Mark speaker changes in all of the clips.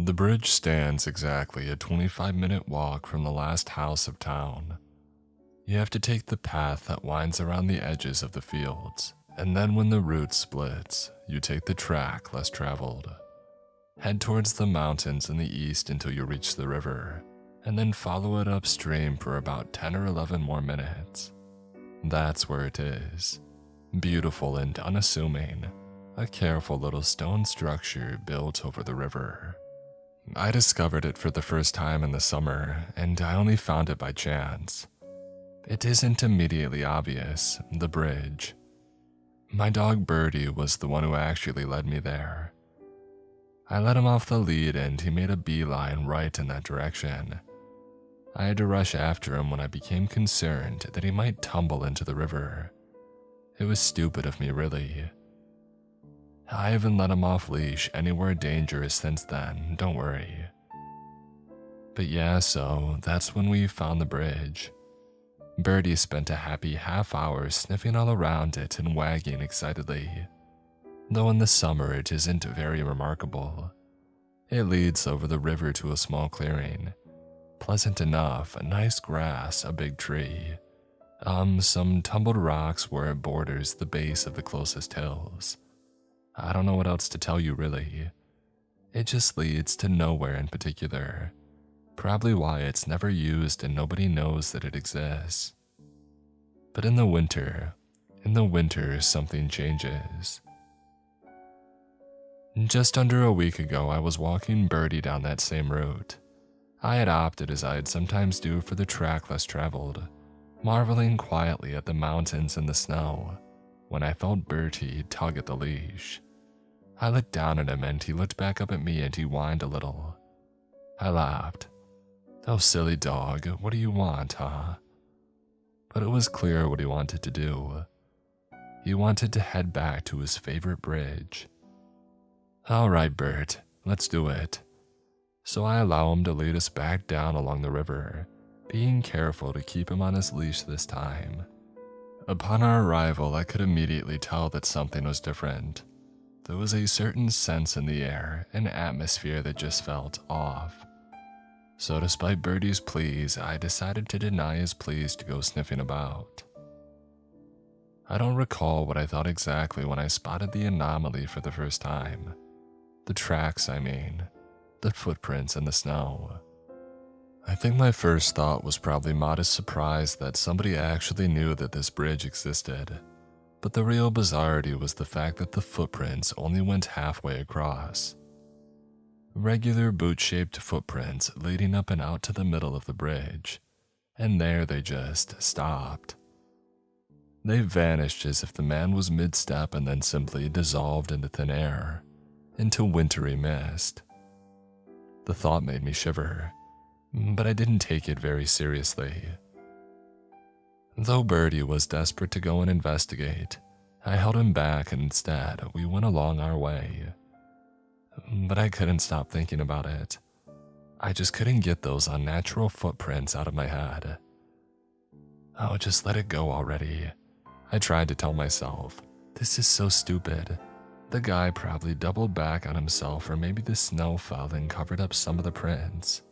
Speaker 1: The bridge stands exactly a 25-minute walk from the last house of town. You have to take the path that winds around the edges of the fields, and then when the route splits, you take the track less traveled. Head towards the mountains in the east until you reach the river, and then follow it upstream for about 10 or 11 more minutes. That's where it is. Beautiful and unassuming, a careful little stone structure built over the river. I discovered it for the first time in the summer, and I only found it by chance. It isn't immediately obvious, the bridge. My dog Birdie was the one who actually led me there. I let him off the lead and he made a beeline right in that direction. I had to rush after him when I became concerned that he might tumble into the river. It was stupid of me, really. I haven't let him off leash anywhere dangerous since then, don't worry. But yeah, so that's when we found the bridge. Birdie spent a happy half hour sniffing all around it and wagging excitedly. Though in the summer it isn't very remarkable. It leads over the river to a small clearing. Pleasant enough, nice grass, a big tree. Some tumbled rocks where it borders the base of the closest hills. I don't know what else to tell you, really. It just leads to nowhere in particular. Probably why it's never used and nobody knows that it exists. But in the winter something changes. Just under a week ago, I was walking Birdie down that same route. I had opted as I'd sometimes do for the track less traveled, marveling quietly at the mountains and the snow, when I felt Birdie tug at the leash. I looked down at him and he looked back up at me and he whined a little. I laughed. "Oh, silly dog, what do you want, huh?" But it was clear what he wanted to do. He wanted to head back to his favorite bridge. "All right, Bert, let's do it." So I allow him to lead us back down along the river, being careful to keep him on his leash this time. Upon our arrival, I could immediately tell that something was different. There was a certain sense in the air, an atmosphere that just felt off. So despite Birdie's pleas, I decided to deny his pleas to go sniffing about. I don't recall what I thought exactly when I spotted the anomaly for the first time. The tracks, I mean. The footprints in the snow. I think my first thought was probably modest surprise that somebody actually knew that this bridge existed. But the real bizarrety was the fact that the footprints only went halfway across. Regular boot-shaped footprints leading up and out to the middle of the bridge, and there they just stopped. They vanished as if the man was mid-step and then simply dissolved into thin air, into wintry mist. The thought made me shiver, but I didn't take it very seriously. Though Birdie was desperate to go and investigate, I held him back and instead we went along our way. But I couldn't stop thinking about it. I just couldn't get those unnatural footprints out of my head. Oh, just let it go already. I tried to tell myself, this is so stupid. The guy probably doubled back on himself, or maybe the snow fell and covered up some of the prints.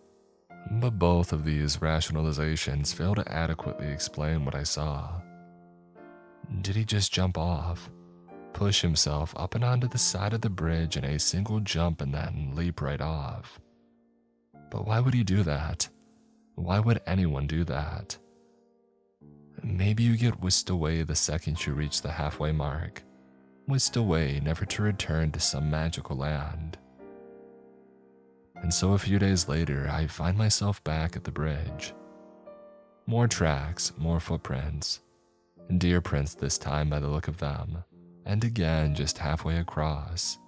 Speaker 1: But both of these rationalizations fail to adequately explain what I saw. Did he just jump off, push himself up and onto the side of the bridge in a single jump and then leap right off? But why would he do that? Why would anyone do that? Maybe you get whisked away the second you reach the halfway mark. Whisked away, never to return to some magical land. And so a few days later, I find myself back at the bridge. More tracks, more footprints. Deer prints this time by the look of them. And again, just halfway across.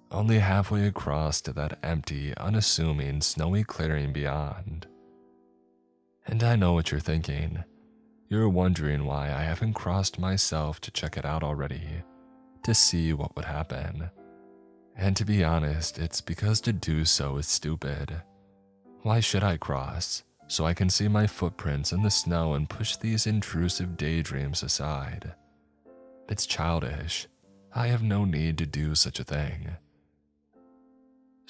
Speaker 1: Only halfway across to that empty, unassuming, snowy clearing beyond. And I know what you're thinking. You're wondering why I haven't crossed myself to check it out already, to see what would happen. And to be honest, it's because to do so is stupid. Why should I cross? So I can see my footprints in the snow and push these intrusive daydreams aside. It's childish. I have no need to do such a thing.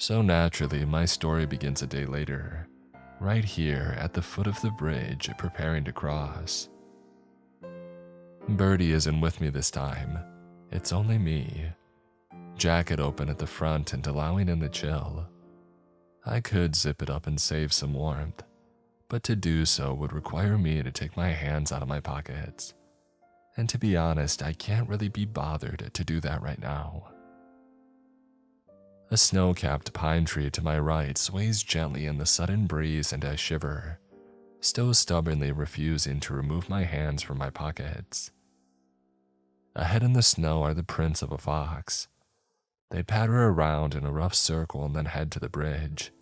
Speaker 1: So naturally, my story begins a day later, right here at the foot of the bridge, preparing to cross. Birdie isn't with me this time. It's only me. Jacket open at the front and allowing in the chill. I could zip it up and save some warmth, but to do so would require me to take my hands out of my pockets. And to be honest, I can't really be bothered to do that right now. A snow-capped pine tree to my right sways gently in the sudden breeze and I shiver, still stubbornly refusing to remove my hands from my pockets. Ahead in the snow are the prints of a fox. They patter around in a rough circle and then head to the bridge.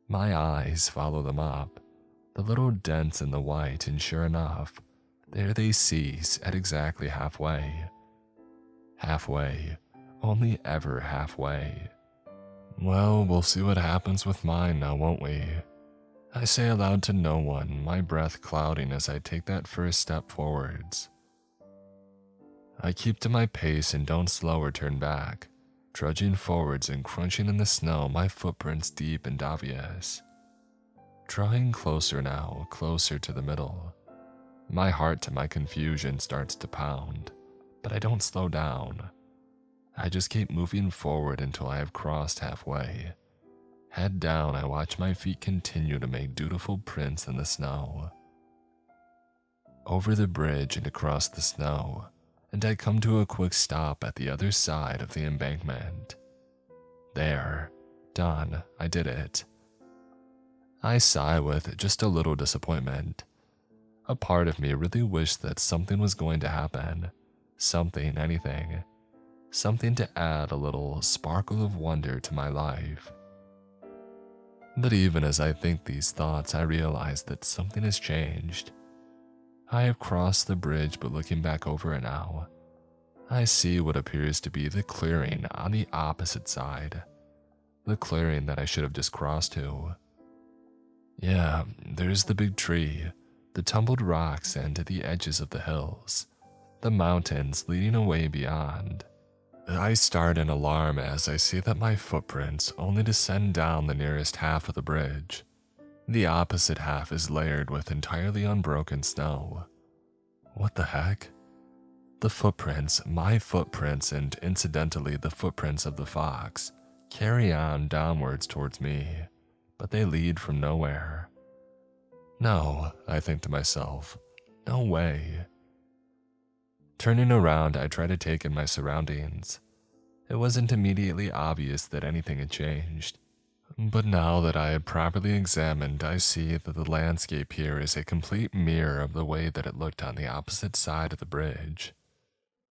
Speaker 1: My eyes follow them up, the little dents in the white, and sure enough, there they cease at exactly halfway. Halfway, only ever halfway. Well, we'll see what happens with mine now, won't we? I say aloud to no one, my breath clouding as I take that first step forwards. I keep to my pace and don't slow or turn back, trudging forwards and crunching in the snow, my footprints deep and obvious. Drawing closer now, closer to the middle. My heart to my confusion starts to pound, but I don't slow down. I just keep moving forward until I have crossed halfway. Head down, I watch my feet continue to make dutiful prints in the snow. Over the bridge and across the snow, and I come to a quick stop at the other side of the embankment. There, done, I did it. I sigh with just a little disappointment. A part of me really wished that something was going to happen. Something, anything. Something to add a little sparkle of wonder to my life. But even as I think these thoughts, I realize that something has changed. I have crossed the bridge, but looking back over it now, I see what appears to be the clearing on the opposite side. The clearing that I should have just crossed to. Yeah, there's the big tree, the tumbled rocks and the edges of the hills, the mountains leading away beyond. I start in alarm as I see that my footprints only descend down the nearest half of the bridge. The opposite half is layered with entirely unbroken snow. What the heck? The footprints, my footprints, and incidentally the footprints of the fox, carry on downwards towards me, but they lead from nowhere. No, I think to myself, no way. Turning around, I try to take in my surroundings. It wasn't immediately obvious that anything had changed. But now that I had properly examined, I see that the landscape here is a complete mirror of the way that it looked on the opposite side of the bridge.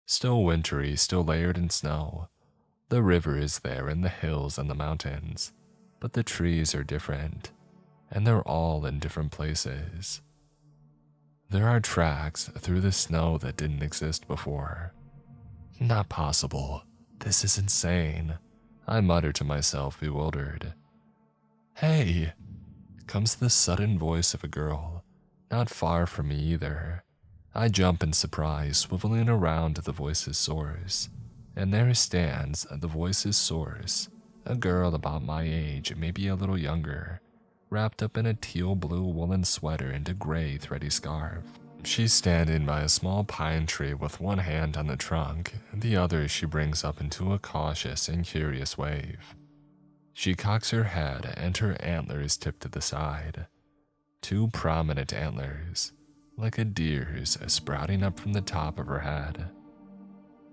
Speaker 1: Still wintry, still layered in snow. The river is there and the hills and the mountains, but the trees are different, and they're all in different places. There are tracks through the snow that didn't exist before. Not possible. This is insane, I mutter to myself, bewildered. Hey, comes the sudden voice of a girl, not far from me either. I jump in surprise, swiveling around to the voice's source, and there stands the voice's source, a girl about my age, maybe a little younger, wrapped up in a teal blue woolen sweater and a gray thready scarf. She's standing by a small pine tree with one hand on the trunk, and the other she brings up into a cautious and curious wave. She cocks her head and her antlers tip to the side. Two prominent antlers, like a deer's, sprouting up from the top of her head.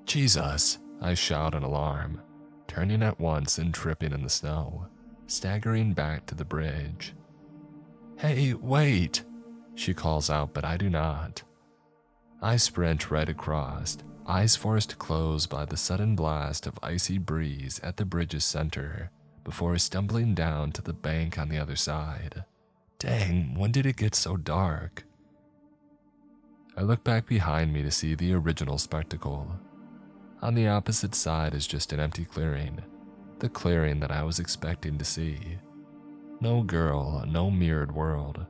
Speaker 1: Jesus, I shout in alarm, turning at once and tripping in the snow, staggering back to the bridge. Hey, wait! She calls out, but I do not. I sprint right across, eyes forced closed by the sudden blast of icy breeze at the bridge's center, before stumbling down to the bank on the other side. Dang, when did it get so dark? I look back behind me to see the original spectacle. On the opposite side is just an empty clearing, the clearing that I was expecting to see. No girl, no mirrored world.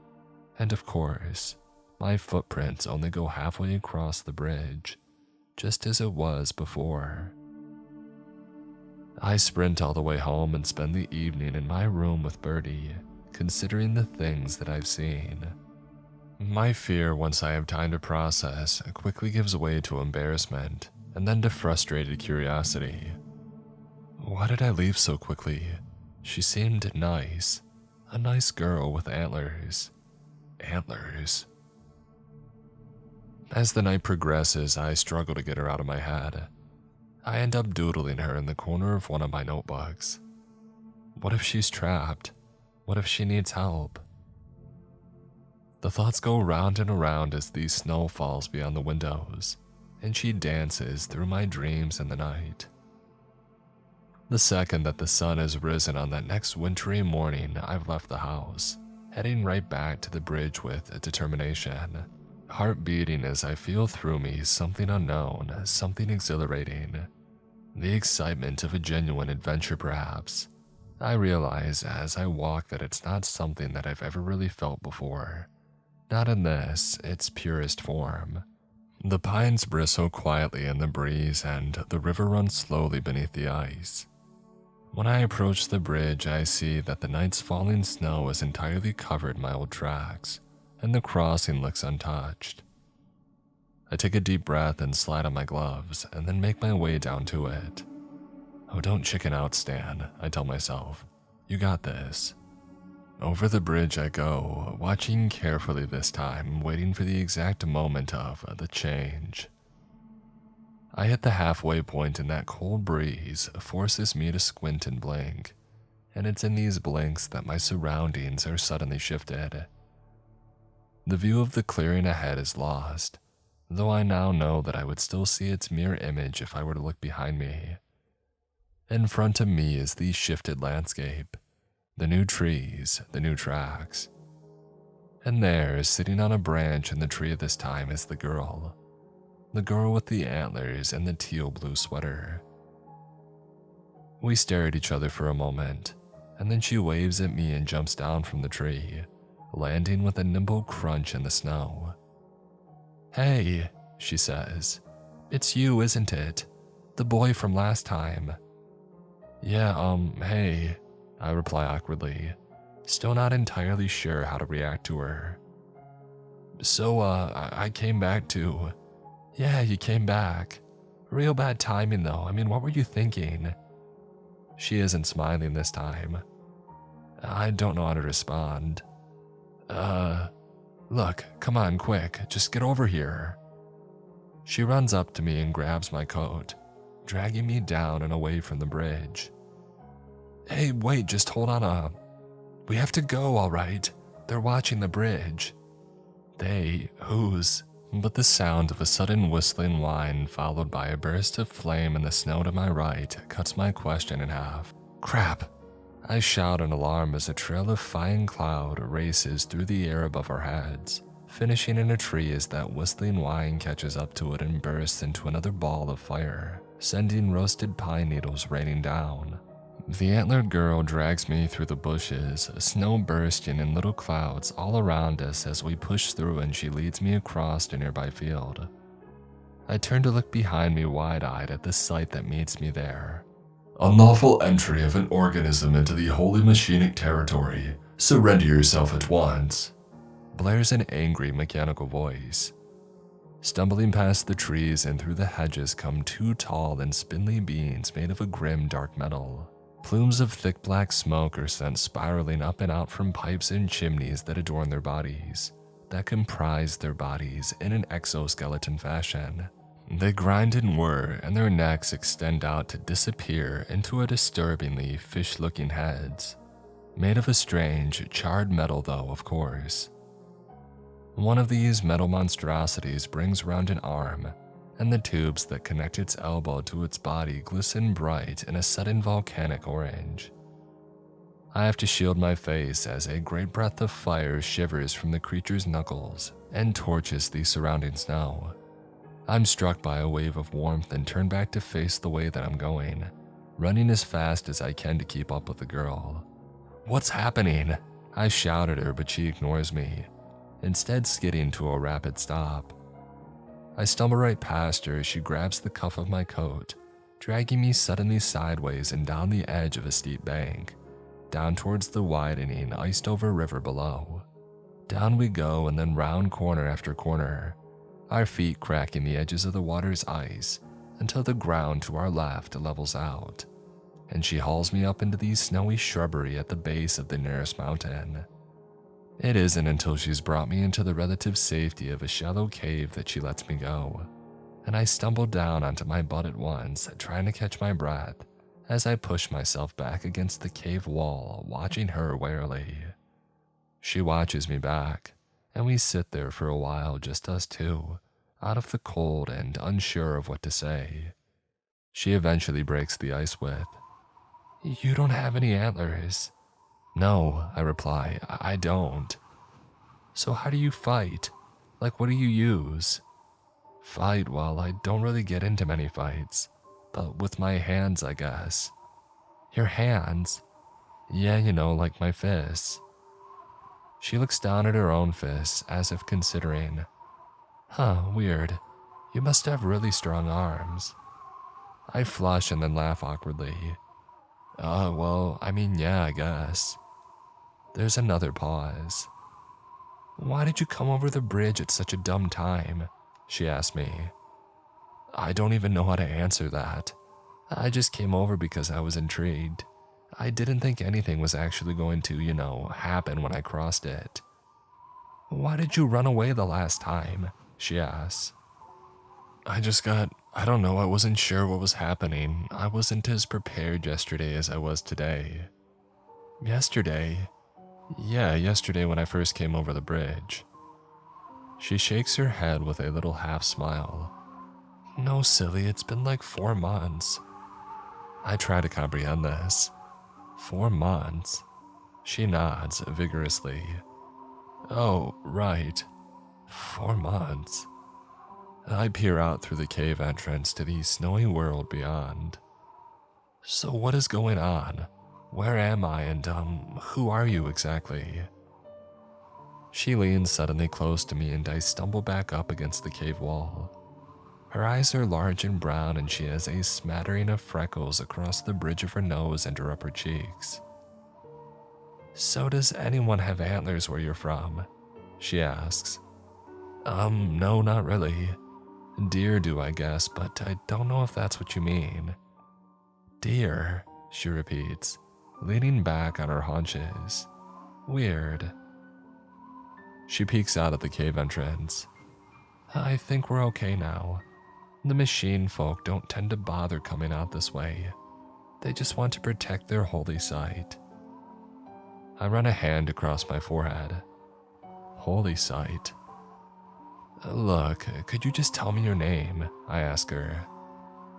Speaker 1: And of course, my footprints only go halfway across the bridge, just as it was before. I sprint all the way home and spend the evening in my room with Birdie, considering the things that I've seen. My fear, once I have time to process, quickly gives way to embarrassment and then to frustrated curiosity. Why did I leave so quickly? She seemed nice. A nice girl with antlers. Antlers. As the night progresses, I struggle to get her out of my head. I end up doodling her in the corner of one of my notebooks. What if she's trapped? What if she needs help? The thoughts go round and around as the snow falls beyond the windows, and she dances through my dreams in the night. The second that the sun has risen on that next wintry morning, I've left the house, heading right back to the bridge with determination, heart beating as I feel through me something unknown, something exhilarating. The excitement of a genuine adventure, perhaps. I realize as I walk that it's not something that I've ever really felt before. Not in its purest form. The pines bristle quietly in the breeze and the river runs slowly beneath the ice. When I approach the bridge, I see that the night's falling snow has entirely covered my old tracks, and the crossing looks untouched. I take a deep breath and slide on my gloves, and then make my way down to it. Oh, don't chicken out, Stan, I tell myself. You got this. Over the bridge I go, watching carefully this time, waiting for the exact moment of the change. I hit the halfway point and that cold breeze forces me to squint and blink, and it's in these blinks that my surroundings are suddenly shifted. The view of the clearing ahead is lost, though I now know that I would still see its mirror image if I were to look behind me. In front of me is the shifted landscape. The new trees, the new tracks. And there, sitting on a branch in the tree this time, is the girl. The girl with the antlers and the teal blue sweater. We stare at each other for a moment, and then she waves at me and jumps down from the tree, landing with a nimble crunch in the snow. Hey, she says. It's you, isn't it? The boy from last time. Yeah, hey, I reply awkwardly, still not entirely sure how to react to her. So, I came back to... Yeah, you came back. Real bad timing though, I mean, what were you thinking? She isn't smiling this time. I don't know how to respond. Look, come on, quick, just get over here. She runs up to me and grabs my coat, dragging me down and away from the bridge. Hey, wait, just hold on up. We have to go, all right? They're watching the bridge. They, who's? But the sound of a sudden whistling whine followed by a burst of flame in the snow to my right cuts my question in half. Crap! I shout in alarm as a trail of fine cloud races through the air above our heads, finishing in a tree as that whistling whine catches up to it and bursts into another ball of fire, sending roasted pine needles raining down. The antlered girl drags me through the bushes, snow bursting in little clouds all around us as we push through, and she leads me across a nearby field. I turn to look behind me wide-eyed at the sight that meets me there. Unlawful entry of an organism into the holy machinic territory. Surrender yourself at once, blares an angry mechanical voice. Stumbling past the trees and through the hedges come two tall and spindly beings made of a grim dark metal. Plumes of thick black smoke are sent spiraling up and out from pipes and chimneys that adorn their bodies, that comprise their bodies in an exoskeleton fashion. They grind and whir, and their necks extend out to disappear into a disturbingly fish-looking heads, made of a strange, charred metal though, of course. One of these metal monstrosities brings around an arm, and the tubes that connect its elbow to its body glisten bright in a sudden volcanic orange. I have to shield my face as a great breath of fire shivers from the creature's knuckles and torches the surrounding snow. I'm struck by a wave of warmth and turn back to face the way that I'm going, running as fast as I can to keep up with the girl. What's happening? I shout at her, but she ignores me, instead skidding to a rapid stop. I stumble right past her as she grabs the cuff of my coat, dragging me suddenly sideways and down the edge of a steep bank, down towards the widening, iced-over river below. Down we go and then round corner after corner, our feet cracking the edges of the water's ice until the ground to our left levels out, and she hauls me up into the snowy shrubbery at the base of the nearest mountain. It isn't until she's brought me into the relative safety of a shallow cave that she lets me go, and I stumble down onto my butt at once, trying to catch my breath as I push myself back against the cave wall, watching her warily. She watches me back, and we sit there for a while, just us two, out of the cold and unsure of what to say. She eventually breaks the ice with, "You don't have any antlers." "No," I reply, I don't." "So how do you fight? Like, what do you use?" "Fight? Well, I don't really get into many fights, but with my hands, I guess." "Your hands?" "Yeah, like my fists." She looks down at her own fists as if considering. "Huh, weird. You must have really strong arms." I flush and then laugh awkwardly. Well, yeah, I guess." There's another pause. "Why did you come over the bridge at such a dumb time?" she asked me. I don't even know how to answer that. I just came over because I was intrigued. I didn't think anything was actually going to, happen when I crossed it. "Why did you run away the last time?" she asks. I don't know, I wasn't sure what was happening. I wasn't as prepared yesterday as I was today." "Yesterday?" "Yeah, yesterday when I first came over the bridge." She shakes her head with a little half smile. "No, silly, it's been like 4 months. I try to comprehend this. 4 months? She nods vigorously. "Oh, right. 4 months. I peer out through the cave entrance to the snowy world beyond. "So what is going on? Where am I and, who are you exactly?" She leans suddenly close to me and I stumble back up against the cave wall. Her eyes are large and brown and she has a smattering of freckles across the bridge of her nose and her upper cheeks. "So does anyone have antlers where you're from?" she asks. No, not really. Deer do, I guess, but I don't know if that's what you mean." "Deer," she repeats, leaning back on her haunches. "Weird." She peeks out at the cave entrance. "I think we're okay now. The machine folk don't tend to bother coming out this way. They just want to protect their holy site." I run a hand across my forehead. "Holy site?" "Look, could you just tell me your name?" I ask her.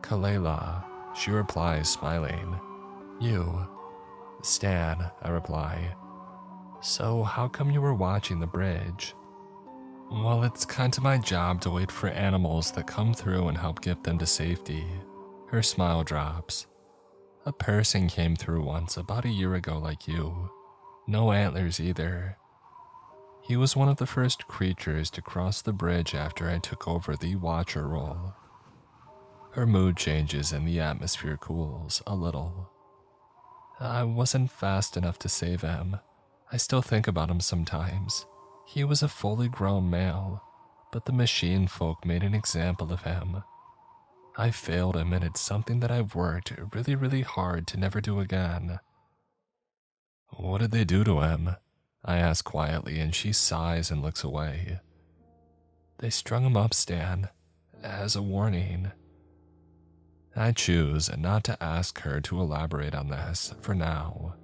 Speaker 1: "Kalela," she replies, smiling. "You?" "Stan," I reply. "So how come you were watching the bridge?" "Well, it's kind of my job to wait for animals that come through and help get them to safety." Her smile drops. "A person came through once about a year ago like you. No antlers either. He was one of the first creatures to cross the bridge after I took over the watcher role." Her mood changes and the atmosphere cools a little. "I wasn't fast enough to save him. I still think about him sometimes. He was a fully grown male, but the machine folk made an example of him. I failed him and it's something that I've worked really, really hard to never do again." "What did they do to him?" I ask quietly and she sighs and looks away. "They strung him up, Stan, as a warning." I choose not to ask her to elaborate on this for now.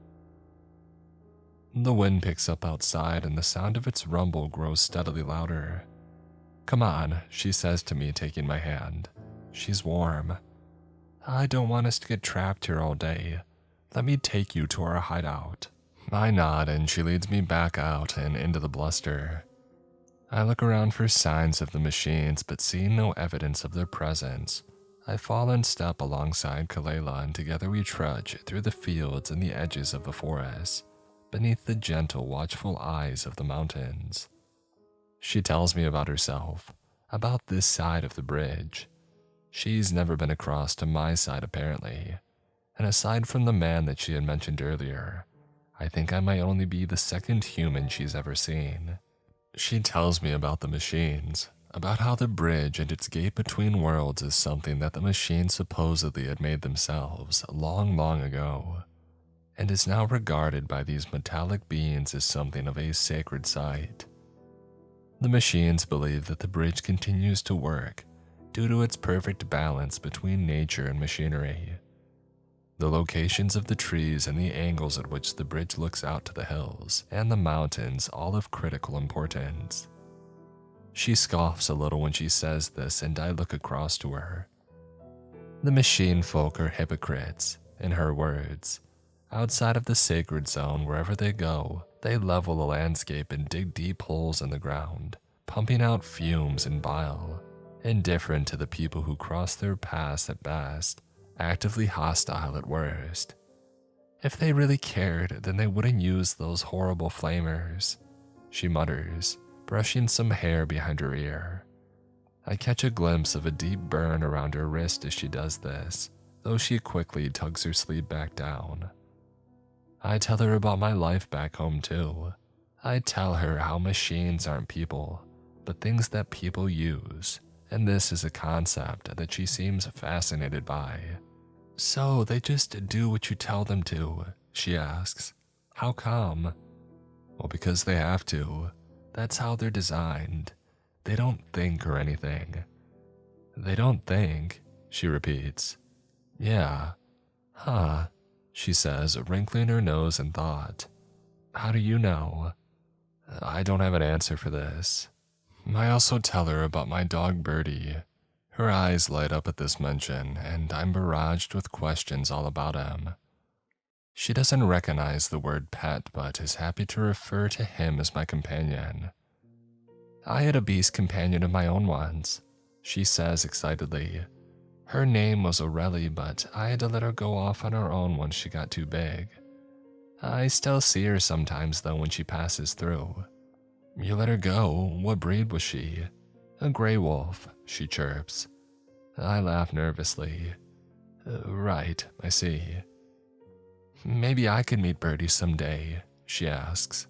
Speaker 1: The wind picks up outside and the sound of its rumble grows steadily louder. "Come on," she says to me, taking my hand. She's warm. "I don't want us to get trapped here all day. Let me take you to our hideout." I nod and she leads me back out and into the bluster. I look around for signs of the machines, but seeing no evidence of their presence, I fall in step alongside Kalela and together we trudge through the fields and the edges of the forest, beneath the gentle, watchful eyes of the mountains. She tells me about herself, about this side of the bridge. She's never been across to my side apparently, and aside from the man that she had mentioned earlier, I think I might only be the second human she's ever seen. She tells me about the machines, about how the bridge and its gate between worlds is something that the machines supposedly had made themselves long, long ago, and is now regarded by these metallic beings as something of a sacred site. The machines believe that the bridge continues to work due to its perfect balance between nature and machinery. The locations of the trees and the angles at which the bridge looks out to the hills and the mountains all of critical importance. She scoffs a little when she says this, and I look across to her. The machine folk are hypocrites, in her words. Outside of the sacred zone, wherever they go, they level the landscape and dig deep holes in the ground, pumping out fumes and bile, indifferent to the people who cross their paths at best, actively hostile at worst. If they really cared, then they wouldn't use those horrible flamers, she mutters, brushing some hair behind her ear. I catch a glimpse of a deep burn around her wrist as she does this, though she quickly tugs her sleeve back down. I tell her about my life back home too. I tell her how machines aren't people, but things that people use, and this is a concept that she seems fascinated by. So they just do what you tell them to, she asks. How come? Well, because they have to. That's how they're designed. They don't think or anything. They don't think, she repeats. Yeah. Huh, she says, wrinkling her nose in thought. How do you know? I don't have an answer for this. I also tell her about my dog Birdie. Her eyes light up at this mention, and I'm barraged with questions all about him. She doesn't recognize the word pet, but is happy to refer to him as my companion. I had a beast companion of my own once, she says excitedly. Her name was Aurelie, but I had to let her go off on her own once she got too big. I still see her sometimes though when she passes through. You let her go? What breed was she? A gray wolf, she chirps. I laugh nervously. Right, I see. Maybe I could meet Birdie someday, she asks.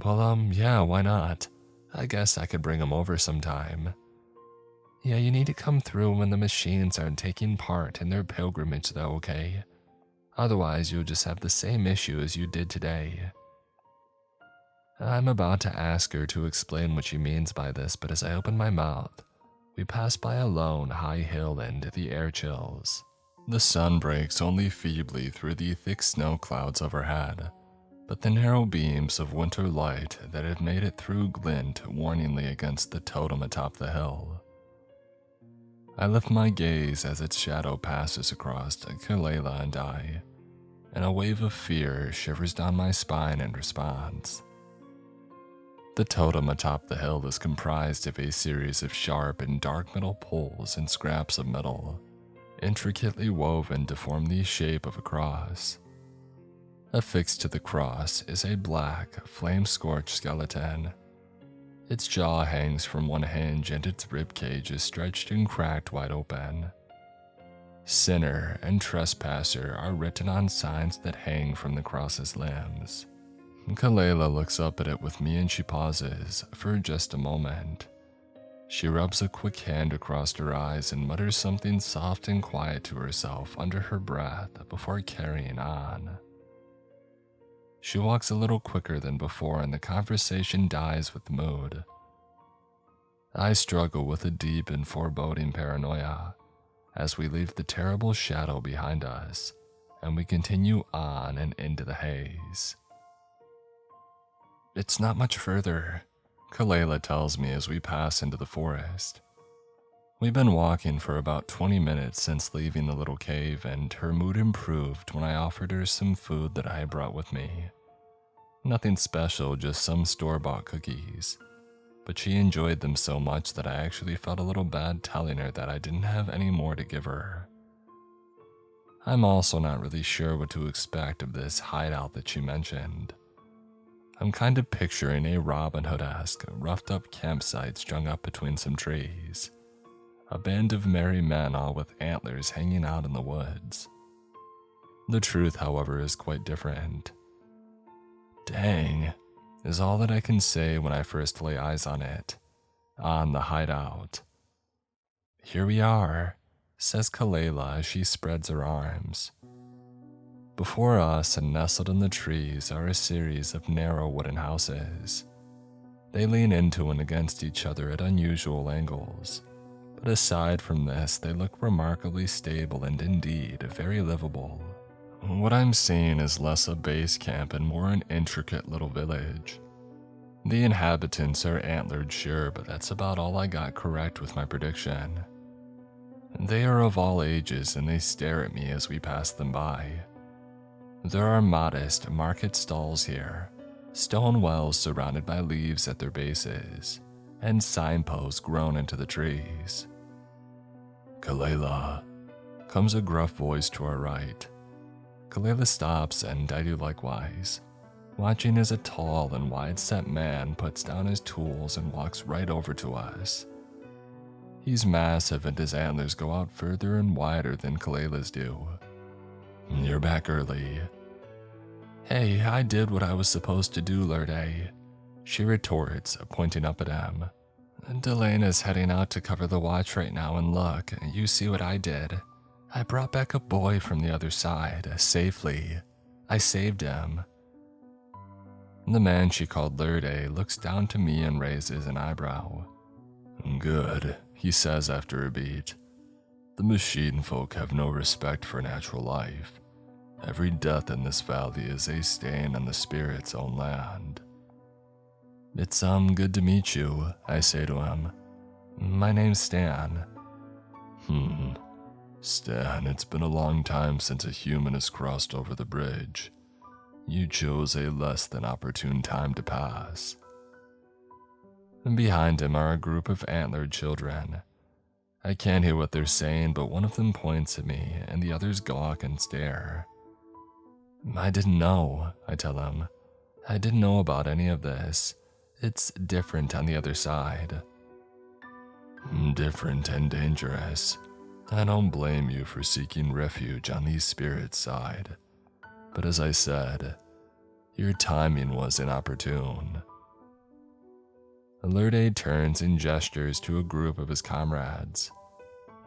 Speaker 1: Well, yeah, why not? I guess I could bring him over sometime. Yeah, you need to come through when the machines aren't taking part in their pilgrimage though, okay? Otherwise, you'll just have the same issue as you did today. I'm about to ask her to explain what she means by this, but as I open my mouth, we pass by a lone high hill and the air chills. The sun breaks only feebly through the thick snow clouds overhead, but the narrow beams of winter light that had made it through glint warningly against the totem atop the hill. I lift my gaze as its shadow passes across Kalela and I, and a wave of fear shivers down my spine in response. The totem atop the hill is comprised of a series of sharp and dark metal poles and scraps of metal, intricately woven to form the shape of a cross. Affixed to the cross is a black, flame-scorched skeleton. Its jaw hangs from one hinge and its ribcage is stretched and cracked wide open. Sinner and trespasser are written on signs that hang from the cross's limbs. Kalela looks up at it with me and she pauses for just a moment. She rubs a quick hand across her eyes and mutters something soft and quiet to herself under her breath before carrying on. She walks a little quicker than before and the conversation dies with the mood. I struggle with a deep and foreboding paranoia as we leave the terrible shadow behind us and we continue on and into the haze. It's not much further, Kalela tells me as we pass into the forest. We've been walking for about 20 minutes since leaving the little cave, and her mood improved when I offered her some food that I had brought with me. Nothing special, just some store-bought cookies. But she enjoyed them so much that I actually felt a little bad telling her that I didn't have any more to give her. I'm also not really sure what to expect of this hideout that she mentioned. I'm kind of picturing a Robin Hood-esque, roughed-up campsite strung up between some trees. a band of merry men all with antlers hanging out in the woods. The truth, however, is quite different. Dang, is all that I can say when I first lay eyes on it, on the hideout. Here we are, says Kalela as she spreads her arms. Before us and nestled in the trees are a series of narrow wooden houses. They lean into and against each other at unusual angles, but aside from this, they look remarkably stable and indeed very livable. What I'm seeing is less a base camp and more an intricate little village. The inhabitants are antlered, sure, but that's about all I got correct with my prediction. They are of all ages and they stare at me as we pass them by. There are modest market stalls here, stone wells surrounded by leaves at their bases, and signposts grown into the trees. Kalela, comes a gruff voice to our right. Kalela stops and I do likewise, watching as a tall and wide-set man puts down his tools and walks right over to us. He's massive and his antlers go out further and wider than Kalela's do. You're back early. Hey, I did what I was supposed to do, Lurde, she retorts, pointing up at him. Delena's heading out to cover the watch right now, and look, you see what I did. I brought back a boy from the other side, safely. I saved him. The man she called Lurde looks down to me and raises an eyebrow. Good, he says after a beat. The machine folk have no respect for natural life. Every death in this valley is a stain on the spirit's own land. It's good to meet you, I say to him. My name's Stan. Stan, it's been a long time since a human has crossed over the bridge. You chose a less than opportune time to pass. And behind him are a group of antlered children. I can't hear what they're saying, but one of them points at me, and the others gawk and stare. I didn't know, I tell him. I didn't know about any of this. It's different on the other side. Different and dangerous. I don't blame you for seeking refuge on the spirit side. But as I said, your timing was inopportune. Lurde turns and gestures to a group of his comrades.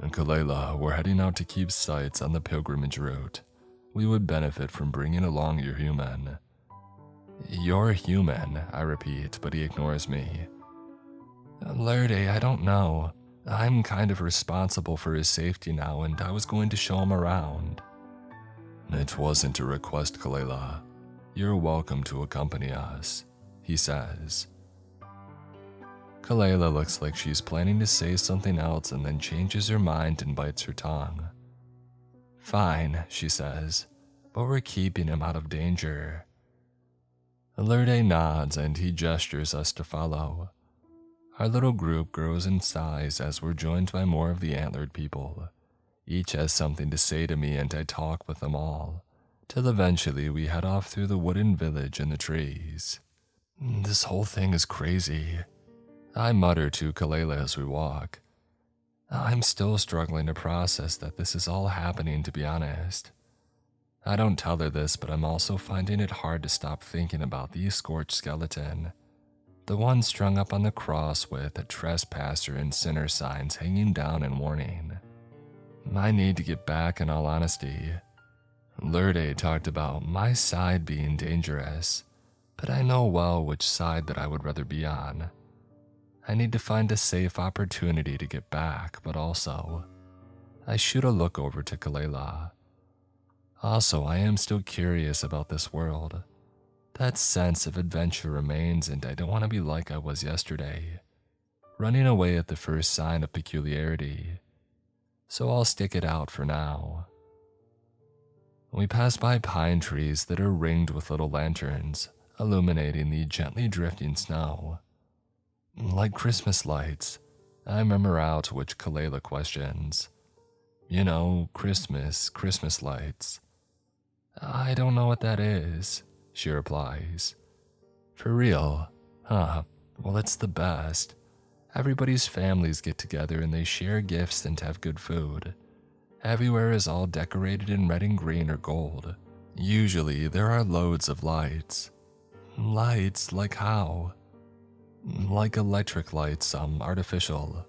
Speaker 1: Kalela, we're heading out to keep sights on the pilgrimage route. We would benefit from bringing along your human. You're human, I repeat, but he ignores me. Lurde, I don't know. I'm kind of responsible for his safety now, and I was going to show him around. It wasn't a request, Kalela. You're welcome to accompany us, he says. Kalela looks like she's planning to say something else and then changes her mind and bites her tongue. Fine, she says, but we're keeping him out of danger. Lurde nods and he gestures us to follow. Our little group grows in size as we're joined by more of the antlered people. Each has something to say to me and I talk with them all, till eventually we head off through the wooden village and the trees. This whole thing is crazy, I mutter to Kalela as we walk. I'm still struggling to process that this is all happening, to be honest. I don't tell her this, but I'm also finding it hard to stop thinking about the scorched skeleton. The one strung up on the cross with a trespasser and sinner signs hanging down in warning. I need to get back, in all honesty. Lurde talked about my side being dangerous, but I know well which side that I would rather be on. I need to find a safe opportunity to get back, but also, I shoot a look over to Kalela. Also, I am still curious about this world. That sense of adventure remains, and I don't want to be like I was yesterday, running away at the first sign of peculiarity. So I'll stick it out for now. We pass by pine trees that are ringed with little lanterns, illuminating the gently drifting snow. Like Christmas lights, I murmur out which Kalela questions. You know, Christmas lights. I don't know what that is, she replies. For real? Huh, well it's the best. Everybody's families get together and they share gifts and have good food. Everywhere is all decorated in red and green or gold. Usually there are loads of lights. Lights like how? Like electric lights, artificial.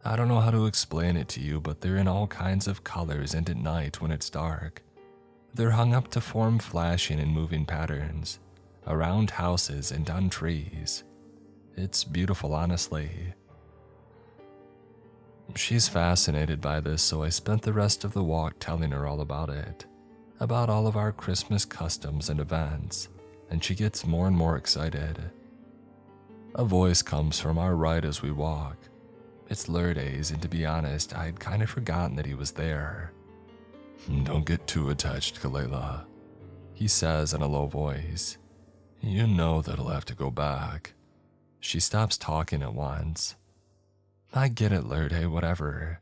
Speaker 1: I don't know how to explain it to you, but they're in all kinds of colors and at night when it's dark. They're hung up to form flashing and moving patterns, around houses and on trees. It's beautiful, honestly. She's fascinated by this, so I spent the rest of the walk telling her all about it, about all of our Christmas customs and events, and she gets more and more excited. A voice comes from our right as we walk. It's Lourdes, and to be honest, I'd kind of forgotten that he was there. "Don't get too attached, Kalela," he says in a low voice. "You know that he'll have to go back." She stops talking at once. "I get it, Lourdes, whatever,"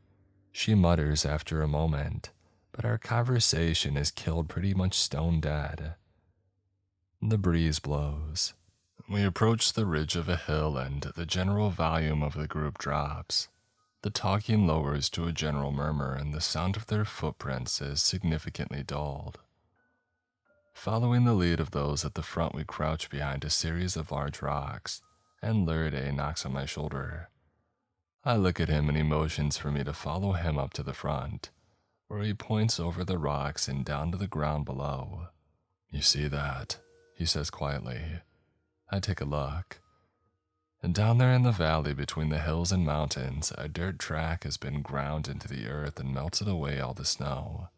Speaker 1: she mutters after a moment, but our conversation is killed pretty much stone dead. The breeze blows. We approach the ridge of a hill and the general volume of the group drops. The talking lowers to a general murmur and the sound of their footprints is significantly dulled. Following the lead of those at the front, we crouch behind a series of large rocks, and Lourdes knocks on my shoulder. I look at him and he motions for me to follow him up to the front, where he points over the rocks and down to the ground below. "You see that?" he says quietly. I take a look. And down there in the valley between the hills and mountains, a dirt track has been ground into the earth and melted away all the snow.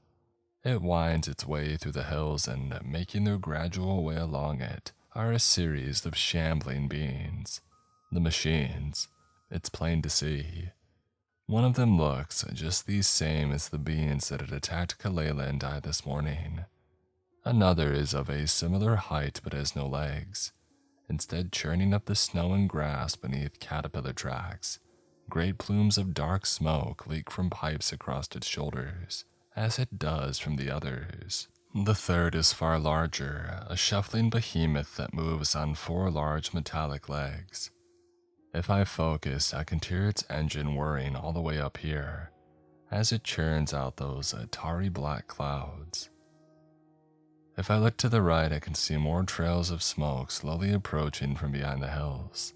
Speaker 1: It winds its way through the hills, and making their gradual way along it are a series of shambling beings. The machines, it's plain to see. One of them looks just the same as the beings that had attacked Kalela and I this morning. Another is of a similar height but has no legs, instead churning up the snow and grass beneath caterpillar tracks. Great plumes of dark smoke leak from pipes across its shoulders, as it does from the others. The third is far larger, a shuffling behemoth that moves on 4 large metallic legs. If I focus, I can hear its engine whirring all the way up here, as it churns out those tarry black clouds. If I look to the right, I can see more trails of smoke slowly approaching from behind the hills.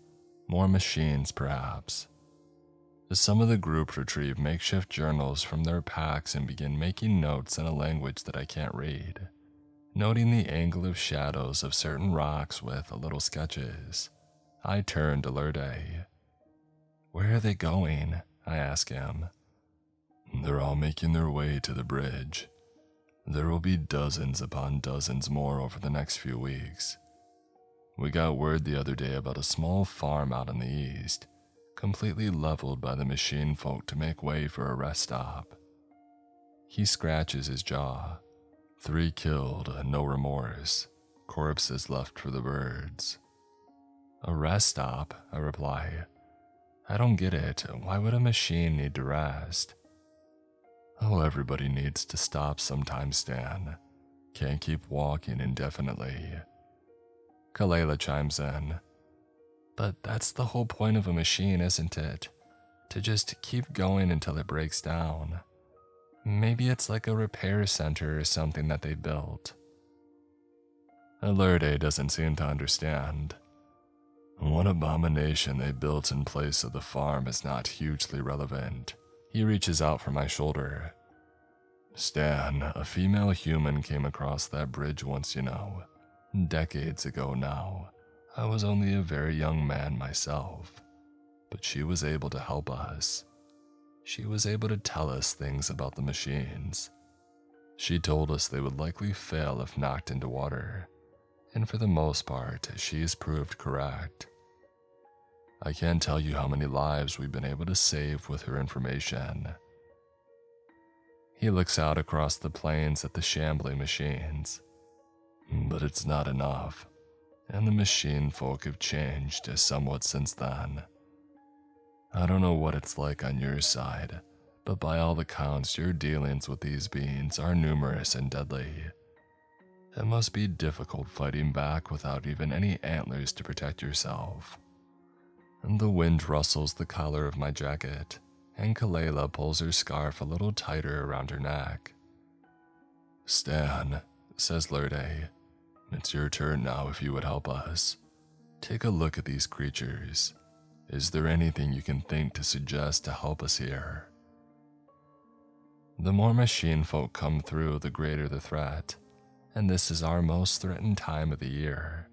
Speaker 1: More machines, perhaps. Some of the group retrieve makeshift journals from their packs and begin making notes in a language that I can't read, noting the angle of shadows of certain rocks with little sketches. I turn to Lourdes. "Where are they going?" I ask him. "They're all making their way to the bridge. There will be dozens upon dozens more over the next few weeks. We got word the other day about a small farm out in the east, completely leveled by the machine folk to make way for a rest stop." He scratches his jaw. 3 killed, no remorse. Corpses left for the birds. "A rest stop?" I reply. "I don't get it. Why would a machine need to rest?" "Oh, everybody needs to stop sometimes, Stan. Can't keep walking indefinitely." Kalela chimes in. "But that's the whole point of a machine, isn't it? To just keep going until it breaks down. Maybe it's like a repair center or something that they built." Lourdes doesn't seem to understand. "What abomination they built in place of the farm is not hugely relevant." He reaches out for my shoulder. "Stan, a female human came across that bridge once, you know. Decades ago now. I was only a very young man myself. But she was able to help us. She was able to tell us things about the machines. She told us they would likely fail if knocked into water. And for the most part, she's proved correct. I can't tell you how many lives we've been able to save with her information." He looks out across the plains at the shambling machines. "But it's not enough, and the machine folk have changed somewhat since then. I don't know what it's like on your side, but by all accounts your dealings with these beings are numerous and deadly. It must be difficult fighting back without even any antlers to protect yourself. And the wind rustles the collar of my jacket, and Kalela pulls her scarf a little tighter around her neck. "Stan," says Lurde, "it's your turn now if you would help us. Take a look at these creatures. Is there anything you can think to suggest to help us here?" The more machine folk come through, the greater the threat, and this is our most threatened time of the year.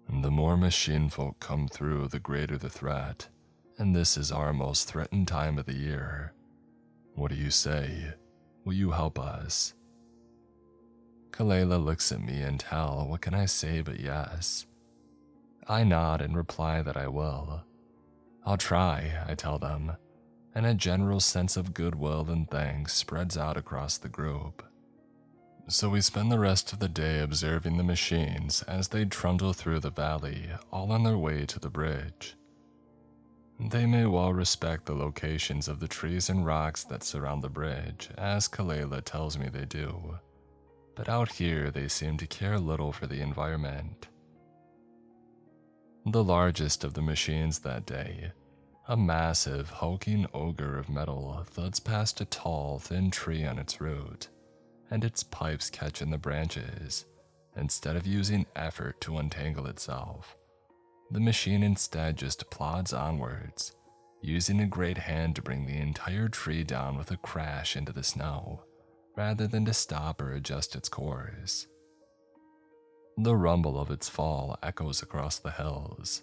Speaker 1: The more machine folk come through, the greater the threat, and this is our most threatened time of the year. What do you say? Will you help us? Kalela looks at me and hell, what can I say but yes? I nod and reply that I will. I'll try, I tell them, and a general sense of goodwill and thanks spreads out across the group. So we spend the rest of the day observing the machines as they trundle through the valley, all on their way to the bridge. They may well respect the locations of the trees and rocks that surround the bridge, as Kalela tells me they do, but out here they seem to care little for the environment. The largest of the machines that day, a massive, hulking ogre of metal, thuds past a tall, thin tree on its root, and its pipes catch in the branches. Instead of using effort to untangle itself, the machine instead just plods onwards, using a great hand to bring the entire tree down with a crash into the snow, rather than to stop or adjust its course. The rumble of its fall echoes across the hills.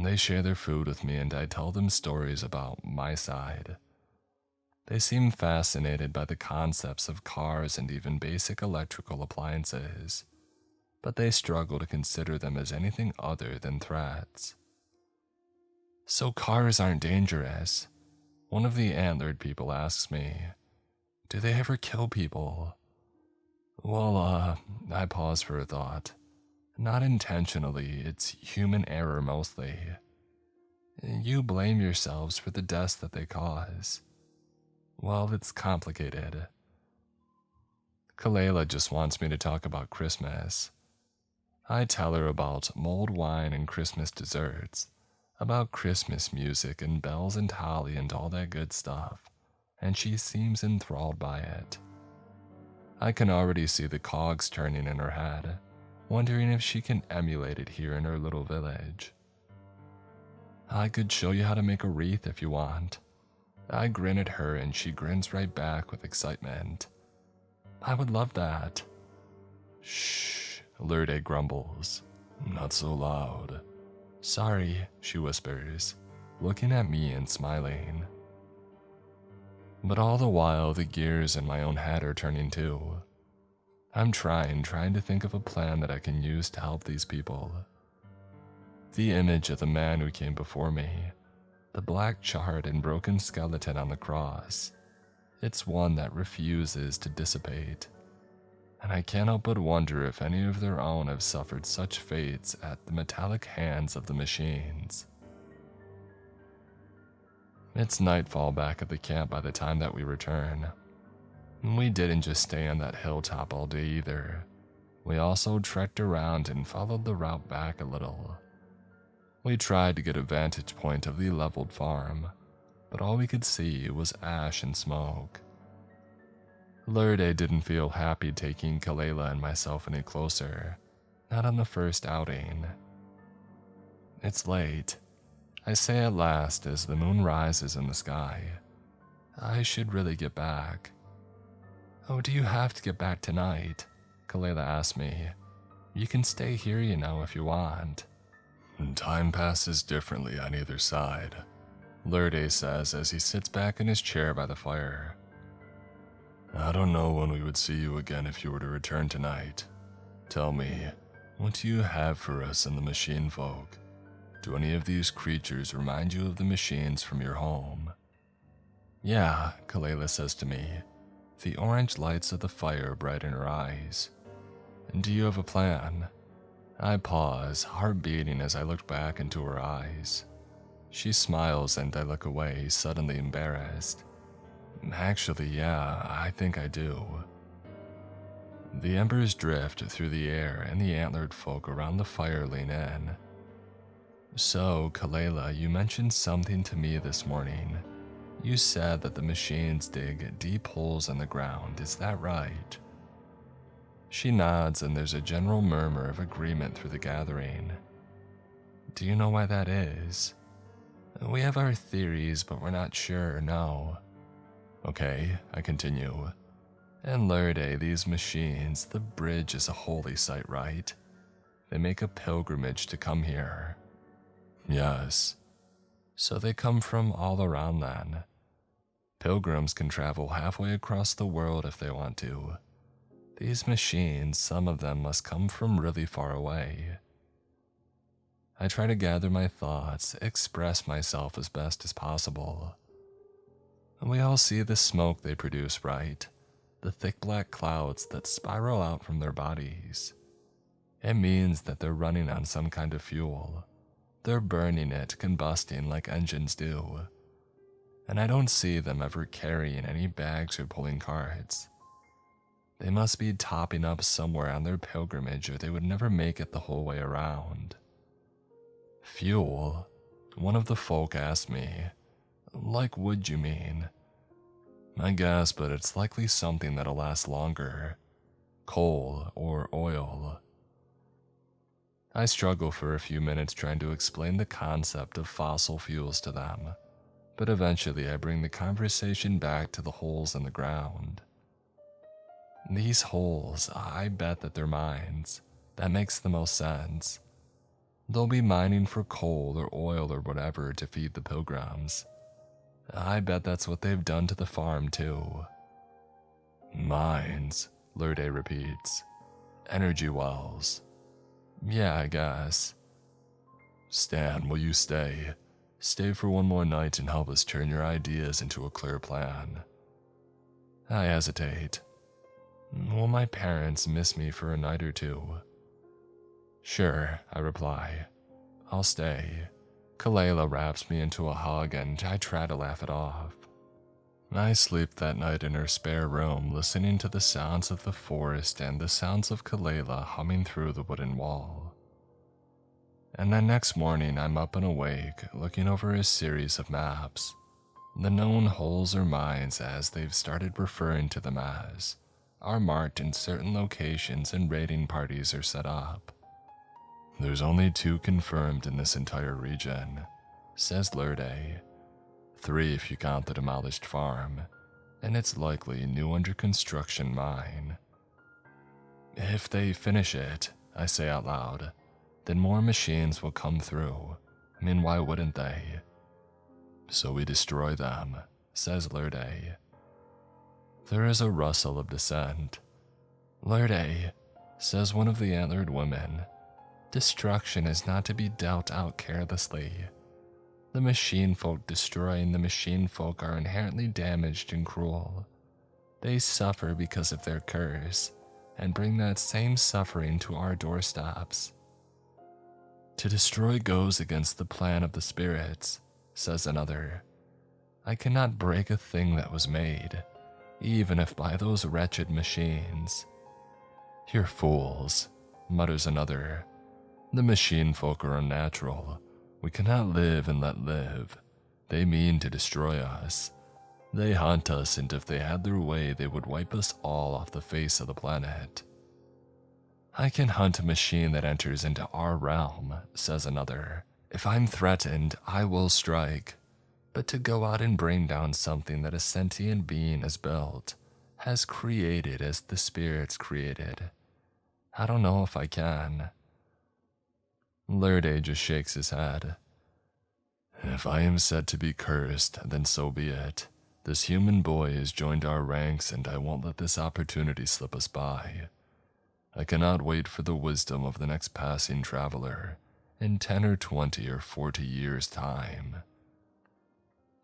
Speaker 1: They share their food with me and I tell them stories about my side. They seem fascinated by the concepts of cars and even basic electrical appliances, but they struggle to consider them as anything other than threats. "So cars aren't dangerous?" One of the antlered people asks me. "Do they ever kill people?" Well, I pause for a thought. Not intentionally, it's human error mostly. You blame yourselves for the deaths that they cause. Well, it's complicated. Kalela just wants me to talk about Christmas. I tell her about mulled wine and Christmas desserts, about Christmas music and bells and holly and all that good stuff, and she seems enthralled by it. I can already see the cogs turning in her head, wondering if she can emulate it here in her little village. "I could show you how to make a wreath if you want." I grin at her and she grins right back with excitement. "I would love that." "Shh," Lurde grumbles. "Not so loud." "Sorry," she whispers, looking at me and smiling. But all the while, the gears in my own head are turning too. I'm trying to think of a plan that I can use to help these people. The image of the man who came before me, the black charred and broken skeleton on the cross, it's one that refuses to dissipate. And I cannot but wonder if any of their own have suffered such fates at the metallic hands of the machines. It's nightfall back at the camp by the time that we return. We didn't just stay on that hilltop all day either. We also trekked around and followed the route back a little. We tried to get a vantage point of the leveled farm, but all we could see was ash and smoke. Lurde didn't feel happy taking Kalela and myself any closer, not on the first outing. It's late, I say at last as the moon rises in the sky. I should really get back. "Oh, do you have to get back tonight?" Kalela asked me. "You can stay here, you know, if you want." "Time passes differently on either side," Lurde says as he sits back in his chair by the fire. "I don't know when we would see you again if you were to return tonight. Tell me, what do you have for us in the machine folk? Do any of these creatures remind you of the machines from your home?" "Yeah," Kalela says to me, the orange lights of the fire bright in her eyes. "Do you have a plan?" I pause, heart beating as I look back into her eyes. She smiles and I look away, suddenly embarrassed. "Actually, yeah, I think I do." The embers drift through the air and the antlered folk around the fire lean in. So, Kalela, you mentioned something to me this morning. You said that the machines dig deep holes in the ground, is that right? She nods and there's a general murmur of agreement through the gathering. Do you know why that is? We have our theories, but we're not sure, no. Okay, I continue. In Lurde, these machines, the bridge is a holy site, right? They make a pilgrimage to come here. Yes. So they come from all around then. Pilgrims can travel halfway across the world if they want to. These machines, some of them must come from really far away. I try to gather my thoughts, express myself as best as possible. We all see the smoke they produce, right? The thick black clouds that spiral out from their bodies. It means that they're running on some kind of fuel. They're burning it, combusting like engines do. And I don't see them ever carrying any bags or pulling carts. They must be topping up somewhere on their pilgrimage or they would never make it the whole way around. Fuel? One of the folk asked me. Like wood, you mean? I guess, but it's likely something that'll last longer. Coal or oil. I struggle for a few minutes trying to explain the concept of fossil fuels to them, but eventually I bring the conversation back to the holes in the ground. These holes, I bet that they're mines. That makes the most sense. They'll be mining for coal or oil or whatever to feed the pilgrims. I bet that's what they've done to the farm too. Mines, Lurde repeats. Energy wells. Yeah, I guess. Stan, will you stay? Stay for one more night and help us turn your ideas into a clear plan. I hesitate. Will my parents miss me for a night or two? Sure, I reply. I'll stay. Kalela wraps me into a hug and I try to laugh it off. I sleep that night in her spare room listening to the sounds of the forest and the sounds of Kalela humming through the wooden wall. And then next morning I'm up and awake looking over a series of maps. The known holes or mines, as they've started referring to them as, are marked in certain locations and raiding parties are set up. There's only 2 confirmed in this entire region, says Lurde. 3 if you count the demolished farm, and it's likely new under construction mine. If they finish it, I say out loud, then more machines will come through. I mean, why wouldn't they? So we destroy them, says Lurde. There is a rustle of dissent. Lurde, says one of the antlered women, destruction is not to be dealt out carelessly. The machine folk destroying the machine folk are inherently damaged and cruel. They suffer because of their curse, and bring that same suffering to our doorsteps. To destroy goes against the plan of the spirits, says another. I cannot break a thing that was made, even if by those wretched machines. You're fools, mutters another. The machine folk are unnatural. We cannot live and let live. They mean to destroy us. They hunt us, and if they had their way, they would wipe us all off the face of the planet. I can hunt a machine that enters into our realm, says another. If I'm threatened, I will strike. But to go out and bring down something that a sentient being has built, has created as the spirits created, I don't know if I can. Lurde just shakes his head. If I am said to be cursed, then so be it. This human boy has joined our ranks and I won't let this opportunity slip us by. I cannot wait for the wisdom of the next passing traveler in 10 or 20 or 40 years' time.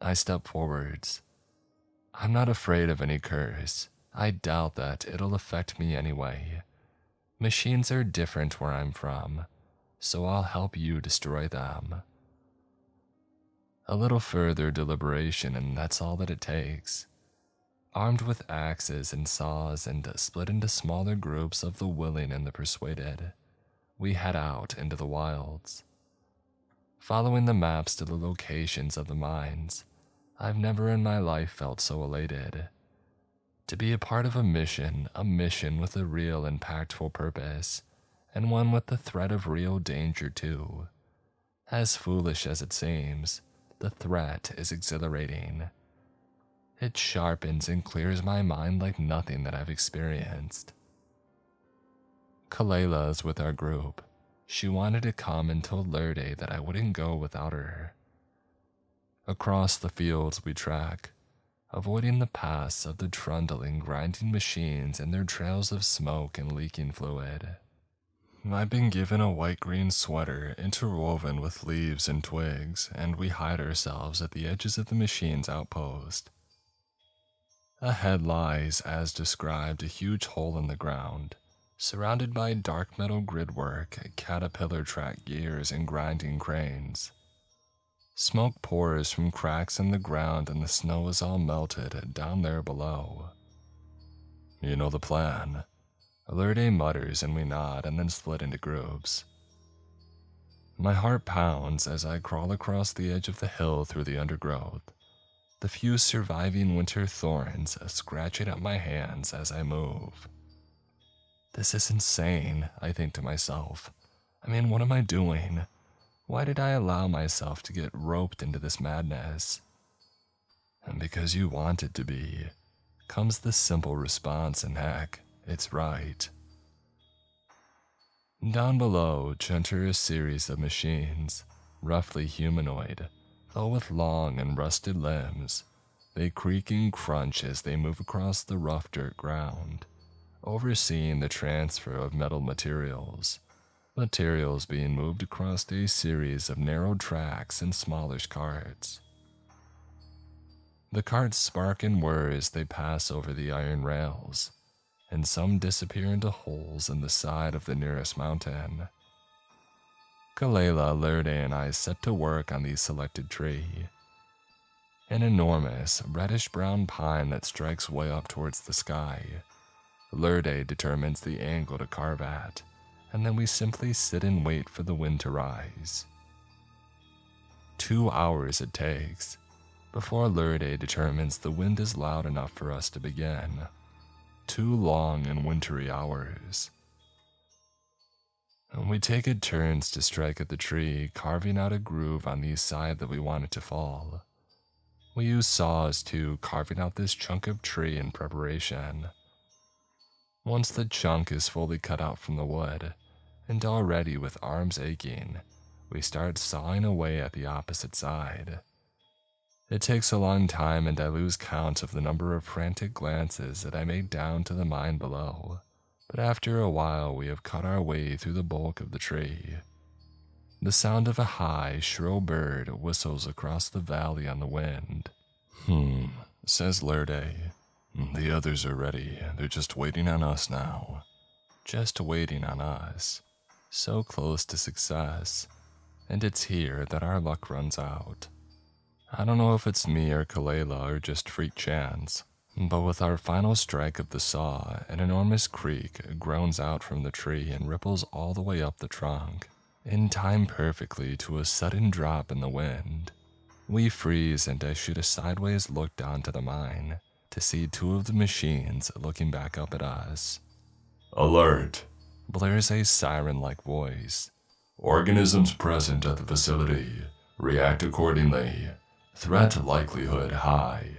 Speaker 1: I step forwards. I'm not afraid of any curse. I doubt that it'll affect me anyway. Machines are different where I'm from, so I'll help you destroy them. A little further deliberation and that's all that it takes. Armed with axes and saws and split into smaller groups of the willing and the persuaded, we head out into the wilds. Following the maps to the locations of the mines, I've never in my life felt so elated. To be a part of a mission with a real impactful purpose, and one with the threat of real danger too. As foolish as it seems, the threat is exhilarating. It sharpens and clears my mind like nothing that I've experienced. Kalela is with our group. She wanted to come and told Lurde that I wouldn't go without her. Across the fields we track, avoiding the paths of the trundling, grinding machines and their trails of smoke and leaking fluid. I've been given a white-green sweater interwoven with leaves and twigs, and we hide ourselves at the edges of the machine's outpost. Ahead lies, as described, a huge hole in the ground, surrounded by dark metal gridwork, caterpillar track gears, and grinding cranes. Smoke pours from cracks in the ground and the snow is all melted down there below. You know the plan. Lurde mutters and we nod and then split into groups. My heart pounds as I crawl across the edge of the hill through the undergrowth, the few surviving winter thorns scratching at my hands as I move. This is insane, I think to myself. I mean, what am I doing? Why did I allow myself to get roped into this madness? And because you want it to be, comes the simple response, and heck, it's right. Down below enter a series of machines, roughly humanoid, though with long and rusted limbs. They creak and crunch as they move across the rough dirt ground, overseeing the transfer of metal materials being moved across a series of narrow tracks and smallish carts. The carts spark and whir as they pass over the iron rails, and some disappear into holes in the side of the nearest mountain. Kalela, Lurde, and I set to work on the selected tree. An enormous, reddish-brown pine that strikes way up towards the sky. Lurde determines the angle to carve at, and then we simply sit and wait for the wind to rise. 2 hours it takes, before Lurde determines the wind is loud enough for us to begin. 2 long and wintry hours. And we take it turns to strike at the tree, carving out a groove on the side that we want it to fall. We use saws too, carving out this chunk of tree in preparation. Once the chunk is fully cut out from the wood, and already with arms aching, we start sawing away at the opposite side. It takes a long time and I lose count of the number of frantic glances that I make down to the mine below, but after a while we have cut our way through the bulk of the tree. The sound of a high, shrill bird whistles across the valley on the wind. Says Lurde. The others are ready, they're just waiting on us now. Just waiting on us. So close to success, and it's here that our luck runs out. I don't know if it's me or Kalela or just freak chance, but with our final strike of the saw, an enormous creak groans out from the tree and ripples all the way up the trunk, in time perfectly to a sudden drop in the wind. We freeze and I shoot a sideways look down to the mine to see 2 of the machines looking back up at us.
Speaker 2: Alert!
Speaker 1: Blares a siren-like voice.
Speaker 2: Organisms present at the facility. React accordingly. Threat likelihood high.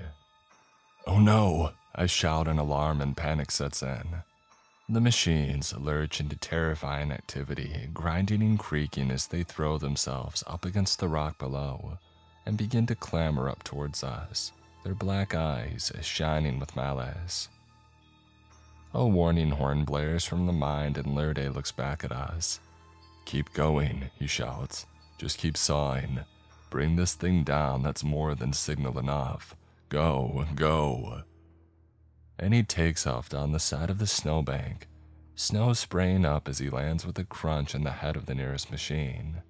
Speaker 1: Oh no! I shout in alarm and panic sets in. The machines lurch into terrifying activity, grinding and creaking as they throw themselves up against the rock below and begin to clamber up towards us, their black eyes shining with malice. A warning horn blares from the mine and Lurde looks back at us. Keep going, he shouts. Just keep sawing. Bring this thing down, that's more than signal enough. Go, go. And he takes off down the side of the snowbank, snow spraying up as he lands with a crunch on the head of the nearest machine.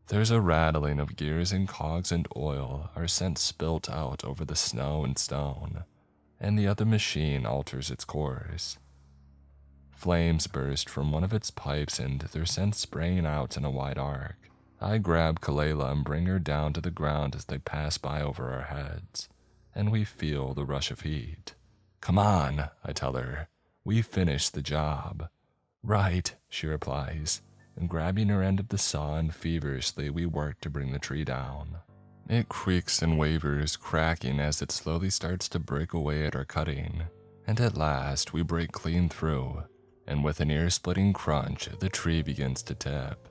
Speaker 1: There's a rattling of gears and cogs and oil are sent spilt out over the snow and stone, and the other machine alters its course. Flames burst from one of its pipes and they're sent spraying out in a wide arc, I grab Kalela and bring her down to the ground as they pass by over our heads, and we feel the rush of heat. "Come on," I tell her. "We finished the job." "Right," she replies, and grabbing her end of the saw and feverishly we work to bring the tree down. It creaks and wavers, cracking as it slowly starts to break away at our cutting, and at last we break clean through, and with an ear-splitting crunch, the tree begins to tip.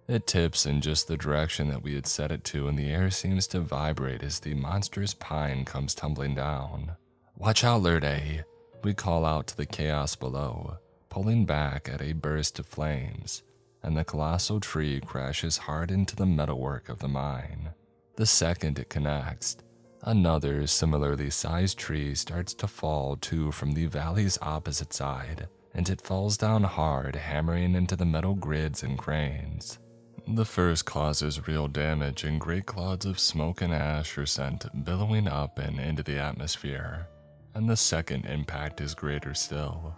Speaker 1: It tips in just the direction that we had set it to, and the air seems to vibrate as the monstrous pine comes tumbling down. "Watch out, Lurde," we call out to the chaos below, pulling back at a burst of flames, and the colossal tree crashes hard into the metalwork of the mine. The second it connects, another similarly sized tree starts to fall too from the valley's opposite side, and it falls down hard, hammering into the metal grids and cranes. The first causes real damage, and great clouds of smoke and ash are sent billowing up and into the atmosphere, and the second impact is greater still.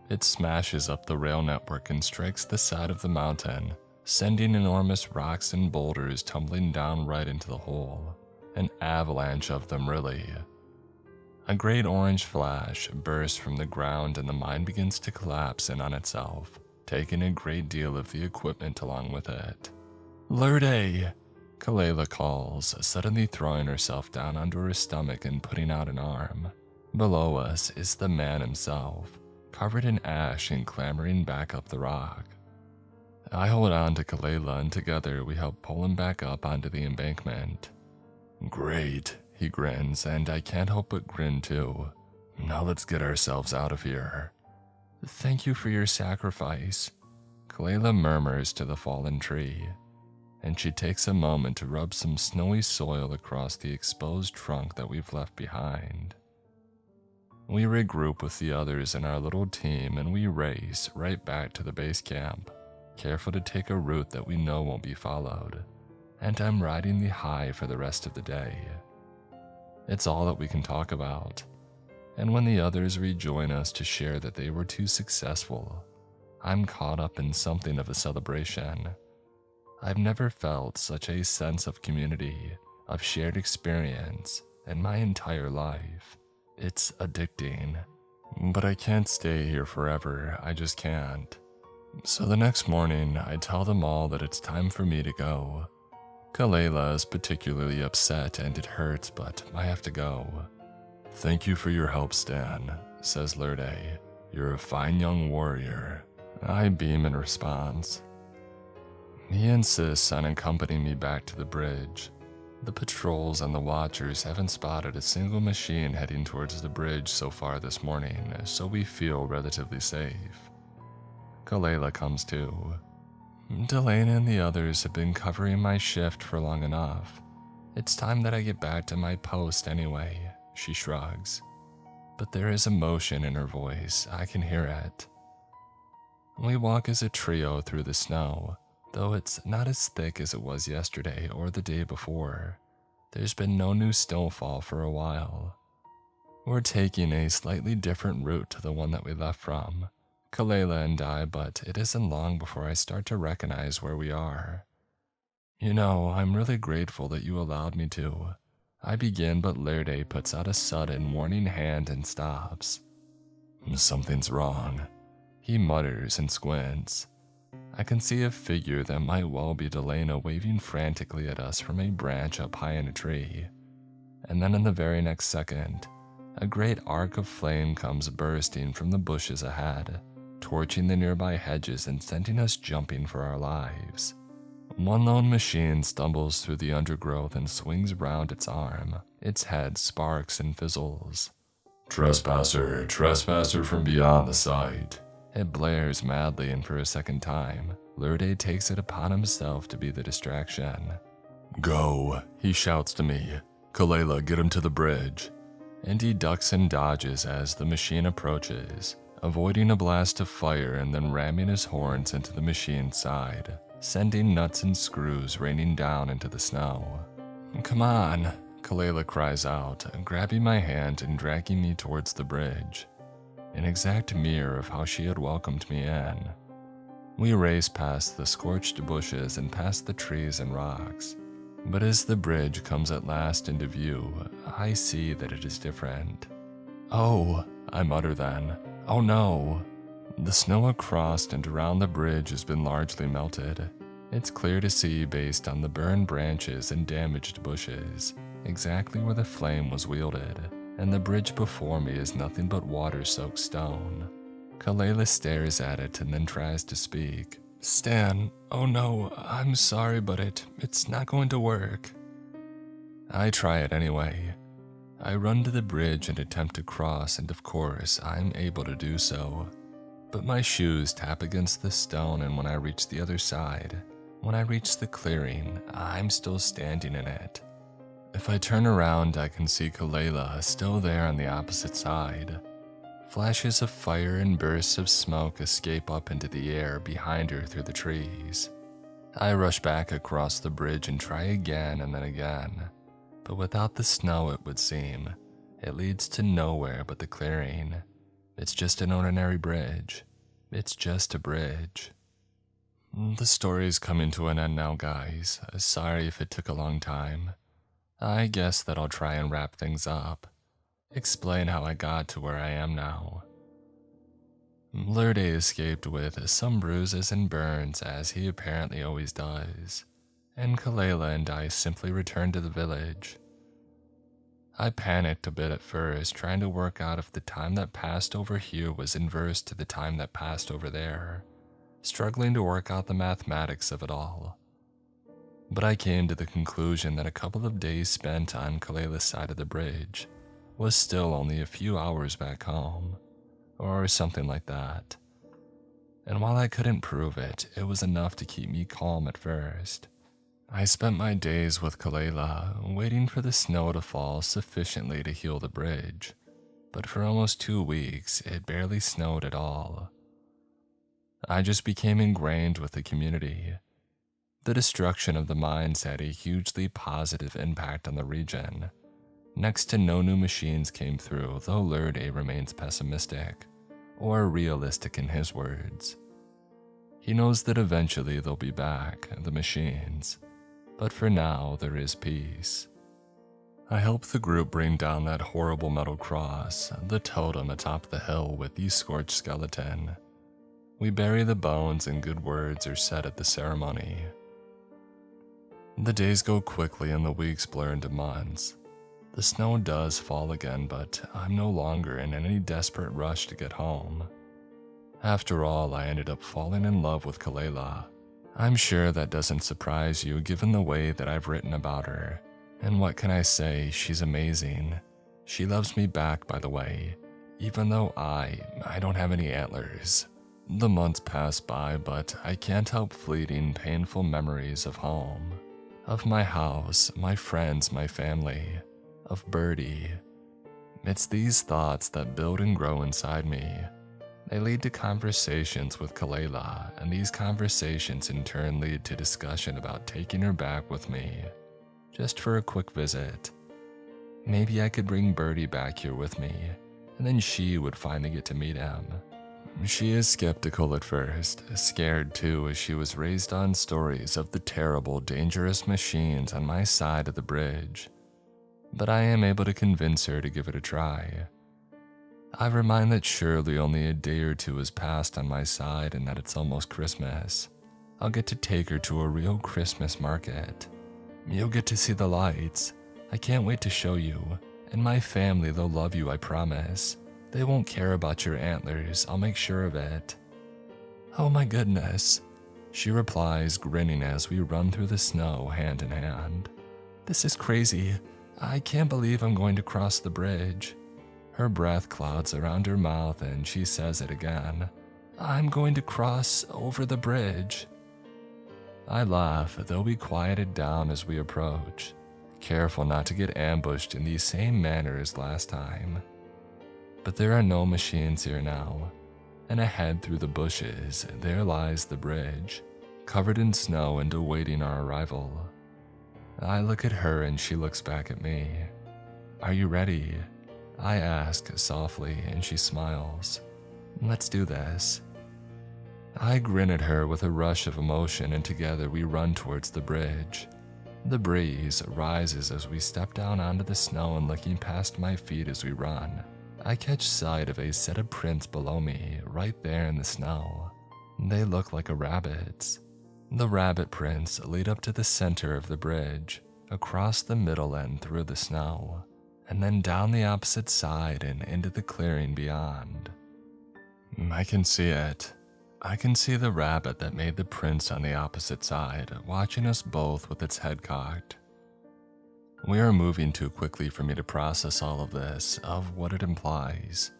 Speaker 1: It smashes up the rail network and strikes the side of the mountain, sending enormous rocks and boulders tumbling down right into the hole. An avalanche of them, really. A great orange flash bursts from the ground and the mine begins to collapse in on itself, taking a great deal of the equipment along with it. "Lurde!" Kalela calls, suddenly throwing herself down onto her stomach and putting out an arm. Below us is the man himself, covered in ash and clambering back up the rock. I hold on to Kalela and together we help pull him back up onto the embankment. "Great," he grins, and I can't help but grin too. "Now let's get ourselves out of here." "Thank you for your sacrifice," Kalela murmurs to the fallen tree, and she takes a moment to rub some snowy soil across the exposed trunk that we've left behind. We regroup with the others in our little team and we race right back to the base camp, careful to take a route that we know won't be followed, and I'm riding the high for the rest of the day. It's all that we can talk about, and when the others rejoin us to share that they were too successful, I'm caught up in something of a celebration. I've never felt such a sense of community, of shared experience, in my entire life. It's addicting, but I can't stay here forever, I just can't. So the next morning, I tell them all that it's time for me to go. Kalela is particularly upset and it hurts, but I have to go. "Thank you for your help, Stan," says Lurde. "You're a fine young warrior." I beam in response. He insists on accompanying me back to the bridge. The patrols and the watchers haven't spotted a single machine heading towards the bridge so far this morning, so we feel relatively safe. Kalela comes too. Delana and the others have been covering my shift for long enough. "It's time that I get back to my post anyway," she shrugs. But there is emotion in her voice, I can hear it. We walk as a trio through the snow, though it's not as thick as it was yesterday or the day before. There's been no new snowfall for a while. We're taking a slightly different route to the one that we left from, Kalela and I, but it isn't long before I start to recognize where we are. "You know, I'm really grateful that you allowed me to." I begin, but Lurde puts out a sudden warning hand and stops. "Something's wrong," he mutters and squints. I can see a figure that might well be Delana waving frantically at us from a branch up high in a tree. And then in the very next second, a great arc of flame comes bursting from the bushes ahead, torching the nearby hedges and sending us jumping for our lives. One lone machine stumbles through the undergrowth and swings round its arm. Its head sparks and fizzles.
Speaker 2: "Trespasser, trespasser from beyond the site."
Speaker 1: It blares madly, and for a second time, Lurde takes it upon himself to be the distraction.
Speaker 2: "Go," he shouts to me. "Kalela, get him to the bridge."
Speaker 1: And he ducks and dodges as the machine approaches, avoiding a blast of fire and then ramming his horns into the machine's side, sending nuts and screws raining down into the snow. "Come on," Kalela cries out, grabbing my hand and dragging me towards the bridge, an exact mirror of how she had welcomed me in. We race past the scorched bushes and past the trees and rocks. But as the bridge comes at last into view, I see that it is different. "Oh," I mutter then. "Oh no." The snow across and around the bridge has been largely melted. It's clear to see based on the burned branches and damaged bushes, exactly where the flame was wielded, and the bridge before me is nothing but water-soaked stone. Kalela stares at it and then tries to speak. "Stan, oh no, I'm sorry, but it's not going to work." I try it anyway. I run to the bridge and attempt to cross, and of course, I'm able to do so. But my shoes tap against the stone, and when I reach the other side, when I reach the clearing, I'm still standing in it. If I turn around, I can see Kalela still there on the opposite side. Flashes of fire and bursts of smoke escape up into the air behind her through the trees. I rush back across the bridge and try again and then again. But without the snow, it would seem, it leads to nowhere but the clearing. It's just an ordinary bridge. It's just a bridge. The story's coming to an end now, guys. Sorry if it took a long time. I guess that I'll try and wrap things up. Explain how I got to where I am now. Lurde escaped with some bruises and burns, as he apparently always does, and Kalela and I simply returned to the village. I panicked a bit at first, trying to work out if the time that passed over here was inverse to the time that passed over there, struggling to work out the mathematics of it all. But I came to the conclusion that a couple of days spent on Kalela's side of the bridge was still only a few hours back home, or something like that. And while I couldn't prove it, it was enough to keep me calm at first. I spent my days with Kalela, waiting for the snow to fall sufficiently to heal the bridge, but for almost 2 weeks, it barely snowed at all. I just became ingrained with the community. The destruction of the mines had a hugely positive impact on the region. Next to no new machines came through, though Lurde remains pessimistic, or realistic in his words. He knows that eventually they'll be back, the machines, but for now there is peace. I helped the group bring down that horrible metal cross, the totem atop the hill with the scorched skeleton. We bury the bones and good words are said at the ceremony. The days go quickly and the weeks blur into months. The snow does fall again, but I'm no longer in any desperate rush to get home. After all, I ended up falling in love with Kalela. I'm sure that doesn't surprise you given the way that I've written about her. And what can I say, she's amazing. She loves me back, by the way, even though I don't have any antlers. The months pass by, but I can't help fleeting, painful memories of home. Of my house, my friends, my family. Of Birdie. It's these thoughts that build and grow inside me. They lead to conversations with Kalela, and these conversations in turn lead to discussion about taking her back with me, just for a quick visit. Maybe I could bring Birdie back here with me, and then she would finally get to meet him. She is skeptical at first, scared too, as she was raised on stories of the terrible, dangerous machines on my side of the bridge. But I am able to convince her to give it a try. I remind that surely only a day or two has passed on my side and that it's almost Christmas. I'll get to take her to a real Christmas market. You'll get to see the lights. I can't wait to show you. And my family, they'll love you, I promise. They won't care about your antlers, I'll make sure of it. Oh my goodness, she replies, grinning as we run through the snow hand in hand. This is crazy. I can't believe I'm going to cross the bridge. Her breath clouds around her mouth and she says it again. I'm going to cross over the bridge. I laugh, though we quieted down as we approach, careful not to get ambushed in the same manner as last time. But there are no machines here now, and ahead through the bushes, there lies the bridge, covered in snow and awaiting our arrival. I look at her and she looks back at me. Are you ready? I ask softly and she smiles. Let's do this. I grin at her with a rush of emotion, and together we run towards the bridge. The breeze rises as we step down onto the snow, and looking past my feet as we run, I catch sight of a set of prints below me, right there in the snow. They look like a rabbit's. The rabbit prints lead up to the center of the bridge, across the middle and through the snow, and then down the opposite side and into the clearing beyond. I can see it. I can see the rabbit that made the prints on the opposite side, watching us both with its head cocked. We are moving too quickly for me to process all of this, of what it implies.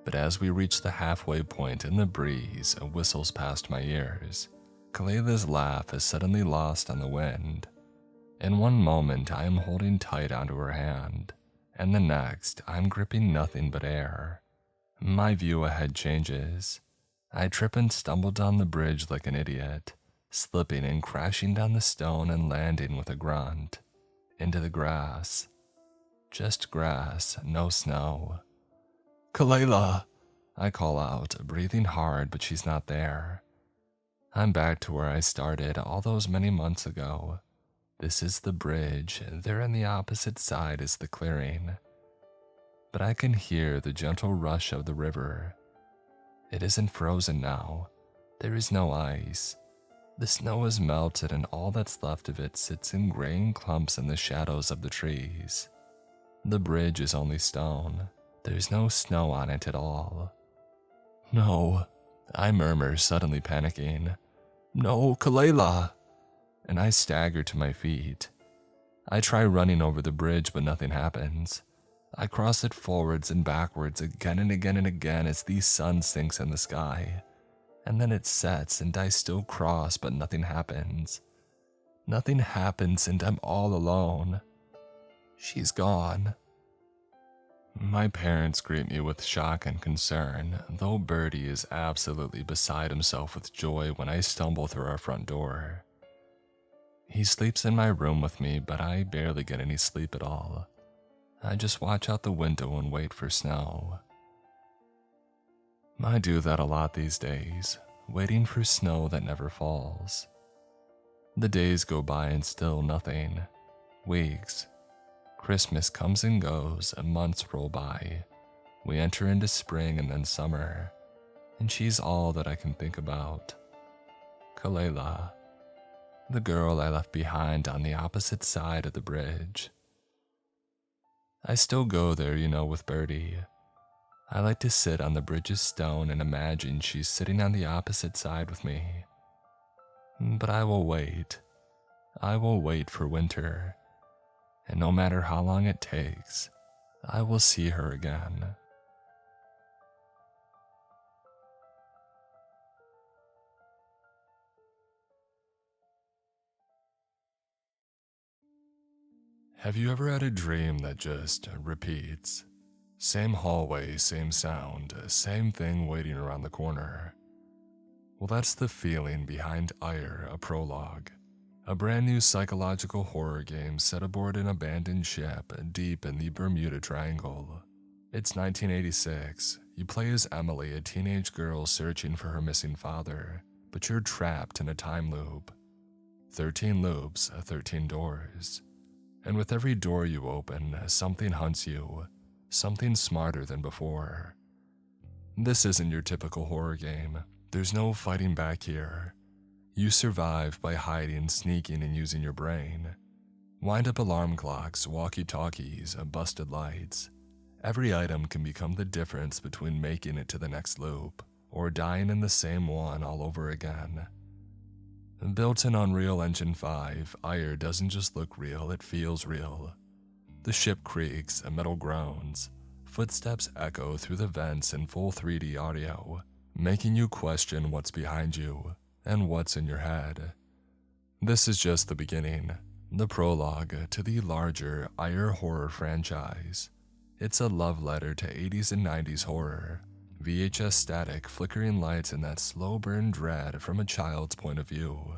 Speaker 1: But as we reach the halfway point and the breeze whistles past my ears, Kaleila's laugh is suddenly lost on the wind. In one moment, I am holding tight onto her hand, and the next, I'm gripping nothing but air. My view ahead changes. I trip and stumble down the bridge like an idiot, slipping and crashing down the stone and landing with a grunt. Into the grass. Just grass, no snow. "Kaleila!" I call out, breathing hard, but she's not there. I'm back to where I started all those many months ago. This is the bridge, there on the opposite side is the clearing. But I can hear the gentle rush of the river. It isn't frozen now. There is no ice. The snow is melted, and all that's left of it sits in graying clumps in the shadows of the trees. The bridge is only stone. There's no snow on it at all. "No," I murmur, suddenly panicking. "No, Kaleila!" And I stagger to my feet. I try running over the bridge, but nothing happens. I cross it forwards and backwards again and again and again as the sun sinks in the sky. And then it sets and I still cross, but nothing happens. Nothing happens and I'm all alone. She's gone. My parents greet me with shock and concern, though Bertie is absolutely beside himself with joy when I stumble through our front door. He sleeps in my room with me, but I barely get any sleep at all. I just watch out the window and wait for snow. I do that a lot these days, waiting for snow that never falls. The days go by and still nothing. Weeks. Christmas comes and goes, and months roll by. We enter into spring and then summer, and she's all that I can think about. Kaleila, the girl I left behind on the opposite side of the bridge. I still go there, with Bertie. I like to sit on the bridge's stone and imagine she's sitting on the opposite side with me. But I will wait. I will wait for winter. And no matter how long it takes, I will see her again. Have you ever had a dream that just repeats? Same hallway, same sound, same thing waiting around the corner. Well, that's the feeling behind Ire, a Prologue, a brand new psychological horror game set aboard an abandoned ship deep in the Bermuda Triangle. It's 1986. You play as Emily, a teenage girl searching for her missing father, but you're trapped in a time loop. 13 loops, 13 doors. And with every door you open, something hunts you, something smarter than before. This isn't your typical horror game. There's no fighting back here. You survive by hiding, sneaking, and using your brain. Wind-up alarm clocks, walkie-talkies, busted lights. Every item can become the difference between making it to the next loop or dying in the same one all over again. Built in Unreal Engine 5, Ire doesn't just look real, it feels real. The ship creaks, metal groans, footsteps echo through the vents in full 3D audio, making you question what's behind you and what's in your head. This is just the beginning, the prologue to the larger Ire horror franchise. It's a love letter to 80s and 90s horror. VHS static, flickering lights, and that slow burn dread from a child's point of view.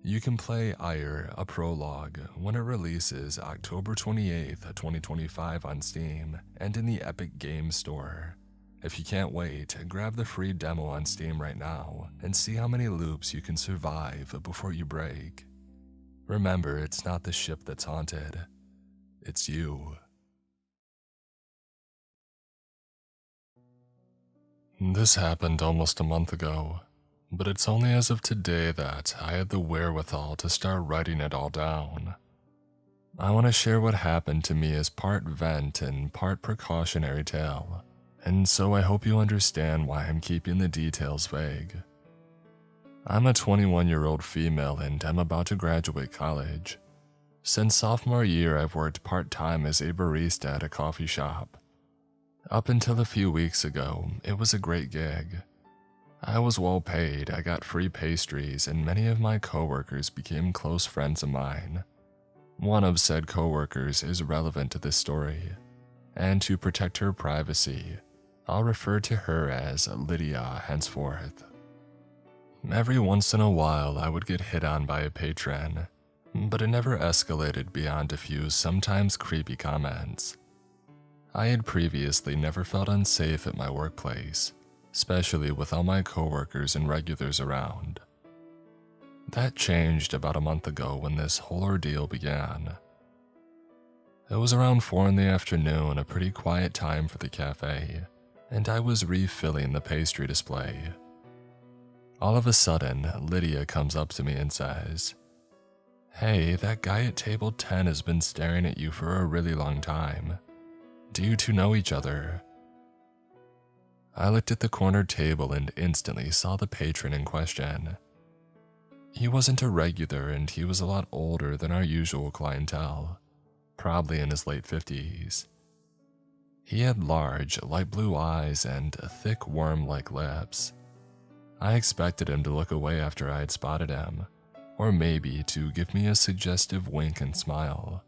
Speaker 1: You can play Ire, a Prologue, when it releases October 28th, 2025 on Steam and in the Epic Games Store. If you can't wait, grab the free demo on Steam right now and see how many loops you can survive before you break. Remember, it's not the ship that's haunted, it's you. This happened almost a month ago, but it's only as of today that I had the wherewithal to start writing it all down. I want to share what happened to me as part vent and part precautionary tale, and so I hope you understand why I'm keeping the details vague. I'm a 21-year-old female and I'm about to graduate college. Since sophomore year, I've worked part-time as a barista at a coffee shop. Up until a few weeks ago, it was a great gig. I was well paid, I got free pastries, and many of my coworkers became close friends of mine. One of said coworkers is relevant to this story, and to protect her privacy, I'll refer to her as Lydia henceforth. Every once in a while, I would get hit on by a patron, but it never escalated beyond a few sometimes creepy comments. I had previously never felt unsafe at my workplace, especially with all my coworkers and regulars around. That changed about a month ago when this whole ordeal began. It was around 4 in the afternoon, a pretty quiet time for the cafe, and I was refilling the pastry display. All of a sudden, Lydia comes up to me and says, "Hey, that guy at table 10 has been staring at you for a really long time. Do you two know each other?" I looked at the corner table and instantly saw the patron in question. He wasn't a regular and he was a lot older than our usual clientele, probably in his late 50s. He had large, light blue eyes and thick worm-like lips. I expected him to look away after I had spotted him, or maybe to give me a suggestive wink and smile.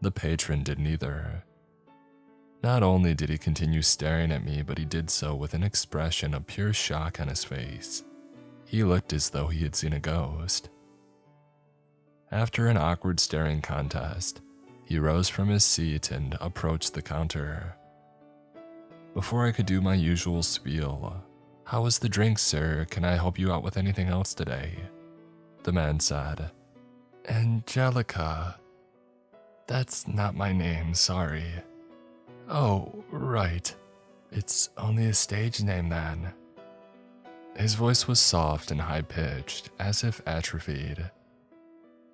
Speaker 1: The patron did neither. Not only did he continue staring at me, but he did so with an expression of pure shock on his face. He looked as though he had seen a ghost. After an awkward staring contest, he rose from his seat and approached the counter. Before I could do my usual spiel, "How was the drink, sir? Can I help you out with anything else today?" the man said. "Angelica. That's not my name, sorry." "Oh, right. It's only a stage name then." His voice was soft and high-pitched, as if atrophied.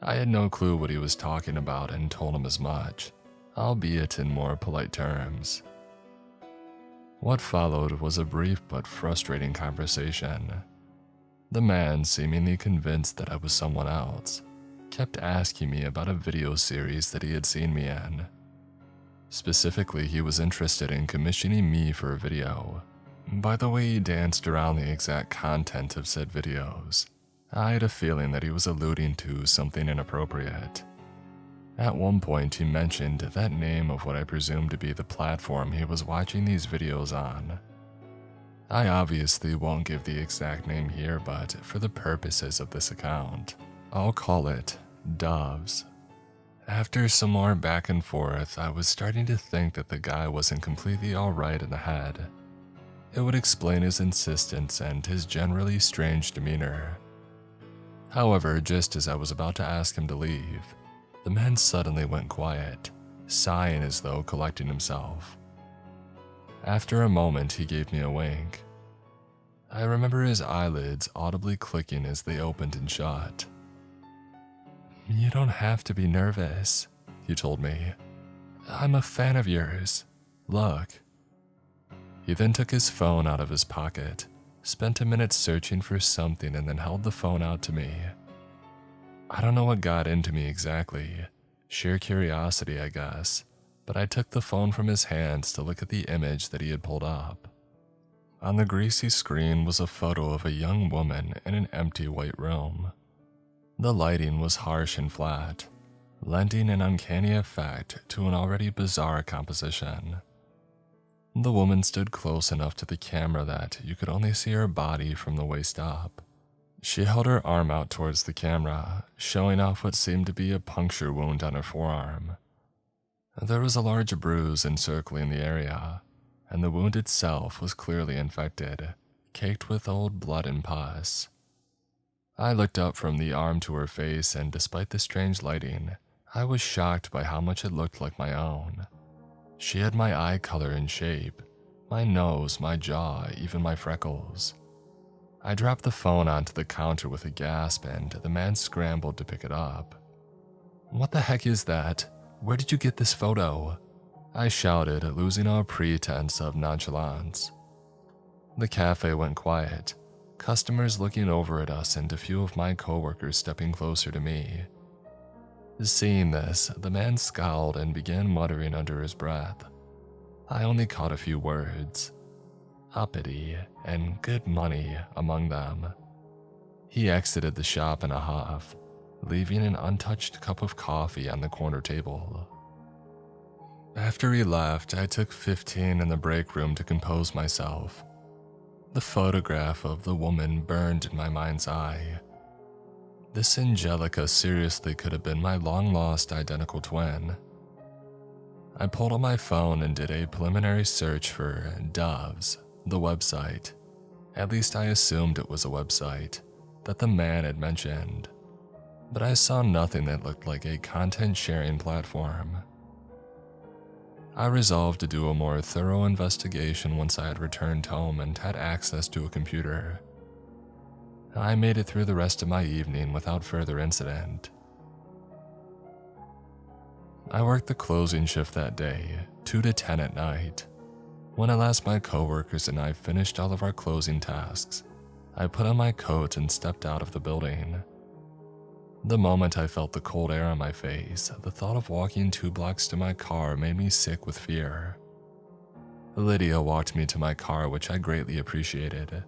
Speaker 1: I had no clue what he was talking about and told him as much, albeit in more polite terms. What followed was a brief but frustrating conversation. The man, seemingly convinced that I was someone else, kept asking me about a video series that he had seen me in. Specifically, he was interested in commissioning me for a video. By the way he danced around the exact content of said videos, I had a feeling that he was alluding to something inappropriate. At one point, he mentioned that name of what I presumed to be the platform he was watching these videos on. I obviously won't give the exact name here, but for the purposes of this account, I'll call it Doves. After some more back and forth, I was starting to think that the guy wasn't completely alright in the head. It would explain his insistence and his generally strange demeanor. However, just as I was about to ask him to leave, the man suddenly went quiet, sighing as though collecting himself. After a moment, he gave me a wink. I remember his eyelids audibly clicking as they opened and shut. "You don't have to be nervous," he told me. "I'm a fan of yours. Look." He then took his phone out of his pocket, spent a minute searching for something, and then held the phone out to me. I don't know what got into me exactly, sheer curiosity I guess, but I took the phone from his hands to look at the image that he had pulled up. On the greasy screen was a photo of a young woman in an empty white room. The lighting was harsh and flat, lending an uncanny effect to an already bizarre composition. The woman stood close enough to the camera that you could only see her body from the waist up. She held her arm out towards the camera, showing off what seemed to be a puncture wound on her forearm. There was a large bruise encircling the area, and the wound itself was clearly infected, caked with old blood and pus. I looked up from the arm to her face, and despite the strange lighting, I was shocked by how much it looked like my own. She had my eye color and shape, my nose, my jaw, even my freckles. I dropped the phone onto the counter with a gasp, and the man scrambled to pick it up. "What the heck is that? Where did you get this photo?" I shouted, losing all pretense of nonchalance. The cafe went quiet, customers looking over at us and a few of my coworkers stepping closer to me. Seeing this, the man scowled and began muttering under his breath. I only caught a few words, uppity and good money among them. He exited the shop in a huff, leaving an untouched cup of coffee on the corner table. After he left, I took 15 in the break room to compose myself. The photograph of the woman burned in my mind's eye. This Angelica seriously could have been my long-lost identical twin. I pulled out my phone and did a preliminary search for Doves, the website. At least I assumed it was a website that the man had mentioned, but I saw nothing that looked like a content-sharing platform. I resolved to do a more thorough investigation once I had returned home and had access to a computer. I made it through the rest of my evening without further incident. I worked the closing shift that day, 2 to 10 at night. When at last my coworkers and I finished all of our closing tasks, I put on my coat and stepped out of the building. The moment I felt the cold air on my face, the thought of walking 2 blocks to my car made me sick with fear. Lydia walked me to my car, which I greatly appreciated.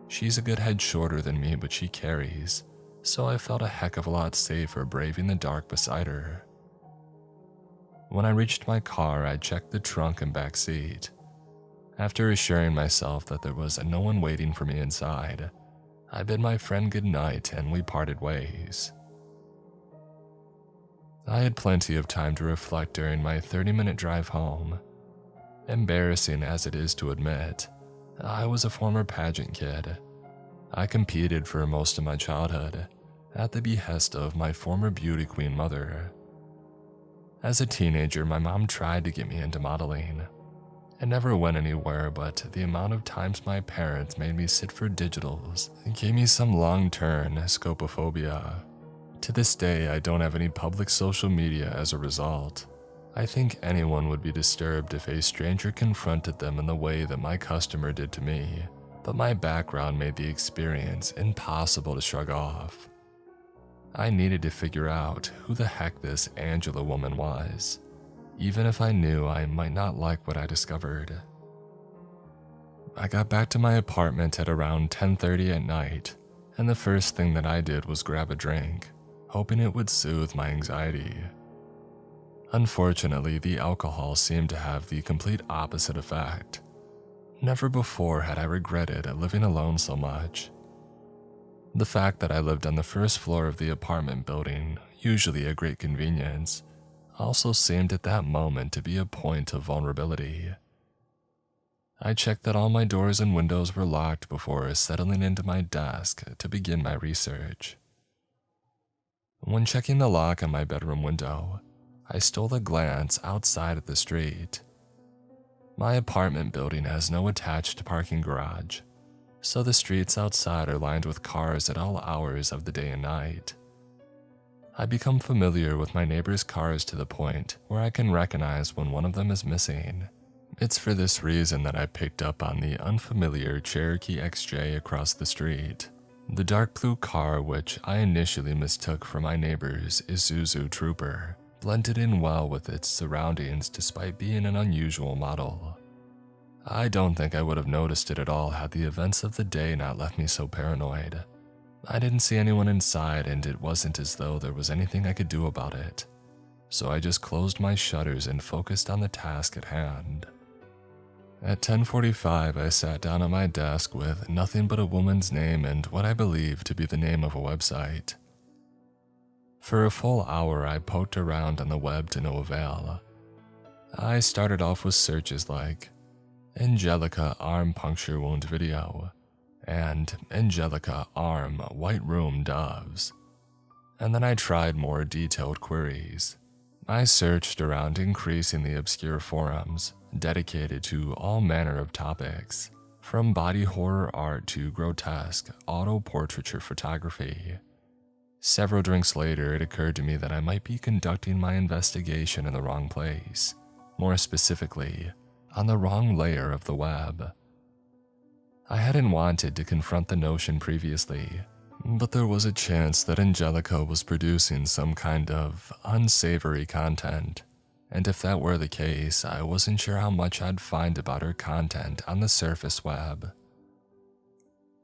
Speaker 1: She's a good head shorter than me, but she carries, so I felt a heck of a lot safer braving the dark beside her. When I reached my car, I checked the trunk and back seat. After assuring myself that there was no one waiting for me inside, I bid my friend good night and we parted ways. I had plenty of time to reflect during my 30-minute drive home. Embarrassing as it is to admit, I was a former pageant kid. I competed for most of my childhood, at the behest of my former beauty queen mother. As a teenager, my mom tried to get me into modeling. It never went anywhere, but the amount of times my parents made me sit for digitals gave me some long-term scopophobia. To this day, I don't have any public social media as a result. I think anyone would be disturbed if a stranger confronted them in the way that my customer did to me, but my background made the experience impossible to shrug off. I needed to figure out who the heck this Angela woman was, even if I knew I might not like what I discovered. I got back to my apartment at around 10:30 at night, and the first thing that I did was grab a drink, hoping it would soothe my anxiety. Unfortunately, the alcohol seemed to have the complete opposite effect. Never before had I regretted living alone so much. The fact that I lived on the first floor of the apartment building, usually a great convenience, also seemed at that moment to be a point of vulnerability. I checked that all my doors and windows were locked before settling into my desk to begin my research. When checking the lock on my bedroom window, I stole a glance outside at the street. My apartment building has no attached parking garage, so the streets outside are lined with cars at all hours of the day and night. I become familiar with my neighbors' cars to the point where I can recognize when one of them is missing. It's for this reason that I picked up on the unfamiliar Cherokee XJ across the street, the dark blue car which I initially mistook for my neighbor's Isuzu Trooper. Blended in well with its surroundings despite being an unusual model. I don't think I would have noticed it at all had the events of the day not left me so paranoid. I didn't see anyone inside, and it wasn't as though there was anything I could do about it, so I just closed my shutters and focused on the task at hand. At 10:45, I sat down at my desk with nothing but a woman's name and what I believed to be the name of a website. For a full hour, I poked around on the web to no avail. I started off with searches like, Angelica arm puncture wound video, and Angelica arm white room doves. And then I tried more detailed queries. I searched around increasingly obscure forums dedicated to all manner of topics, from body horror art to grotesque auto-portraiture photography. Several drinks later, it occurred to me that I might be conducting my investigation in the wrong place, more specifically, on the wrong layer of the web. I hadn't wanted to confront the notion previously, but there was a chance that Angelica was producing some kind of unsavory content, and if that were the case, I wasn't sure how much I'd find about her content on the surface web.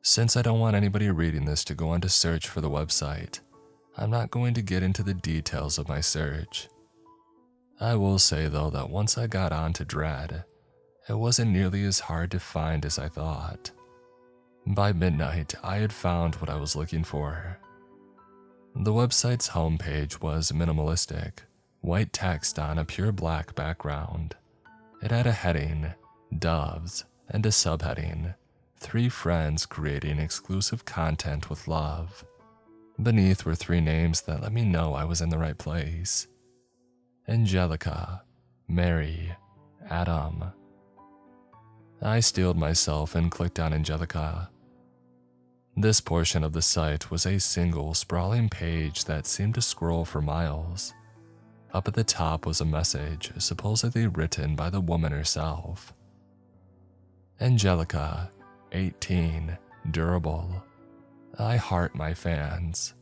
Speaker 1: Since I don't want anybody reading this to go on to search for the website, I'm not going to get into the details of my search. I will say though that once I got on to Dread, it wasn't nearly as hard to find as I thought. By midnight, I had found what I was looking for. The website's homepage was minimalistic, white text on a pure black background. It had a heading, Doves, and a subheading, 3 friends creating exclusive content with love. Beneath were 3 names that let me know I was in the right place: Angelica, Mary, Adam. I steeled myself and clicked on Angelica. This portion of the site was a single sprawling page that seemed to scroll for miles. Up at the top was a message supposedly written by the woman herself. Angelica, 18, durable. I heart my fans.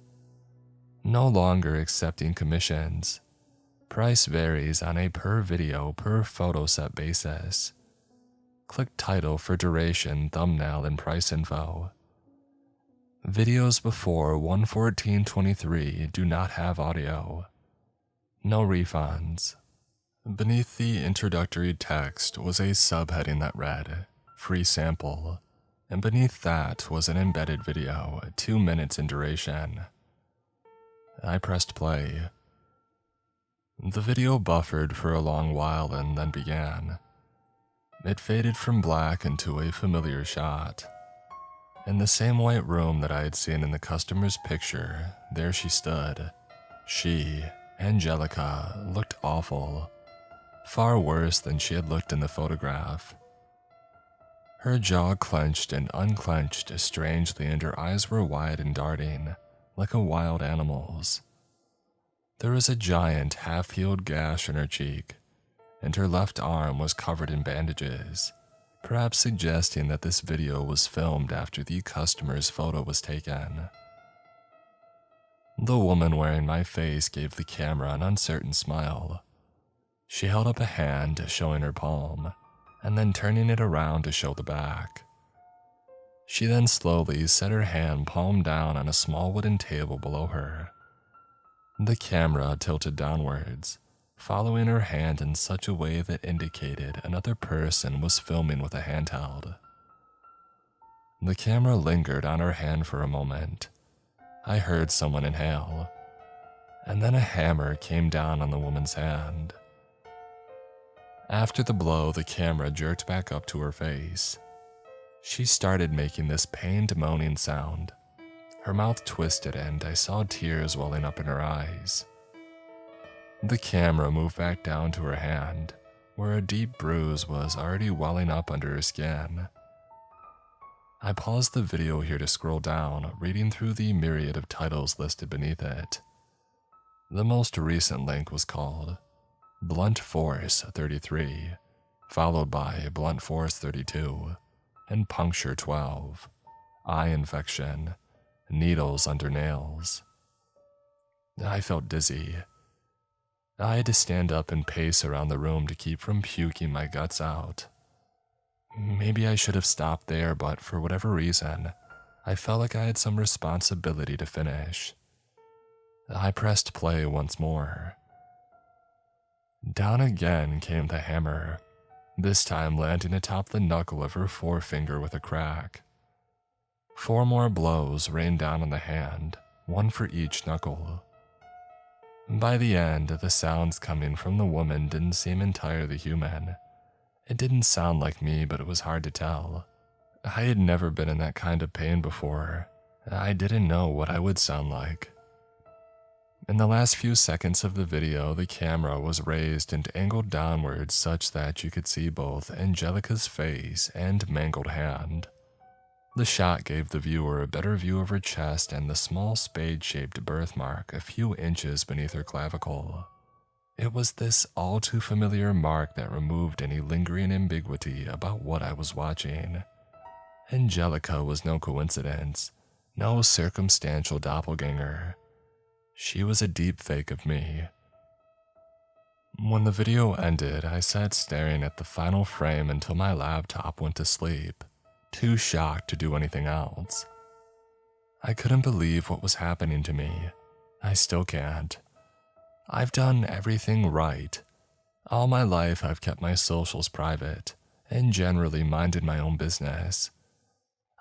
Speaker 1: No longer accepting commissions. Price varies on a per video per photo set basis. Click title for duration, thumbnail, and price info. Videos before 1:14:23 do not have audio. No refunds. Beneath the introductory text was a subheading that read, free sample, and beneath that was an embedded video, 2 minutes in duration. I pressed play. The video buffered for a long while and then began. It faded from black into a familiar shot. In the same white room that I had seen in the customer's picture, there she stood. She, Angelica, looked awful. Far worse than she had looked in the photograph. Her jaw clenched and unclenched strangely, and her eyes were wide and darting, like a wild animal's. There was a giant half-healed gash in her cheek, and her left arm was covered in bandages, perhaps suggesting that this video was filmed after the customer's photo was taken. The woman wearing my face gave the camera an uncertain smile. She held up a hand, showing her palm, and then turning it around to show the back. She then slowly set her hand palm down on a small wooden table below her. The camera tilted downwards, following her hand in such a way that indicated another person was filming with a handheld. The camera lingered on her hand for a moment. I heard someone inhale, and then a hammer came down on the woman's hand. After the blow, the camera jerked back up to her face. She started making this pained moaning sound. Her mouth twisted and I saw tears welling up in her eyes. The camera moved back down to her hand, where a deep bruise was already welling up under her skin. I paused the video here to scroll down, reading through the myriad of titles listed beneath it. The most recent link was called Blunt Force 33, followed by Blunt Force 32, and Puncture 12, Eye Infection, Needles Under Nails. I felt dizzy. I had to stand up and pace around the room to keep from puking my guts out. Maybe I should have stopped there, but for whatever reason, I felt like I had some responsibility to finish. I pressed play once more. Down again came the hammer, this time landing atop the knuckle of her forefinger with a crack. 4 more blows rained down on the hand, 1 for each knuckle. By the end, the sounds coming from the woman didn't seem entirely human, It didn't sound like me, but it was hard to tell. I had never been in that kind of pain before. I didn't know what I would sound like. In the last few seconds of the video, the camera was raised and angled downwards such that you could see both Angelica's face and mangled hand. The shot gave the viewer a better view of her chest and the small spade-shaped birthmark a few inches beneath her clavicle. It was this all too familiar mark that removed any lingering ambiguity about what I was watching. Angelica was no coincidence, no circumstantial doppelganger. She was a deep fake of me. When the video ended, I sat staring at the final frame until my laptop went to sleep, too shocked to do anything else. I couldn't believe what was happening to me. I still can't. I've done everything right. All my life I've kept my socials private and generally minded my own business.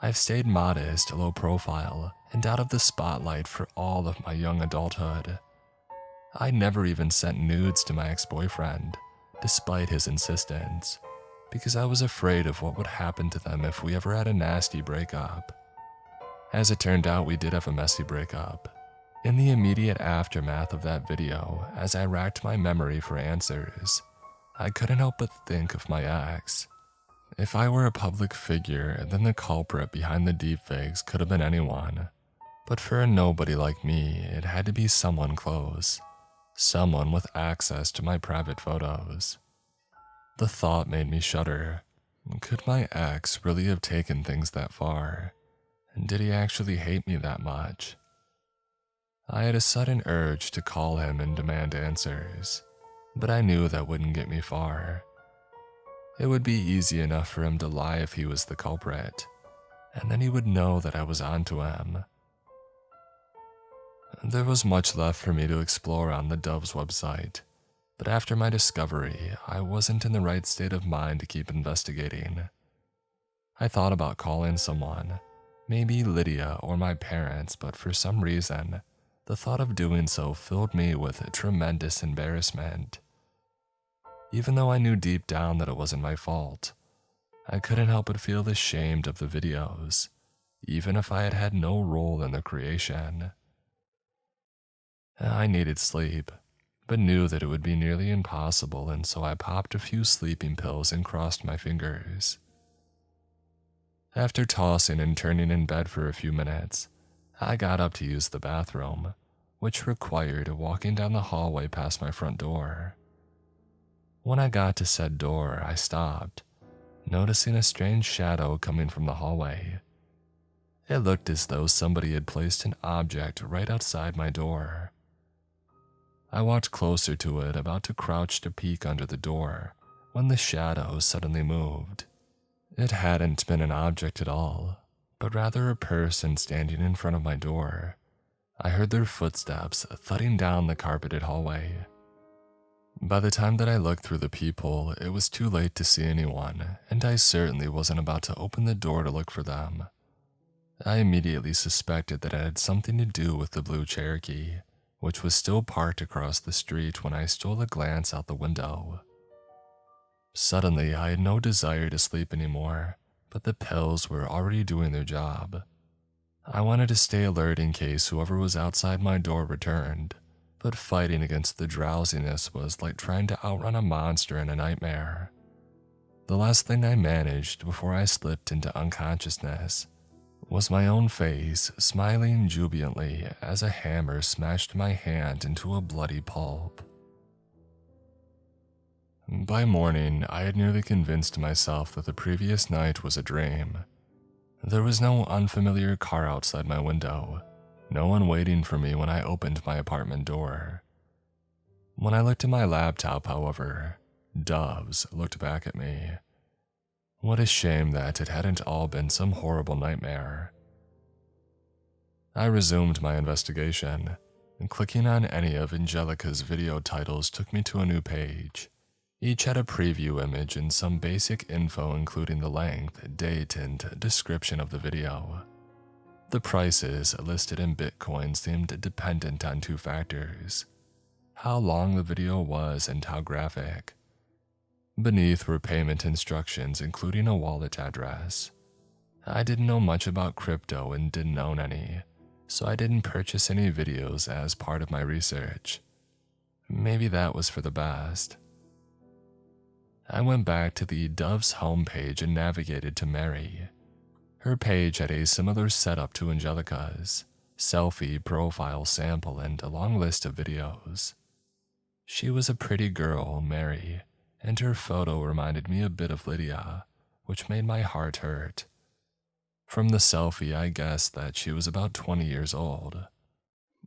Speaker 1: I've stayed modest, low profile, and out of the spotlight for all of my young adulthood. I never even sent nudes to my ex-boyfriend, despite his insistence, because I was afraid of what would happen to them if we ever had a nasty breakup. As it turned out, we did have a messy breakup. In the immediate aftermath of that video, as I racked my memory for answers, I couldn't help but think of my ex. If I were a public figure, then the culprit behind the deepfakes could have been anyone. But for a nobody like me, it had to be someone close. Someone with access to my private photos. The thought made me shudder. Could my ex really have taken things that far? And did he actually hate me that much? I had a sudden urge to call him and demand answers, but I knew that wouldn't get me far. It would be easy enough for him to lie if he was the culprit, and then he would know that I was onto him. There was much left for me to explore on the Dove's website, but after my discovery, I wasn't in the right state of mind to keep investigating. I thought about calling someone, maybe Lydia or my parents, but for some reason, the thought of doing so filled me with tremendous embarrassment. Even though I knew deep down that it wasn't my fault, I couldn't help but feel ashamed of the videos, even if I had had no role in their creation. I needed sleep, but knew that it would be nearly impossible, and so I popped a few sleeping pills and crossed my fingers. After tossing and turning in bed for a few minutes, I got up to use the bathroom, which required walking down the hallway past my front door. When I got to said door, I stopped, noticing a strange shadow coming from the hallway. It looked as though somebody had placed an object right outside my door. I walked closer to it, about to crouch to peek under the door, when the shadow suddenly moved. It hadn't been an object at all, but rather a person standing in front of my door. I heard their footsteps thudding down the carpeted hallway. By the time that I looked through the peephole, it was too late to see anyone, and I certainly wasn't about to open the door to look for them. I immediately suspected that it had something to do with the blue Cherokee, which was still parked across the street when I stole a glance out the window. Suddenly, I had no desire to sleep anymore, but the pills were already doing their job. I wanted to stay alert in case whoever was outside my door returned, but fighting against the drowsiness was like trying to outrun a monster in a nightmare. The last thing I managed before I slipped into unconsciousness was my own face smiling jubilantly as a hammer smashed my hand into a bloody pulp. By morning, I had nearly convinced myself that the previous night was a dream. There was no unfamiliar car outside my window, no one waiting for me when I opened my apartment door. When I looked at my laptop, however, doves looked back at me. What a shame that it hadn't all been some horrible nightmare. I resumed my investigation, and clicking on any of Angelica's video titles took me to a new page. Each had a preview image and some basic info including the length, date, and description of the video. The prices listed in Bitcoin seemed dependent on two factors: how long the video was and how graphic. Beneath were payment instructions, including a wallet address. I didn't know much about crypto and didn't own any, so I didn't purchase any videos as part of my research. Maybe that was for the best. I went back to the Dove's homepage and navigated to Mary. Her page had a similar setup to Angelica's: selfie, profile, sample, and a long list of videos. She was a pretty girl, Mary, and her photo reminded me a bit of Lydia, which made my heart hurt. From the selfie, I guessed that she was about 20 years old.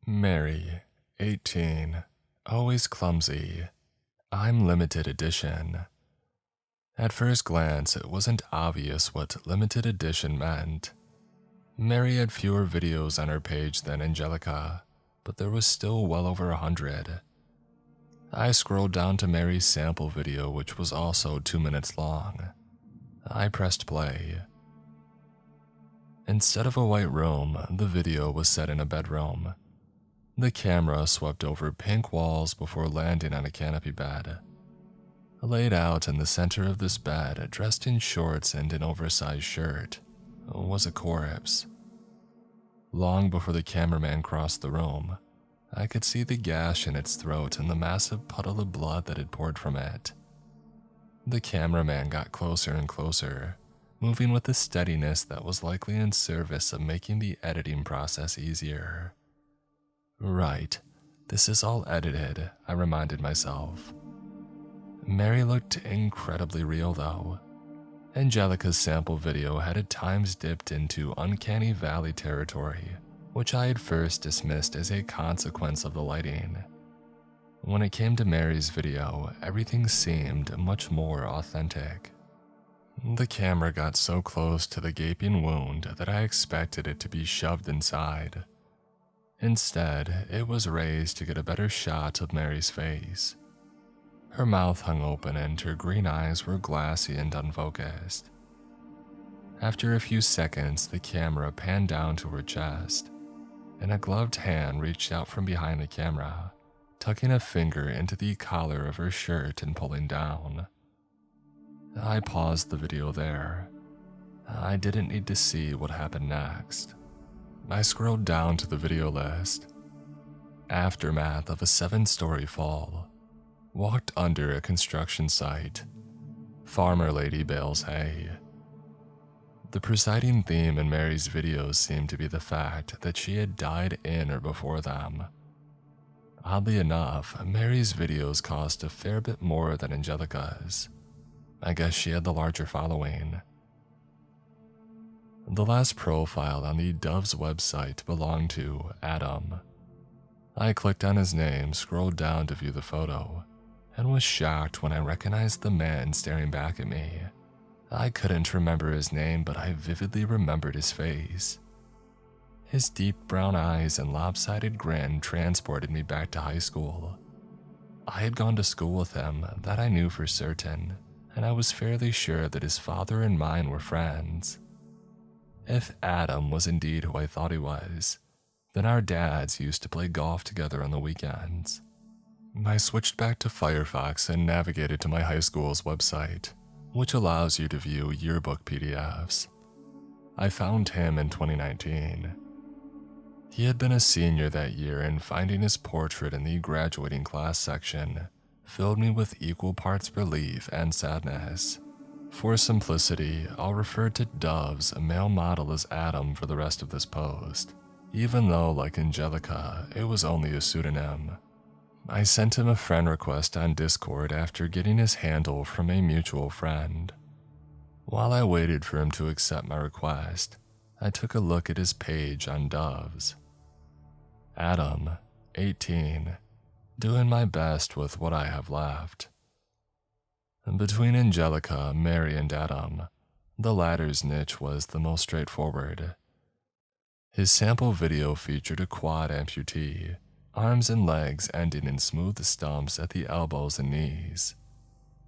Speaker 1: Mary, 18, always clumsy. I'm limited edition. At first glance, it wasn't obvious what limited edition meant. Mary had fewer videos on her page than Angelica, but there was still well over 100. I scrolled down to Mary's sample video, which was also 2 minutes long. I pressed play. Instead of a white room, the video was set in a bedroom. The camera swept over pink walls before landing on a canopy bed. Laid out in the center of this bed, dressed in shorts and an oversized shirt, was a corpse. Long before the cameraman crossed the room, I could see the gash in its throat and the massive puddle of blood that had poured from it. The cameraman got closer and closer, moving with a steadiness that was likely in service of making the editing process easier. Right, this is all edited, I reminded myself. Mary looked incredibly real though. Angelica's sample video had at times dipped into uncanny valley territory, which I had first dismissed as a consequence of the lighting. When it came to Mary's video, everything seemed much more authentic. The camera got so close to the gaping wound that I expected it to be shoved inside. Instead, it was raised to get a better shot of Mary's face. Her mouth hung open and her green eyes were glassy and unfocused. After a few seconds, the camera panned down to her chest, and a gloved hand reached out from behind the camera, tucking a finger into the collar of her shirt and pulling down. I paused the video there. I didn't need to see what happened next. I scrolled down to the video list. Aftermath of a 7-story fall. Walked under a construction site. Farmer lady bales hay. The presiding theme in Mary's videos seemed to be the fact that she had died in or before them. Oddly enough, Mary's videos cost a fair bit more than Angelica's. I guess she had the larger following. The last profile on the Dove's website belonged to Adam. I clicked on his name, scrolled down to view the photo, and was shocked when I recognized the man staring back at me. I couldn't remember his name, but I vividly remembered his face. His deep brown eyes and lopsided grin transported me back to high school. I had gone to school with him, that I knew for certain, and I was fairly sure that his father and mine were friends. If Adam was indeed who I thought he was, then our dads used to play golf together on the weekends. I switched back to Firefox and navigated to my high school's website, which allows you to view yearbook PDFs. I found him in 2019. He had been a senior that year, and finding his portrait in the graduating class section filled me with equal parts relief and sadness. For simplicity, I'll refer to Dove's male model as Adam for the rest of this post, even though, like Angelica, it was only a pseudonym. I sent him a friend request on Discord after getting his handle from a mutual friend. While I waited for him to accept my request, I took a look at his page on Dove's. Adam, 18, doing my best with what I have left. Between Angelica, Mary, and Adam, the latter's niche was the most straightforward. His sample video featured a quad amputee, arms and legs ending in smooth stumps at the elbows and knees.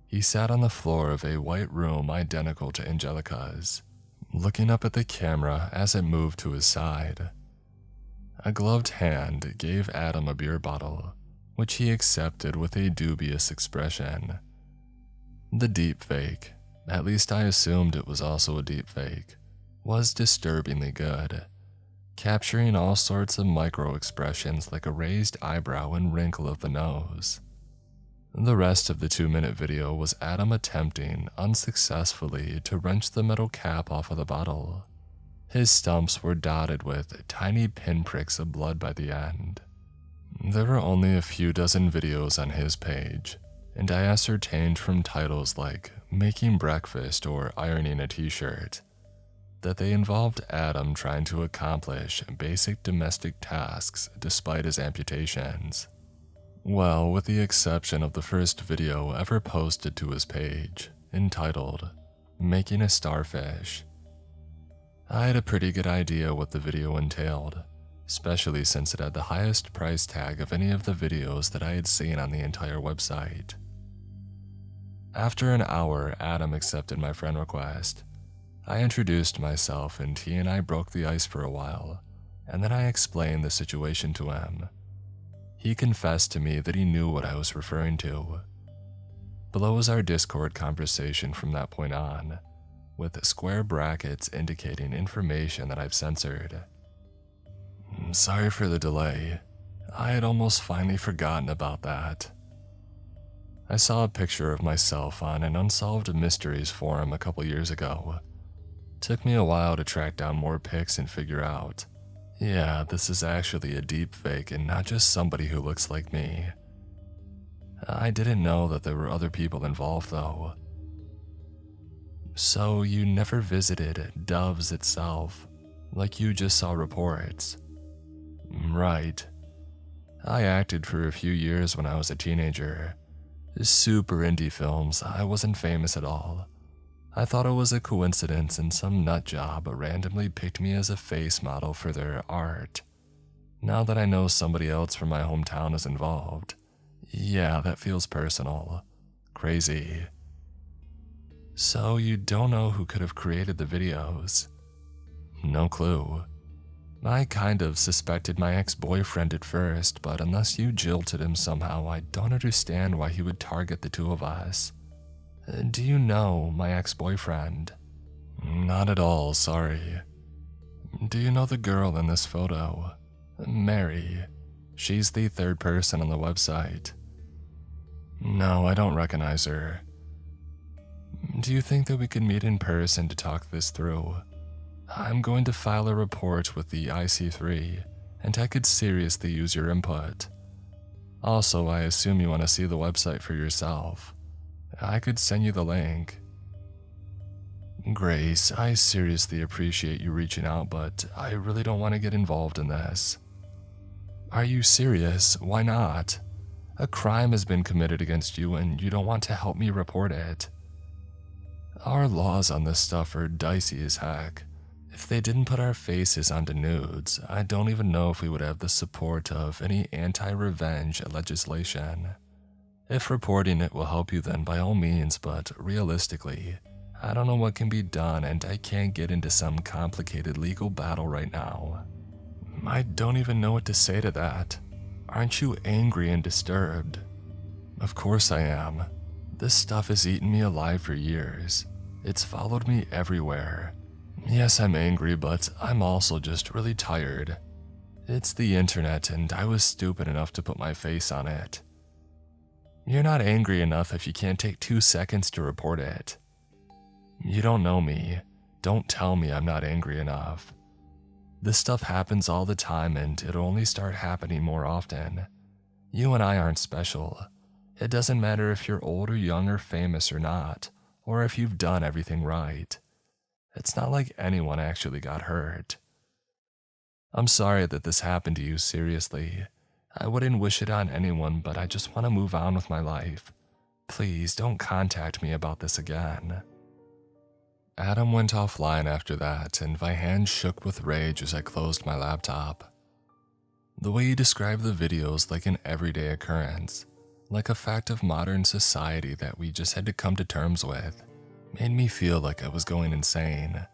Speaker 1: He sat on the floor of a white room identical to Angelica's, looking up at the camera as it moved to his side. A gloved hand gave Adam a beer bottle, which he accepted with a dubious expression. The deepfake, at least I assumed it was also a deepfake, was disturbingly good, capturing all sorts of micro expressions like a raised eyebrow and wrinkle of the nose. The rest of the 2-minute video was Adam attempting, unsuccessfully, to wrench the metal cap off of the bottle. His stumps were dotted with tiny pinpricks of blood by the end. There were only a few dozen videos on his page, and I ascertained from titles like making breakfast or ironing a t-shirt that they involved Adam trying to accomplish basic domestic tasks despite his amputations. Well, with the exception of the first video ever posted to his page, entitled Making a Starfish. I had a pretty good idea what the video entailed, especially since it had the highest price tag of any of the videos that I had seen on the entire website. After an hour, Adam accepted my friend request. I introduced myself and he and I broke the ice for a while, and then I explained the situation to him. He confessed to me that he knew what I was referring to. Below is our Discord conversation from that point on, with square brackets indicating information that I've censored. Sorry for the delay. I had almost finally forgotten about that. I saw a picture of myself on an Unsolved Mysteries forum a couple years ago. Took me a while to track down more pics and figure out, yeah, this is actually a deepfake and not just somebody who looks like me. I didn't know that there were other people involved though. So you never visited Doves itself, like you just saw reports? Right. I acted for a few years when I was a teenager. Super indie films, I wasn't famous at all. I thought it was a coincidence and some nut job randomly picked me as a face model for their art. Now that I know somebody else from my hometown is involved, yeah, that feels personal. Crazy. So you don't know who could have created the videos? No clue. I kind of suspected my ex-boyfriend at first, but unless you jilted him somehow, I don't understand why he would target the two of us. Do you know my ex-boyfriend? Not at all, sorry. Do you know the girl in this photo? Mary. She's the third person on the website. No, I don't recognize her. Do you think that we could meet in person to talk this through? I'm going to file a report with the IC3, and I could seriously use your input. Also, I assume you want to see the website for yourself. I could send you the link. Grace, I seriously appreciate you reaching out, but I really don't want to get involved in this. Are you serious? Why not? A crime has been committed against you and you don't want to help me report it. Our laws on this stuff are dicey as heck. If they didn't put our faces onto nudes, I don't even know if we would have the support of any anti-revenge legislation. If reporting it will help you, then by all means, but realistically, I don't know what can be done and I can't get into some complicated legal battle right now. I don't even know what to say to that. Aren't you angry and disturbed? Of course I am. This stuff has eaten me alive for years. It's followed me everywhere. Yes, I'm angry, but I'm also just really tired. It's the internet and I was stupid enough to put my face on it. You're not angry enough if you can't take 2 seconds to report it. You don't know me. Don't tell me I'm not angry enough. This stuff happens all the time and it'll only start happening more often. You and I aren't special. It doesn't matter if you're old or young or famous or not, or if you've done everything right. It's not like anyone actually got hurt. I'm sorry that this happened to you, seriously. I wouldn't wish it on anyone, but I just want to move on with my life. Please don't contact me about this again. Adam went offline after that, and my hand shook with rage as I closed my laptop. The way he described the videos like an everyday occurrence, like a fact of modern society that we just had to come to terms with, made me feel like I was going insane.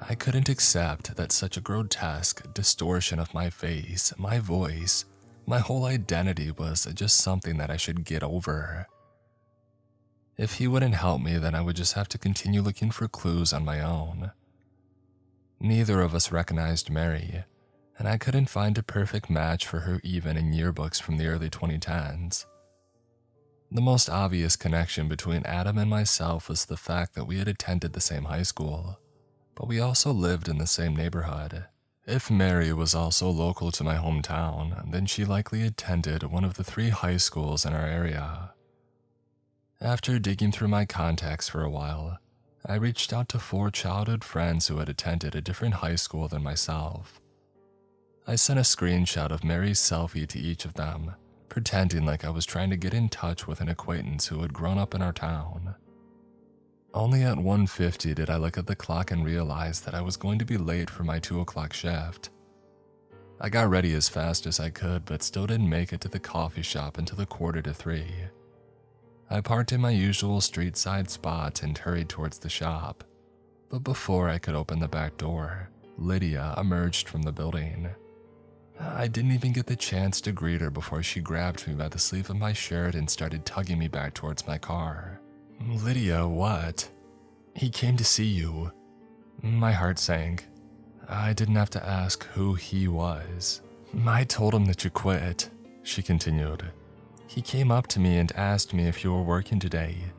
Speaker 1: I couldn't accept that such a grotesque distortion of my face, my voice, my whole identity was just something that I should get over. If he wouldn't help me, then I would just have to continue looking for clues on my own. Neither of us recognized Mary, and I couldn't find a perfect match for her even in yearbooks from the early 2010s. The most obvious connection between Adam and myself was the fact that we had attended the same high school, but we also lived in the same neighborhood. If Mary was also local to my hometown, then she likely attended one of the 3 high schools in our area. After digging through my contacts for a while, I reached out to 4 childhood friends who had attended a different high school than myself. I sent a screenshot of Mary's selfie to each of them, pretending like I was trying to get in touch with an acquaintance who had grown up in our town. Only at 1:50 did I look at the clock and realize that I was going to be late for my 2 o'clock shift. I got ready as fast as I could, but still didn't make it to the coffee shop until 2:45. I parked in my usual street side spot and hurried towards the shop, but before I could open the back door, Lydia emerged from the building. I didn't even get the chance to greet her before she grabbed me by the sleeve of my shirt and started tugging me back towards my car. "Lydia, what?" "He came to see you." My heart sank. I didn't have to ask who he was. "I told him that you quit," she continued. "He came up to me and asked me if you were working today.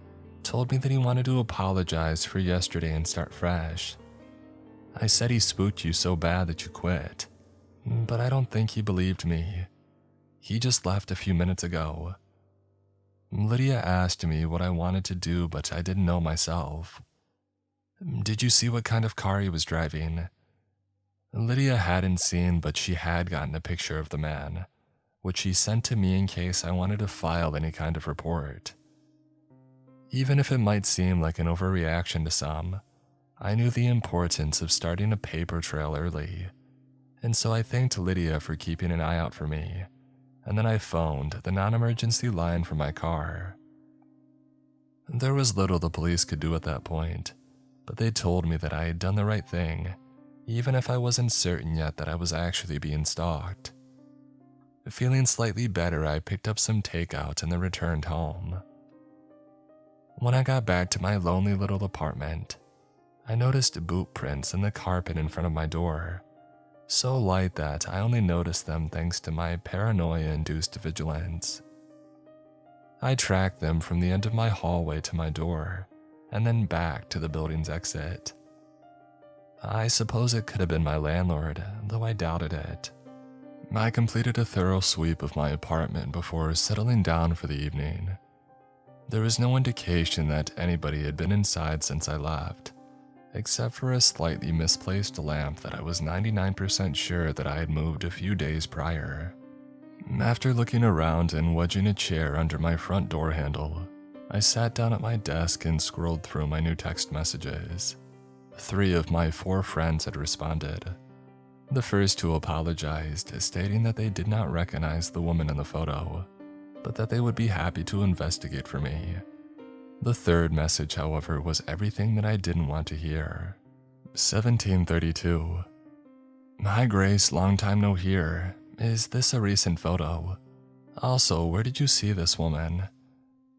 Speaker 1: Told me that he wanted to apologize for yesterday and start fresh. I said he spooked you so bad that you quit, but I don't think he believed me. He just left a few minutes ago." Lydia asked me what I wanted to do, but I didn't know myself. "Did you see what kind of car he was driving?" Lydia hadn't seen, but she had gotten a picture of the man, which she sent to me in case I wanted to file any kind of report. Even if it might seem like an overreaction to some, I knew the importance of starting a paper trail early, and so I thanked Lydia for keeping an eye out for me, and then I phoned the non-emergency line for my car. There was little the police could do at that point, but they told me that I had done the right thing, even if I wasn't certain yet that I was actually being stalked. Feeling slightly better, I picked up some takeout and then returned home. When I got back to my lonely little apartment, I noticed boot prints in the carpet in front of my door, so light that I only noticed them thanks to my paranoia-induced vigilance. I tracked them from the end of my hallway to my door, and then back to the building's exit. I suppose it could have been my landlord, though I doubted it. I completed a thorough sweep of my apartment before settling down for the evening. There was no indication that anybody had been inside since I left, except for a slightly misplaced lamp that I was 99% sure that I had moved a few days prior. After looking around and wedging a chair under my front door handle, I sat down at my desk and scrolled through my new text messages. 3 of my 4 friends had responded. The first 2 apologized, stating that they did not recognize the woman in the photo, but that they would be happy to investigate for me. The third message, however, was everything that I didn't want to hear. 1732. "Hi Grace, long time no hear. Is this a recent photo? Also, where did you see this woman?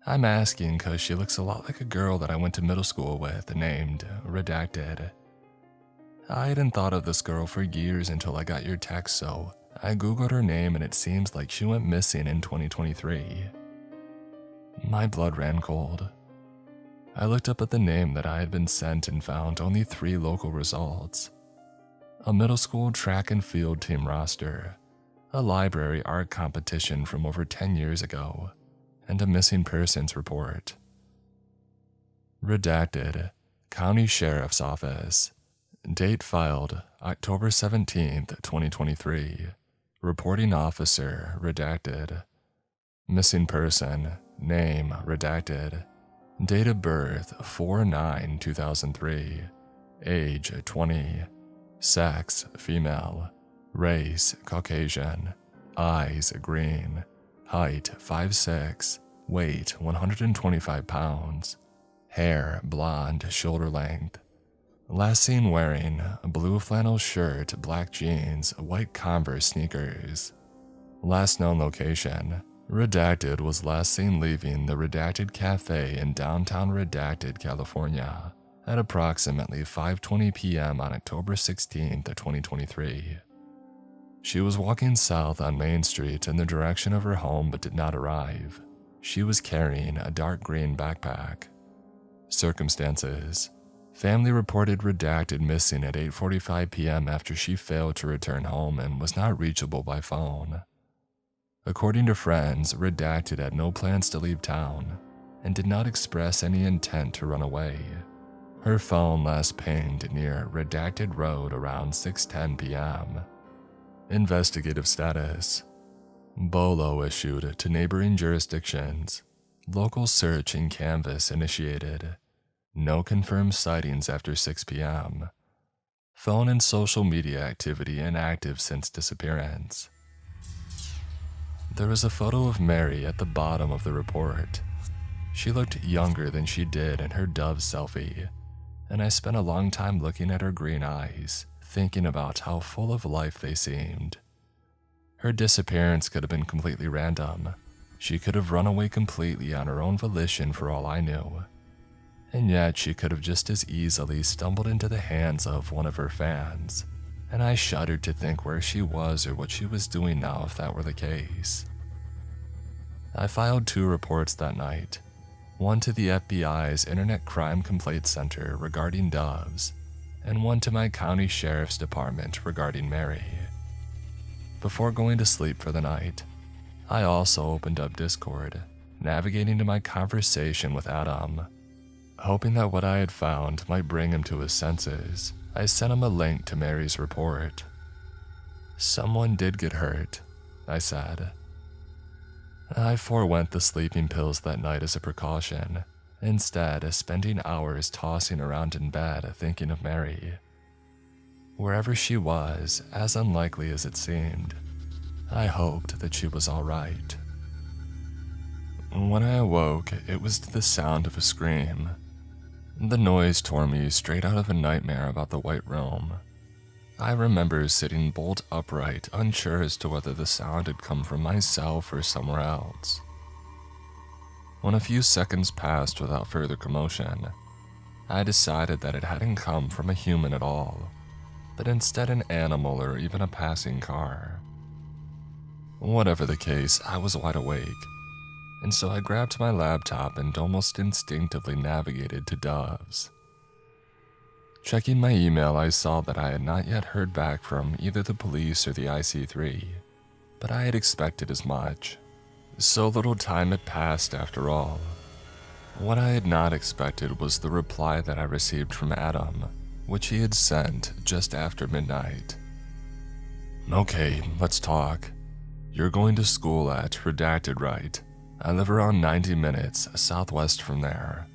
Speaker 1: I'm asking because she looks a lot like a girl that I went to middle school with named Redacted. I hadn't thought of this girl for years until I got your text, so I googled her name and it seems like she went missing in 2023. My blood ran cold. I looked up at the name that I had been sent and found only 3 local results. A middle school track and field team roster, a library art competition from over 10 years ago, and a missing persons report. Redacted, County Sheriff's Office. Date filed, October 17th, 2023. Reporting officer, redacted. Missing person, name, redacted. Date of birth, 4/9/2003. Age, 20. Sex, female. Race, Caucasian. Eyes, green. Height, 5'6". Weight, 125 pounds. Hair, blonde, shoulder length. Last seen wearing a blue flannel shirt, black jeans, white Converse sneakers. Last known location, Redacted was last seen leaving the Redacted Cafe in downtown Redacted, California at approximately 5:20 p.m. on October 16th of 2023. She was walking south on Main Street in the direction of her home but did not arrive. She was carrying a dark green backpack. Circumstances: family reported Redacted missing at 8:45 p.m. after she failed to return home and was not reachable by phone. According to friends, Redacted had no plans to leave town and did not express any intent to run away. Her phone last pinged near Redacted Road around 6:10 p.m. Investigative status: BOLO issued to neighboring jurisdictions. Local search and canvass initiated. No confirmed sightings after 6 p.m. Phone and social media activity inactive since disappearance. There was a photo of Mary at the bottom of the report. She looked younger than she did in her Dove selfie, and I spent a long time looking at her green eyes, thinking about how full of life they seemed. Her disappearance could have been completely random. She could have run away completely on her own volition for all I knew. And yet she could have just as easily stumbled into the hands of one of her fans, and I shuddered to think where she was or what she was doing now if that were the case. I filed 2 reports that night, one to the FBI's Internet Crime Complaint Center regarding doves, and one to my county sheriff's department regarding Mary. Before going to sleep for the night, I also opened up Discord, navigating to my conversation with Adam. Hoping that what I had found might bring him to his senses, I sent him a link to Mary's report. "Someone did get hurt," I said. I forewent the sleeping pills that night as a precaution, instead spending hours tossing around in bed thinking of Mary. Wherever she was, as unlikely as it seemed, I hoped that she was all right. When I awoke, it was to the sound of a scream. The noise tore me straight out of a nightmare about the White Room. I remember sitting bolt upright, unsure as to whether the sound had come from myself or somewhere else. When a few seconds passed without further commotion, I decided that it hadn't come from a human at all, but instead an animal or even a passing car. Whatever the case, I was wide awake, and so I grabbed my laptop and almost instinctively navigated to Doves. Checking my email, I saw that I had not yet heard back from either the police or the IC3, but I had expected as much. So little time had passed after all. What I had not expected was the reply that I received from Adam, which he had sent just after midnight. "Okay, let's talk. You're going to school at Redacted, right? I live around 90 minutes southwest from there.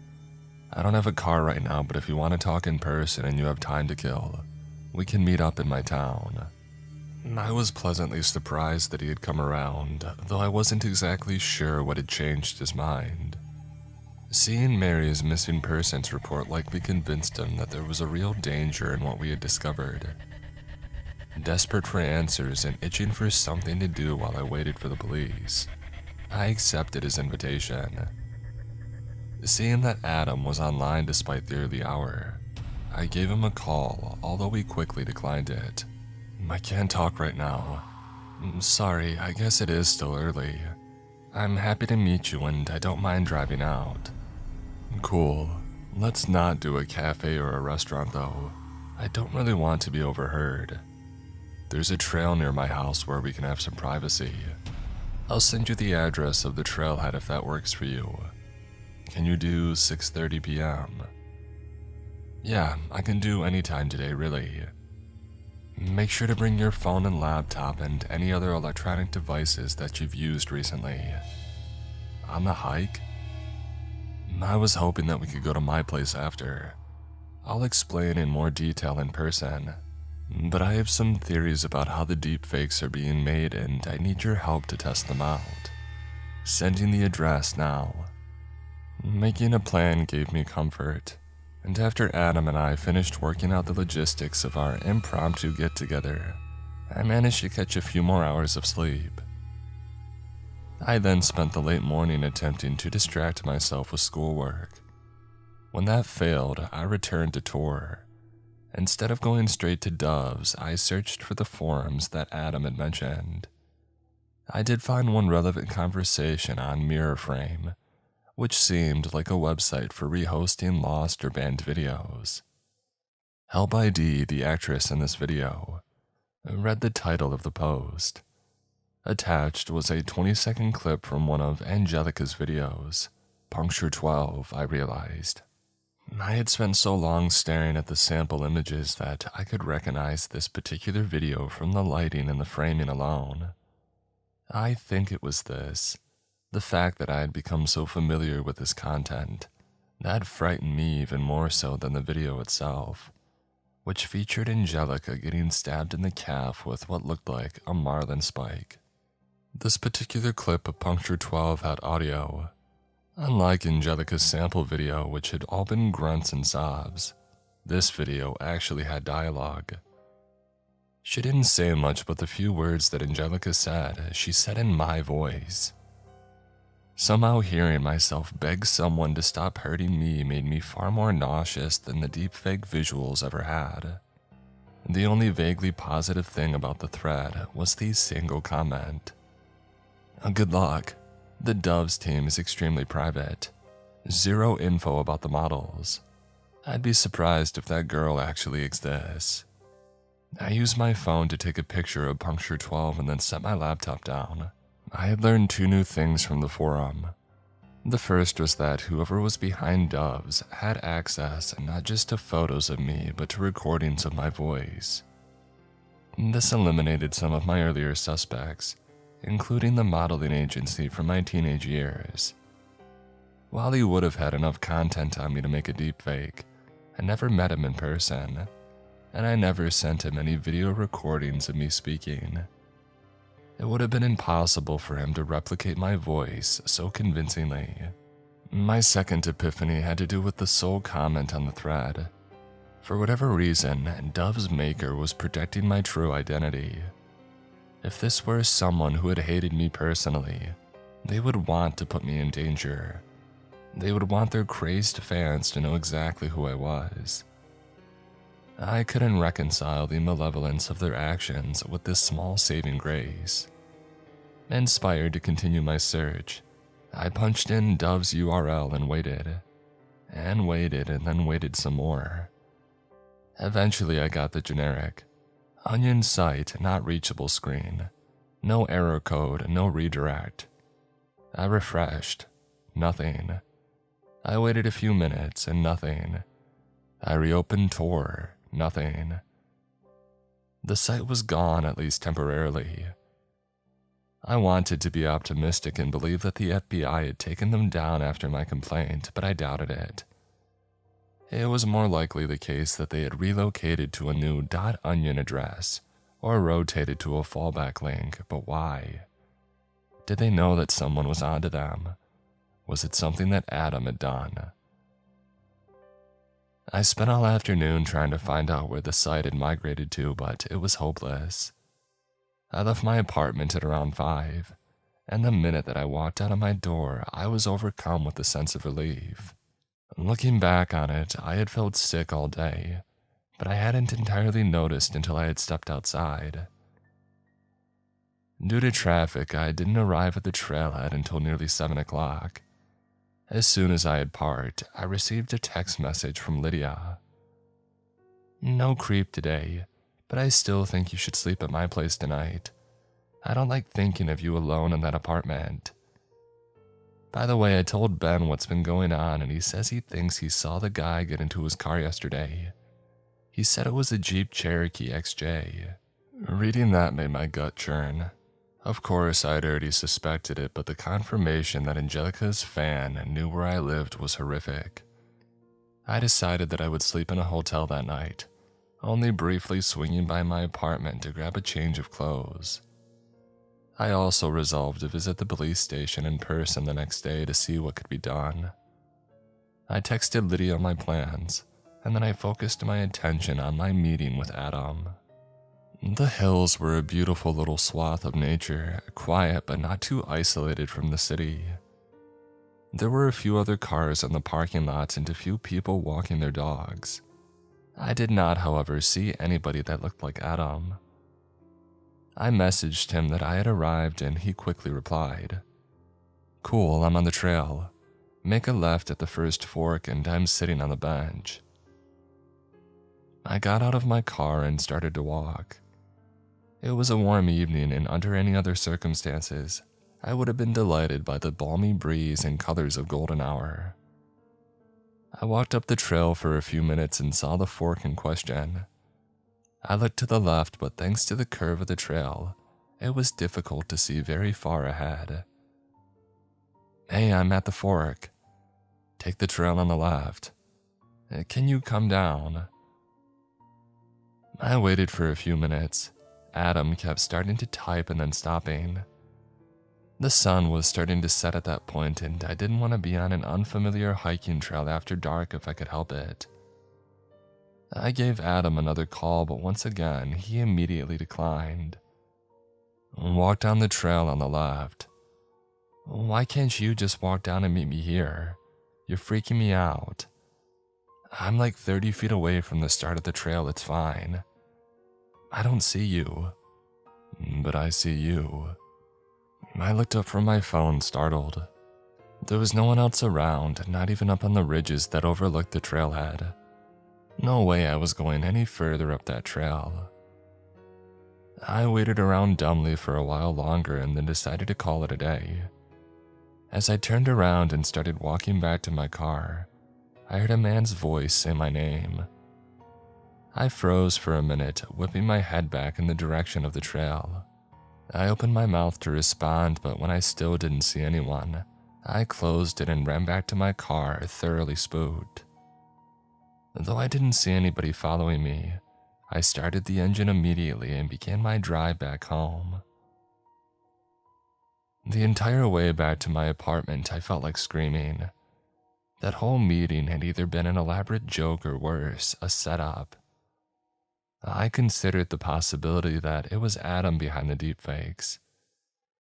Speaker 1: I don't have a car right now, but if you want to talk in person and you have time to kill, we can meet up in my town." I was pleasantly surprised that he had come around, though I wasn't exactly sure what had changed his mind. Seeing Mary's missing persons report likely convinced him that there was a real danger in what we had discovered. Desperate for answers and itching for something to do while I waited for the police, I accepted his invitation. Seeing that Adam was online despite the early hour, I gave him a call, although he quickly declined it. "I can't talk right now. Sorry, I guess it is still early. I'm happy to meet you and I don't mind driving out." "Cool. Let's not do a cafe or a restaurant though. I don't really want to be overheard. There's a trail near my house where we can have some privacy. I'll send you the address of the trailhead if that works for you. Can you do 6:30 p.m? "Yeah, I can do any time today, really. Make sure to bring your phone and laptop and any other electronic devices that you've used recently." "On the hike?" "I was hoping that we could go to my place after. I'll explain in more detail in person, but I have some theories about how the deepfakes are being made and I need your help to test them out. Sending the address now." Making a plan gave me comfort, and after Adam and I finished working out the logistics of our impromptu get-together, I managed to catch a few more hours of sleep. I then spent the late morning attempting to distract myself with schoolwork. When that failed, I returned to Tor. Instead of going straight to Doves, I searched for the forums that Adam had mentioned. I did find one relevant conversation on Mirror Frame, which seemed like a website for rehosting lost or banned videos. Help ID, the actress in this video, read the title of the post. Attached was a 20-second clip from one of Angelica's videos. Puncture 12, I realized. I had spent so long staring at the sample images that I could recognize this particular video from the lighting and the framing alone. I think it was this, the fact that I had become so familiar with this content, that frightened me even more so than the video itself, which featured Angelica getting stabbed in the calf with what looked like a marlin spike. This particular clip of Puncture 12 had audio. Unlike Angelica's sample video, which had all been grunts and sobs, this video actually had dialogue. She didn't say much, but the few words that Angelica said, she said in my voice. Somehow hearing myself beg someone to stop hurting me made me far more nauseous than the deepfake visuals ever had. The only vaguely positive thing about the thread was the single comment. Good luck. The Doves team is extremely private. Zero info about the models. I'd be surprised if that girl actually exists. I used my phone to take a picture of Puncture 12 and then set my laptop down. I had learned 2 new things from the forum. The first was that whoever was behind Doves had access not just to photos of me, but to recordings of my voice. This eliminated some of my earlier suspects, including the modeling agency from my teenage years. While he would have had enough content on me to make a deepfake, I never met him in person, and I never sent him any video recordings of me speaking. It would have been impossible for him to replicate my voice so convincingly. My second epiphany had to do with the sole comment on the thread. For whatever reason, Dove's maker was protecting my true identity. If this were someone who had hated me personally, they would want to put me in danger. They would want their crazed fans to know exactly who I was. I couldn't reconcile the malevolence of their actions with this small saving grace. Inspired to continue my search, I punched in Dove's URL and waited and then waited some more. Eventually I got the generic onion site not reachable screen. No error code, no redirect. I refreshed. Nothing. I waited a few minutes and nothing. I reopened Tor. Nothing. The site was gone, at least temporarily. I wanted to be optimistic and believe that the FBI had taken them down after my complaint, but I doubted it. It was more likely the case that they had relocated to a new .onion address or rotated to a fallback link, but why? Did they know that someone was onto them? Was it something that Adam had done? I spent all afternoon trying to find out where the site had migrated to, but it was hopeless. I left my apartment at around 5, and the minute that I walked out of my door, I was overcome with a sense of relief. Looking back on it, I had felt sick all day, but I hadn't entirely noticed until I had stepped outside. Due to traffic, I didn't arrive at the trailhead until nearly 7 o'clock. As soon as I had parked, I received a text message from Lydia. No creep today, but I still think you should sleep at my place tonight. I don't like thinking of you alone in that apartment. By the way, I told Ben what's been going on, and he says he thinks he saw the guy get into his car yesterday. He said it was a Jeep Cherokee XJ. Reading that made my gut churn. Of course, I had already suspected it, but the confirmation that Angelica's fan knew where I lived was horrific. I decided that I would sleep in a hotel that night, only briefly swinging by my apartment to grab a change of clothes. I also resolved to visit the police station in person the next day to see what could be done. I texted Lydia my plans, and then I focused my attention on my meeting with Adam. The hills were a beautiful little swath of nature, quiet but not too isolated from the city. There were a few other cars in the parking lot and a few people walking their dogs. I did not, however, see anybody that looked like Adam. I messaged him that I had arrived and he quickly replied, "Cool, I'm on the trail. Make a left at the first fork and I'm sitting on the bench." I got out of my car and started to walk. It was a warm evening and under any other circumstances, I would have been delighted by the balmy breeze and colors of golden hour. I walked up the trail for a few minutes and saw the fork in question. I looked to the left, but thanks to the curve of the trail, it was difficult to see very far ahead. "Hey, I'm at the fork. Take the trail on the left. Can you come down?" I waited for a few minutes. Adam kept starting to type and then stopping. The sun was starting to set at that point, and I didn't want to be on an unfamiliar hiking trail after dark if I could help it. I gave Adam another call, but once again, he immediately declined. "Walk down the trail on the left." "Why can't you just walk down and meet me here? You're freaking me out." "I'm like 30 feet away from the start of the trail, it's fine." "I don't see you." "But I see you." I looked up from my phone, startled. There was no one else around, not even up on the ridges that overlooked the trailhead. No way I was going any further up that trail. I waited around dumbly for a while longer and then decided to call it a day. As I turned around and started walking back to my car, I heard a man's voice say my name. I froze for a minute, whipping my head back in the direction of the trail. I opened my mouth to respond, but when I still didn't see anyone, I closed it and ran back to my car, thoroughly spooked. Though I didn't see anybody following me, I started the engine immediately and began my drive back home. The entire way back to my apartment, I felt like screaming. That whole meeting had either been an elaborate joke or worse, a setup. I considered the possibility that it was Adam behind the deepfakes.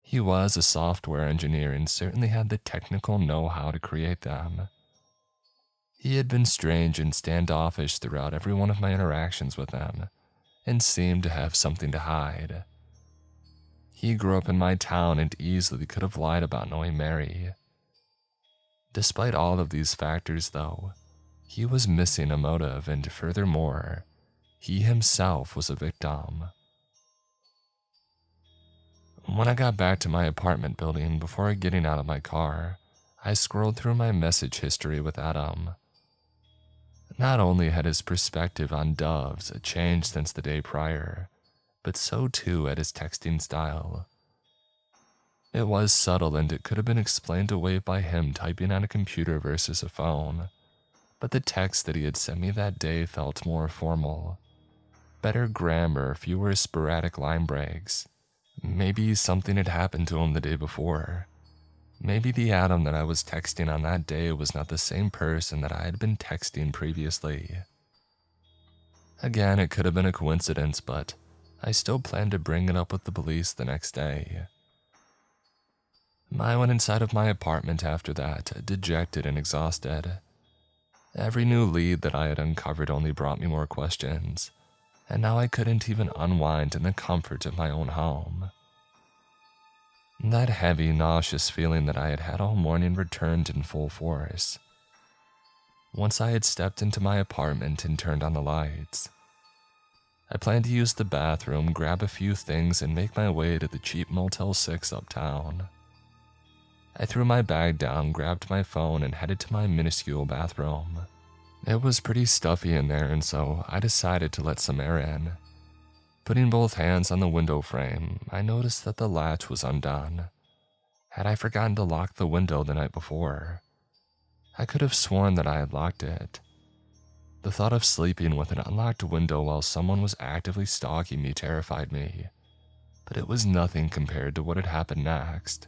Speaker 1: He was a software engineer and certainly had the technical know-how to create them. He had been strange and standoffish throughout every one of my interactions with him, and seemed to have something to hide. He grew up in my town and easily could have lied about knowing Mary. Despite all of these factors, though, he was missing a motive, and furthermore, he himself was a victim. When I got back to my apartment building, before getting out of my car, I scrolled through my message history with Adam. Not only had his perspective on doves changed since the day prior, but so too had his texting style. It was subtle and it could have been explained away by him typing on a computer versus a phone, but the text that he had sent me that day felt more formal. Better grammar, fewer sporadic line breaks. Maybe something had happened to him the day before. Maybe the Adam that I was texting on that day was not the same person that I had been texting previously. Again, it could have been a coincidence, but I still planned to bring it up with the police the next day. I went inside of my apartment after that, dejected and exhausted. Every new lead that I had uncovered only brought me more questions, and now I couldn't even unwind in the comfort of my own home. That heavy, nauseous feeling that I had had all morning returned in full force. Once I had stepped into my apartment and turned on the lights, I planned to use the bathroom, grab a few things, and make my way to the cheap Motel 6 uptown. I threw my bag down, grabbed my phone, and headed to my minuscule bathroom. It was pretty stuffy in there, and so I decided to let some air in. Putting both hands on the window frame, I noticed that the latch was undone. Had I forgotten to lock the window the night before? I could have sworn that I had locked it. The thought of sleeping with an unlocked window while someone was actively stalking me terrified me, but it was nothing compared to what had happened next.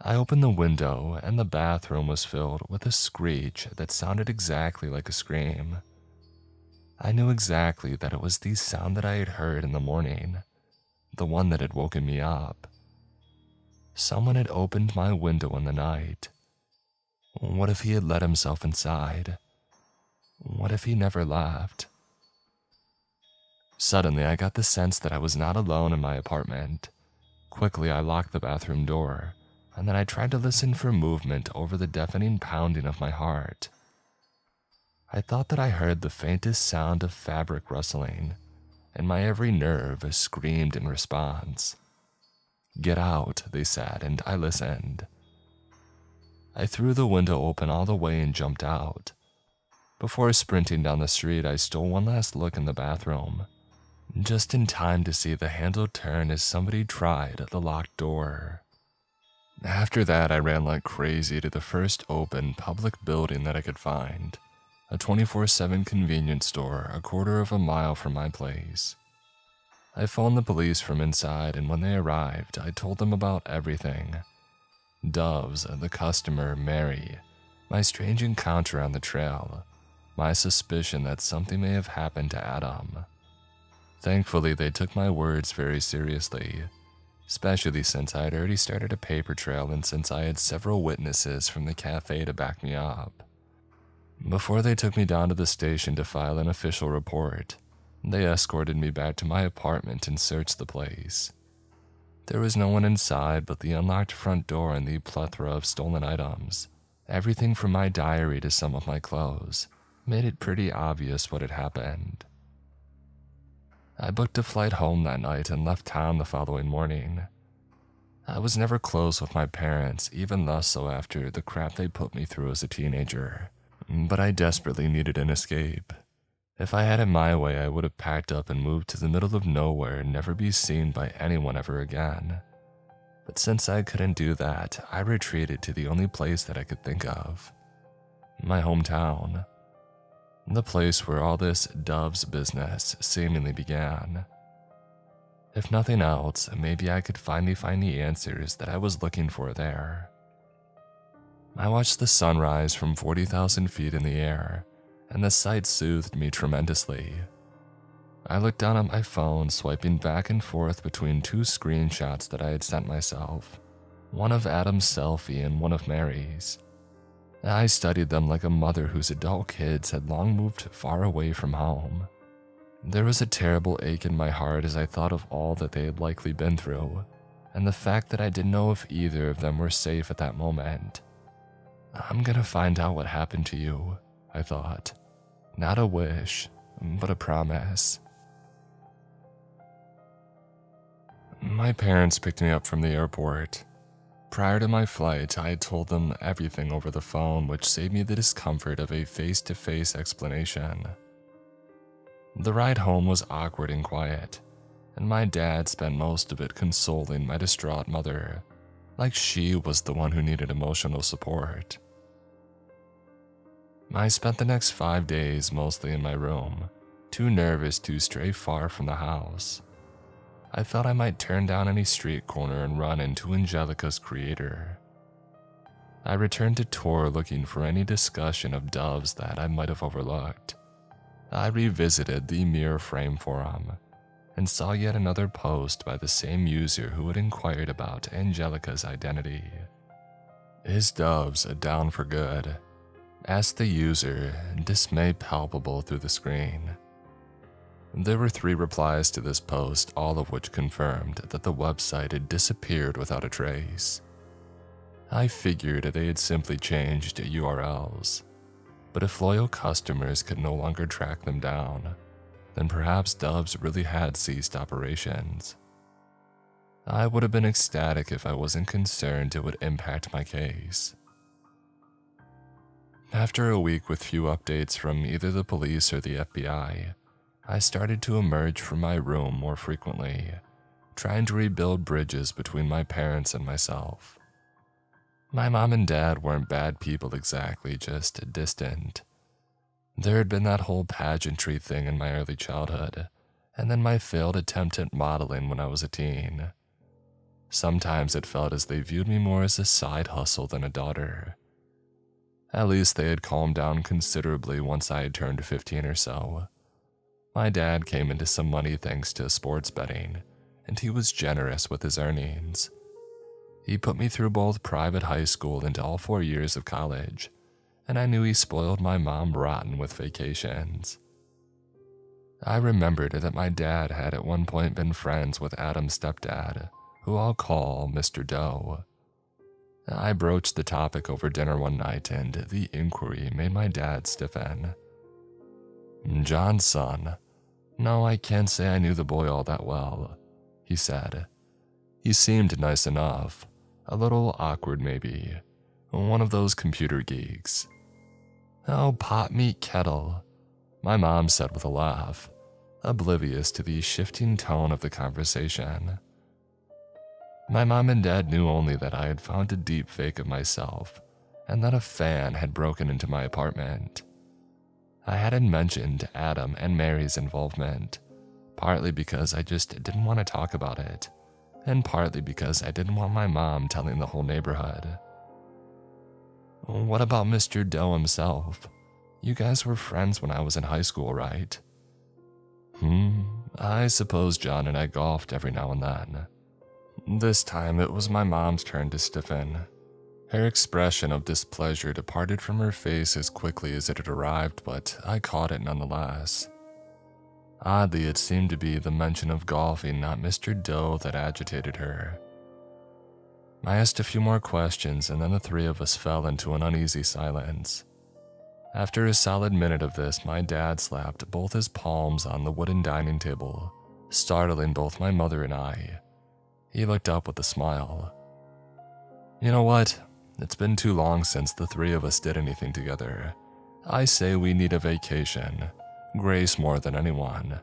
Speaker 1: I opened the window, and the bathroom was filled with a screech that sounded exactly like a scream. I knew exactly that it was the sound that I had heard in the morning, the one that had woken me up. Someone had opened my window in the night. What if he had let himself inside? What if he never left? Suddenly, I got the sense that I was not alone in my apartment. Quickly, I locked the bathroom door, and then I tried to listen for movement over the deafening pounding of my heart. I thought that I heard the faintest sound of fabric rustling, and my every nerve screamed in response. "Get out," they said, and I listened. I threw the window open all the way and jumped out. Before sprinting down the street, I stole one last look in the bathroom, just in time to see the handle turn as somebody tried the locked door. After that, I ran like crazy to the first open public building that I could find, a 24/7 convenience store a quarter of a mile from my place. I phoned the police from inside, and when they arrived, I told them about everything. Doves, the customer, Mary, my strange encounter on the trail, my suspicion that something may have happened to Adam. Thankfully, they took my words very seriously, especially since I had already started a paper trail and since I had several witnesses from the cafe to back me up. Before they took me down to the station to file an official report, they escorted me back to my apartment and searched the place. There was no one inside but the unlocked front door and the plethora of stolen items. Everything from my diary to some of my clothes made it pretty obvious what had happened. I booked a flight home that night and left town the following morning. I was never close with my parents, even less so after the crap they put me through as a teenager, but I desperately needed an escape. If I had it my way, I would have packed up and moved to the middle of nowhere and never be seen by anyone ever again. But since I couldn't do that, I retreated to the only place that I could think of. My hometown. The place where all this Doves business seemingly began. If nothing else, maybe I could finally find the answers that I was looking for there. I watched the sunrise from 40,000 feet in the air, and the sight soothed me tremendously. I looked down at my phone, swiping back and forth between two screenshots that I had sent myself, one of Adam's selfie and one of Mary's. I studied them like a mother whose adult kids had long moved far away from home. There was a terrible ache in my heart as I thought of all that they had likely been through, and the fact that I didn't know if either of them were safe at that moment. I'm gonna find out what happened to you, I thought. Not a wish, but a promise. My parents picked me up from the airport. Prior to my flight, I had told them everything over the phone, which saved me the discomfort of a face-to-face explanation. The ride home was awkward and quiet, and my dad spent most of it consoling my distraught mother, like she was the one who needed emotional support. I spent the next 5 days mostly in my room, too nervous to stray far from the house. I felt I might turn down any street corner and run into Angelica's creator. I returned to Tor looking for any discussion of Doves that I might have overlooked. I revisited the Mirror Frame forum and saw yet another post by the same user who had inquired about Angelica's identity. "Is Doves down for good?" asked the user, dismay palpable through the screen. There were 3 replies to this post, all of which confirmed that the website had disappeared without a trace. I figured they had simply changed URLs, but if loyal customers could no longer track them down, then perhaps Doves really had ceased operations. I would have been ecstatic if I wasn't concerned it would impact my case. After a week with few updates from either the police or the FBI, I started to emerge from my room more frequently, trying to rebuild bridges between my parents and myself. My mom and dad weren't bad people exactly, just distant. There had been that whole pageantry thing in my early childhood, and then my failed attempt at modeling when I was a teen. Sometimes it felt as they viewed me more as a side hustle than a daughter. At least they had calmed down considerably once I had turned 15 or so. My dad came into some money thanks to sports betting, and he was generous with his earnings. He put me through both private high school and all 4 years of college, and I knew he spoiled my mom rotten with vacations. I remembered that my dad had at one point been friends with Adam's stepdad, who I'll call Mr. Doe. I broached the topic over dinner one night, and the inquiry made my dad stiffen. "John's son. No, I can't say I knew the boy all that well," he said. "He seemed nice enough, a little awkward maybe, one of those computer geeks." "Oh, pot meat kettle," my mom said with a laugh, oblivious to the shifting tone of the conversation. My mom and dad knew only that I had found a deep fake of myself and that a fan had broken into my apartment. I hadn't mentioned Adam and Mary's involvement, partly because I just didn't want to talk about it, and partly because I didn't want my mom telling the whole neighborhood. "What about Mr. Doe himself? You guys were friends when I was in high school, right?" I suppose John and I golfed every now and then." This time it was my mom's turn to stiffen. Her expression of displeasure departed from her face as quickly as it had arrived, but I caught it nonetheless. Oddly, it seemed to be the mention of golfing, not Mr. Doe, that agitated her. I asked a few more questions, and then the three of us fell into an uneasy silence. After a solid minute of this, my dad slapped both his palms on the wooden dining table, startling both my mother and I. He looked up with a smile. "You know what? It's been too long since the three of us did anything together. I say we need a vacation. Grace more than anyone.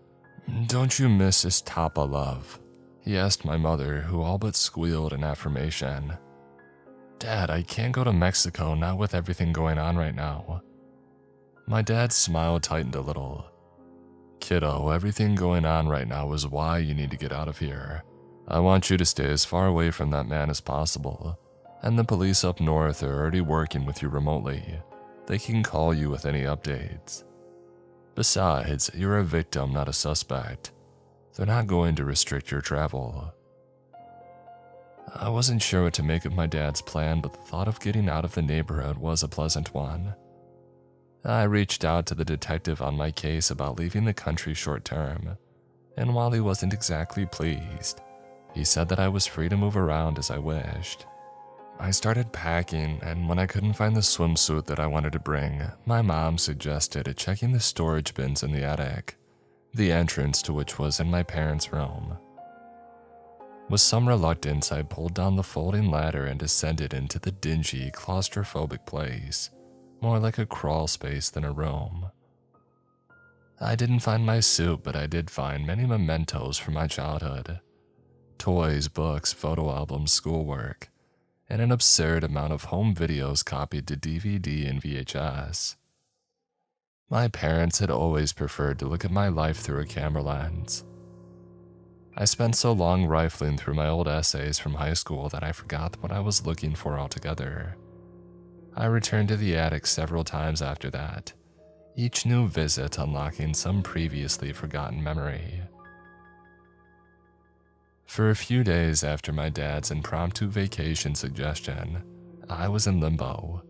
Speaker 1: Don't you miss his Tapa love?" he asked my mother, who all but squealed in affirmation. "Dad, I can't go to Mexico, not with everything going on right now." My dad's smile tightened a little. "Kiddo, everything going on right now is why you need to get out of here. I want you to stay as far away from that man as possible, and the police up north are already working with you remotely. They can call you with any updates. Besides, you're a victim, not a suspect. They're not going to restrict your travel." I wasn't sure what to make of my dad's plan, but the thought of getting out of the neighborhood was a pleasant one. I reached out to the detective on my case about leaving the country short term, and while he wasn't exactly pleased, he said that I was free to move around as I wished. I started packing, and when I couldn't find the swimsuit that I wanted to bring, my mom suggested checking the storage bins in the attic, the entrance to which was in my parents' room. With some reluctance, I pulled down the folding ladder and descended into the dingy, claustrophobic place, more like a crawl space than a room. I didn't find my suit, but I did find many mementos from my childhood. Toys, books, photo albums, schoolwork, and an absurd amount of home videos copied to DVD and VHS. My parents had always preferred to look at my life through a camera lens. I spent so long rifling through my old essays from high school that I forgot what I was looking for altogether. I returned to the attic several times after that, each new visit unlocking some previously forgotten memory. For a few days after my dad's impromptu vacation suggestion, I was in limbo.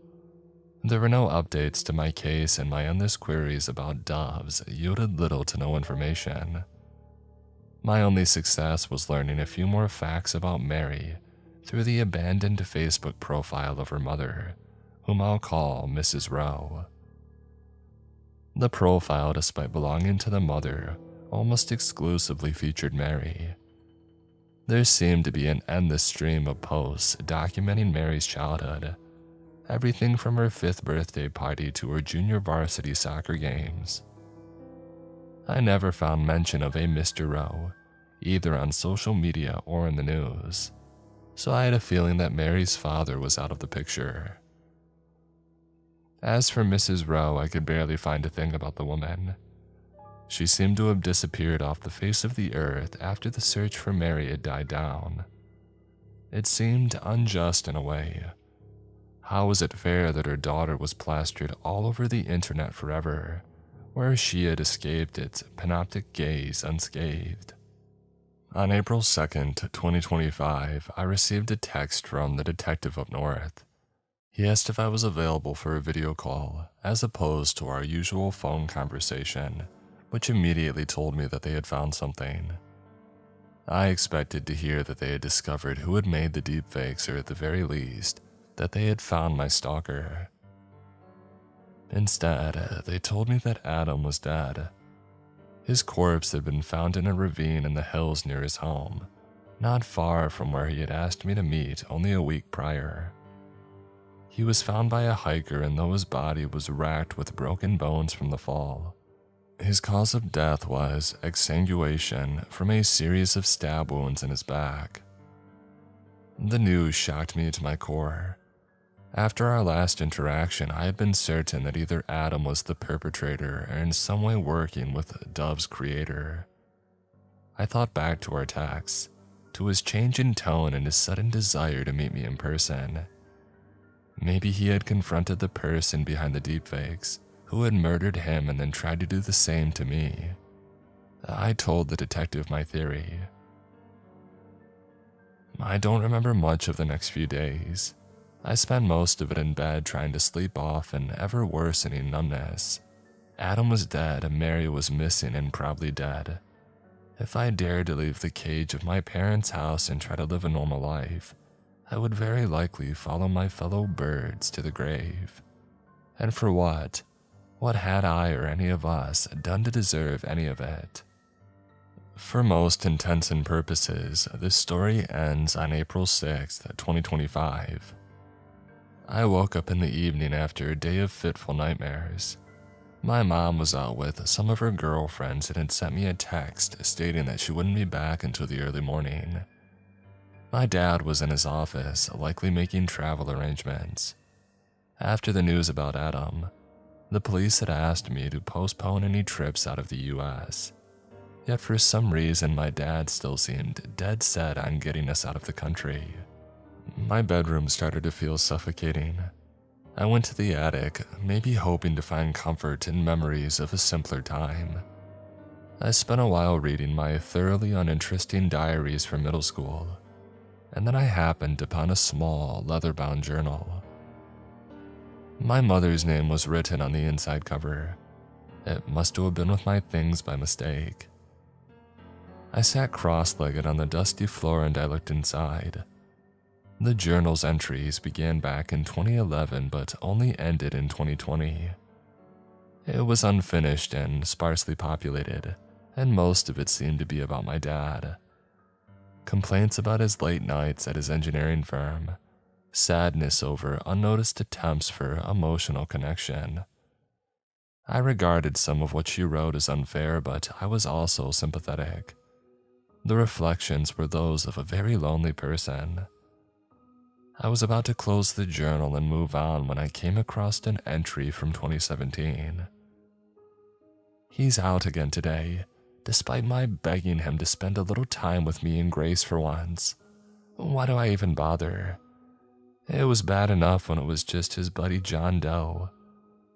Speaker 1: There were no updates to my case, and my endless queries about doves yielded little to no information. My only success was learning a few more facts about Mary through the abandoned Facebook profile of her mother, whom I'll call Mrs. Rowe. The profile, despite belonging to the mother, almost exclusively featured Mary. There seemed to be an endless stream of posts documenting Mary's childhood, everything from her 5th birthday party to her junior varsity soccer games. I never found mention of a Mr. Rowe, either on social media or in the news, so I had a feeling that Mary's father was out of the picture. As for Mrs. Rowe, I could barely find a thing about the woman. She seemed to have disappeared off the face of the earth after the search for Mary had died down. It seemed unjust in a way. How was it fair that her daughter was plastered all over the internet forever, where she had escaped its panoptic gaze unscathed. On April 2nd, 2025, I received a text from the detective up north. He asked if I was available for a video call, as opposed to our usual phone conversation, which immediately told me that they had found something. I expected to hear that they had discovered who had made the deepfakes, or at the very least, that they had found my stalker. Instead, they told me that Adam was dead. His corpse had been found in a ravine in the hills near his home, not far from where he had asked me to meet only a week prior. He was found by a hiker, and though his body was racked with broken bones from the fall, his cause of death was exsanguination from a series of stab wounds in his back. The news shocked me to my core. After our last interaction, I had been certain that either Adam was the perpetrator or in some way working with Dove's creator. I thought back to our texts, to his change in tone and his sudden desire to meet me in person. Maybe he had confronted the person behind the deepfakes, who had murdered him and then tried to do the same to me. I told the detective my theory. I don't remember much of the next few days. I spent most of it in bed trying to sleep off an ever-worsening numbness. Adam was dead and Mary was missing and probably dead. If I dared to leave the cage of my parents' house and try to live a normal life, I would very likely follow my fellow birds to the grave. And for what? What had I or any of us done to deserve any of it? For most intents and purposes, this story ends on April 6th, 2025. I woke up in the evening after a day of fitful nightmares. My mom was out with some of her girlfriends and had sent me a text stating that she wouldn't be back until the early morning. My dad was in his office, likely making travel arrangements. After the news about Adam, the police had asked me to postpone any trips out of the US. Yet for some reason, my dad still seemed dead set on getting us out of the country. My bedroom started to feel suffocating. I went to the attic, maybe hoping to find comfort in memories of a simpler time. I spent a while reading my thoroughly uninteresting diaries from middle school, and then I happened upon a small, leather-bound journal. My mother's name was written on the inside cover. It must have been with my things by mistake. I sat cross-legged on the dusty floor and I looked inside. The journal's entries began back in 2011 but only ended in 2020. It was unfinished and sparsely populated, and most of it seemed to be about my dad. Complaints about his late nights at his engineering firm, sadness over unnoticed attempts for emotional connection. I regarded some of what she wrote as unfair, but I was also sympathetic. The reflections were those of a very lonely person. I was about to close the journal and move on when I came across an entry from 2017. He's out again today, despite my begging him to spend a little time with me and Grace for once. Why do I even bother? It was bad enough when it was just his buddy John Doe,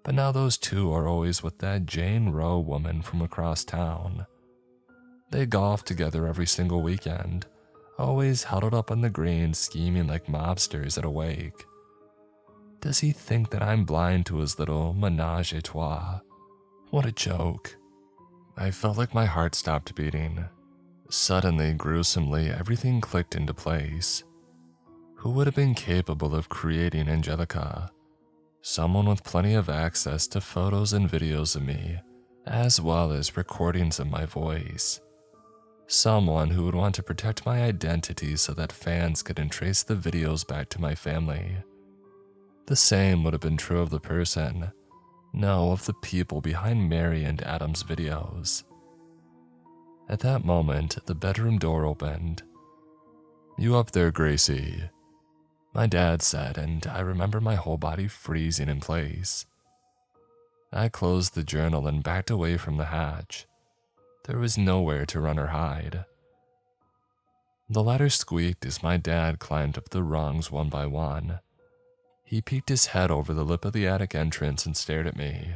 Speaker 1: but now those two are always with that Jane Roe woman from across town. They golf together every single weekend, always huddled up on the green scheming like mobsters at a wake. Does he think that I'm blind to his little menage a trois? What a joke. I felt like my heart stopped beating. Suddenly, gruesomely, everything clicked into place. Who would have been capable of creating Angelica? Someone with plenty of access to photos and videos of me, as well as recordings of my voice. Someone who would want to protect my identity so that fans couldn't trace the videos back to my family. The same would have been true of the person, no, of the people behind Mary and Adam's videos. At that moment, the bedroom door opened. "You up there, Gracie?" my dad said, and I remember my whole body freezing in place. I closed the journal and backed away from the hatch. There was nowhere to run or hide. The ladder squeaked as my dad climbed up the rungs one by one. He peeked his head over the lip of the attic entrance and stared at me.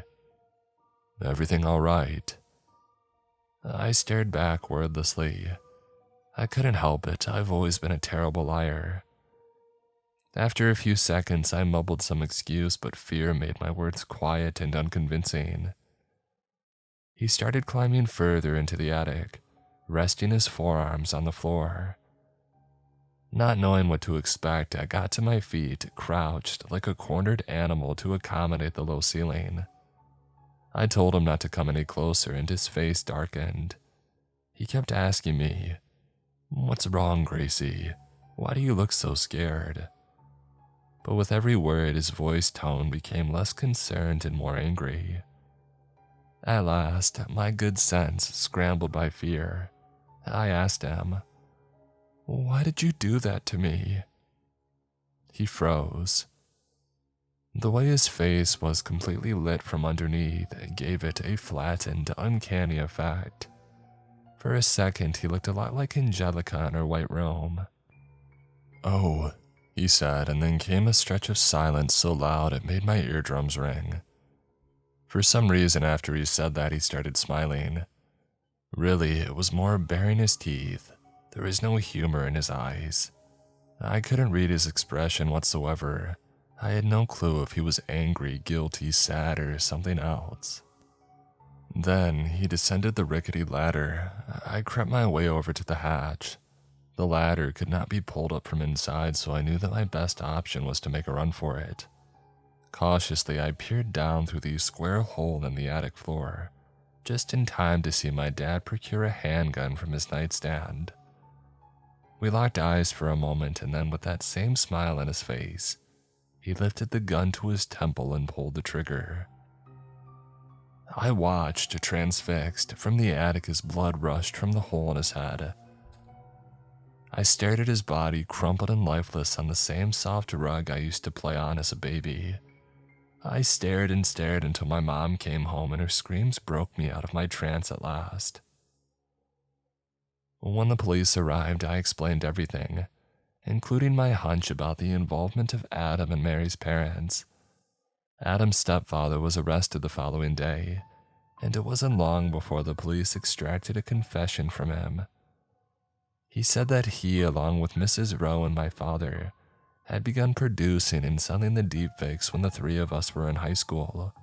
Speaker 1: Everything all right?" I stared back wordlessly. I couldn't help it. I've always been a terrible liar. After a few seconds, I mumbled some excuse, but fear made my words quiet and unconvincing. He started climbing further into the attic, resting his forearms on the floor. Not knowing what to expect, I got to my feet, crouched like a cornered animal to accommodate the low ceiling. I told him not to come any closer, and his face darkened. He kept asking me, "What's wrong, Gracie? Why do you look so scared?" But with every word, his voice tone became less concerned and more angry. At last, my good sense scrambled by fear. I asked him, "Why did you do that to me?" He froze. The way his face was completely lit from underneath gave it a flattened, uncanny effect. For a second, he looked a lot like Angelica in her white robe. "Oh," he said, and then came a stretch of silence so loud it made my eardrums ring. For some reason, after he said that, he started smiling. Really, it was more baring his teeth. There was no humor in his eyes. I couldn't read his expression whatsoever. I had no clue if he was angry, guilty, sad, or something else. Then he descended the rickety ladder. I crept my way over to the hatch. The ladder could not be pulled up from inside, so I knew that my best option was to make a run for it. Cautiously, I peered down through the square hole in the attic floor, just in time to see my dad procure a handgun from his nightstand. We locked eyes for a moment, and then with that same smile on his face, he lifted the gun to his temple and pulled the trigger. I watched, transfixed, from the attic as blood rushed from the hole in his head. I stared at his body, crumpled and lifeless on the same soft rug I used to play on as a baby. I stared and stared until my mom came home and her screams broke me out of my trance at last. When the police arrived, I explained everything, including my hunch about the involvement of Adam and Mary's parents. Adam's stepfather was arrested the following day, and it wasn't long before the police extracted a confession from him. He said that he, along with Mrs. Rowe and my father, had begun producing and selling the deepfakes when the three of us were in high school.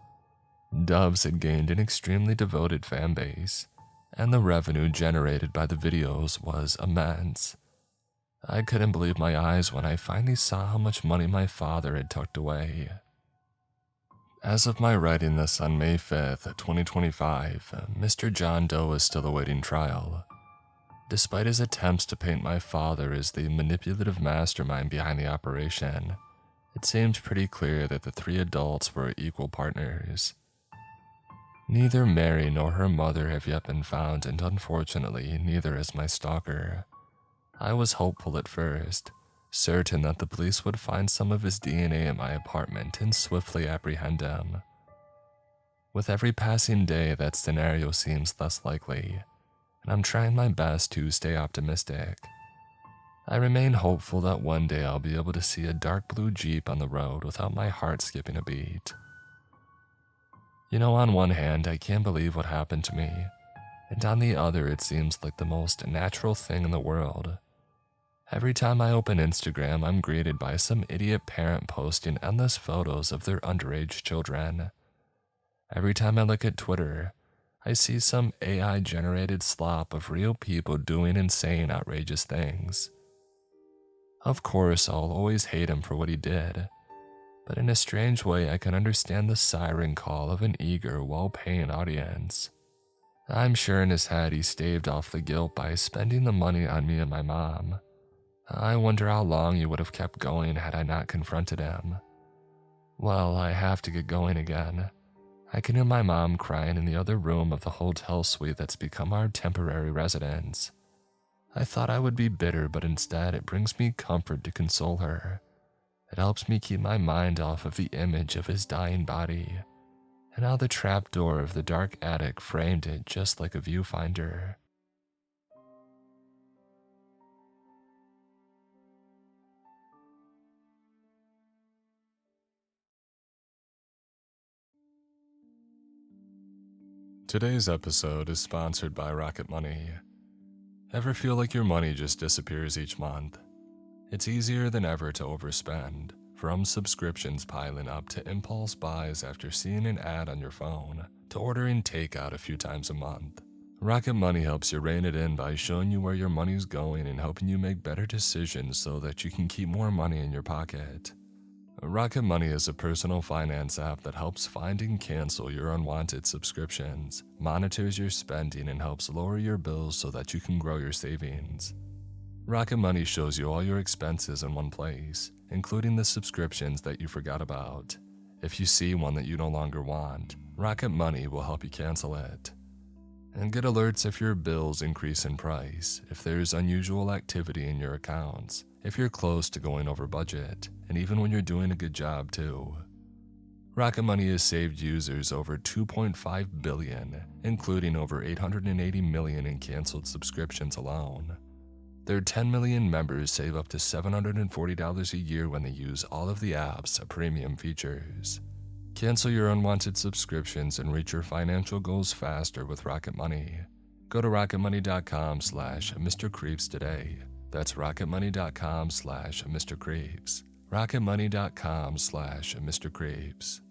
Speaker 1: Doves had gained an extremely devoted fan base, and the revenue generated by the videos was immense. I couldn't believe my eyes when I finally saw how much money my father had tucked away. As of my writing this on May 5th, 2025, Mr. John Doe is still awaiting trial. Despite his attempts to paint my father as the manipulative mastermind behind the operation, it seemed pretty clear that the three adults were equal partners. Neither Mary nor her mother have yet been found, and unfortunately, neither is my stalker. I was hopeful at first, certain that the police would find some of his DNA in my apartment and swiftly apprehend him. With every passing day, that scenario seems less likely, and I'm trying my best to stay optimistic. I remain hopeful that one day I'll be able to see a dark blue Jeep on the road without my heart skipping a beat. You know, on one hand, I can't believe what happened to me, and on the other, it seems like the most natural thing in the world. Every time I open Instagram, I'm greeted by some idiot parent posting endless photos of their underage children. Every time I look at Twitter, I see some AI-generated slop of real people doing and saying outrageous things. Of course, I'll always hate him for what he did, but in a strange way, I can understand the siren call of an eager, well-paying audience. I'm sure in his head he staved off the guilt by spending the money on me and my mom. I wonder how long he would have kept going had I not confronted him. Well, I have to get going again. I can hear my mom crying in the other room of the hotel suite that's become our temporary residence. I thought I would be bitter, but instead it brings me comfort to console her. It helps me keep my mind off of the image of his dying body, and how the trapdoor of the dark attic framed it just like a viewfinder. Today's episode is sponsored by Rocket Money. Ever feel like your money just disappears each month? It's easier than ever to overspend, from subscriptions piling up to impulse buys after seeing an ad on your phone, to ordering takeout a few times a month. Rocket Money helps you rein it in by showing you where your money's going and helping you make better decisions so that you can keep more money in your pocket. Rocket Money is a personal finance app that helps find and cancel your unwanted subscriptions, monitors your spending, and helps lower your bills so that you can grow your savings. Rocket Money shows you all your expenses in one place, including the subscriptions that you forgot about. If you see one that you no longer want, Rocket Money will help you cancel it. And get alerts if your bills increase in price, if there's unusual activity in your accounts, if you're close to going over budget, and even when you're doing a good job too. Rocket Money has saved users over $2.5 billion, including over $880 million in canceled subscriptions alone. Their 10 million members save up to $740 a year when they use all of the app's premium features. Cancel your unwanted subscriptions and reach your financial goals faster with Rocket Money. Go to rocketmoney.com/MrCreeps today. That's rocketmoney.com/MrCreeps. rocketmoney.com/MrCreeps.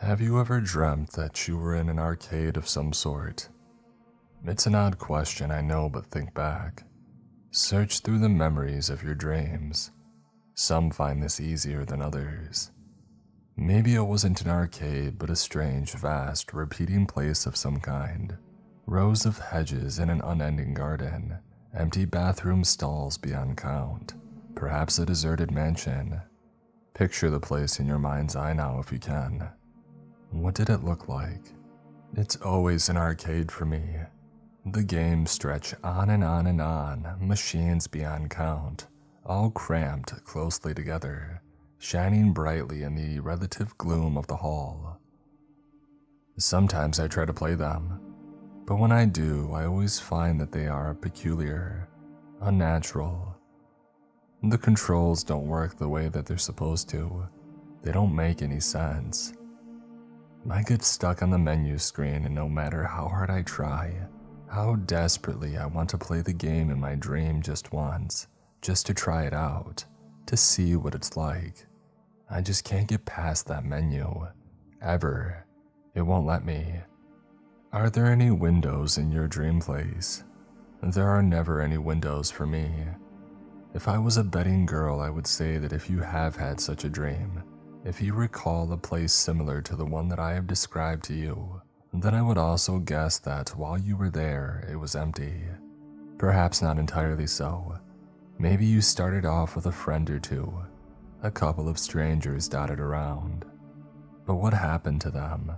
Speaker 1: Have you ever dreamt that you were in an arcade of some sort? It's an odd question, I know, but think back. Search through the memories of your dreams. Some find this easier than others. Maybe it wasn't an arcade, but a strange, vast, repeating place of some kind. Rows of hedges in an unending garden, empty bathroom stalls beyond count, perhaps a deserted mansion. Picture the place in your mind's eye now if you can. What did it look like? It's always an arcade for me. The games stretch on and on and on, machines beyond count, all cramped closely together, shining brightly in the relative gloom of the hall. Sometimes I try to play them, but when I do, I always find that they are peculiar, unnatural. The controls don't work the way that they're supposed to. They don't make any sense. I get stuck on the menu screen, and no matter how hard I try, how desperately I want to play the game in my dream just once, just to try it out, to see what it's like, I just can't get past that menu. Ever. It won't let me. Are there any windows in your dream place? There are never any windows for me. If I was a betting girl, I would say that if you have had such a dream, if you recall a place similar to the one that I have described to you, then I would also guess that while you were there, it was empty. Perhaps not entirely so. Maybe you started off with a friend or two, a couple of strangers dotted around. But what happened to them?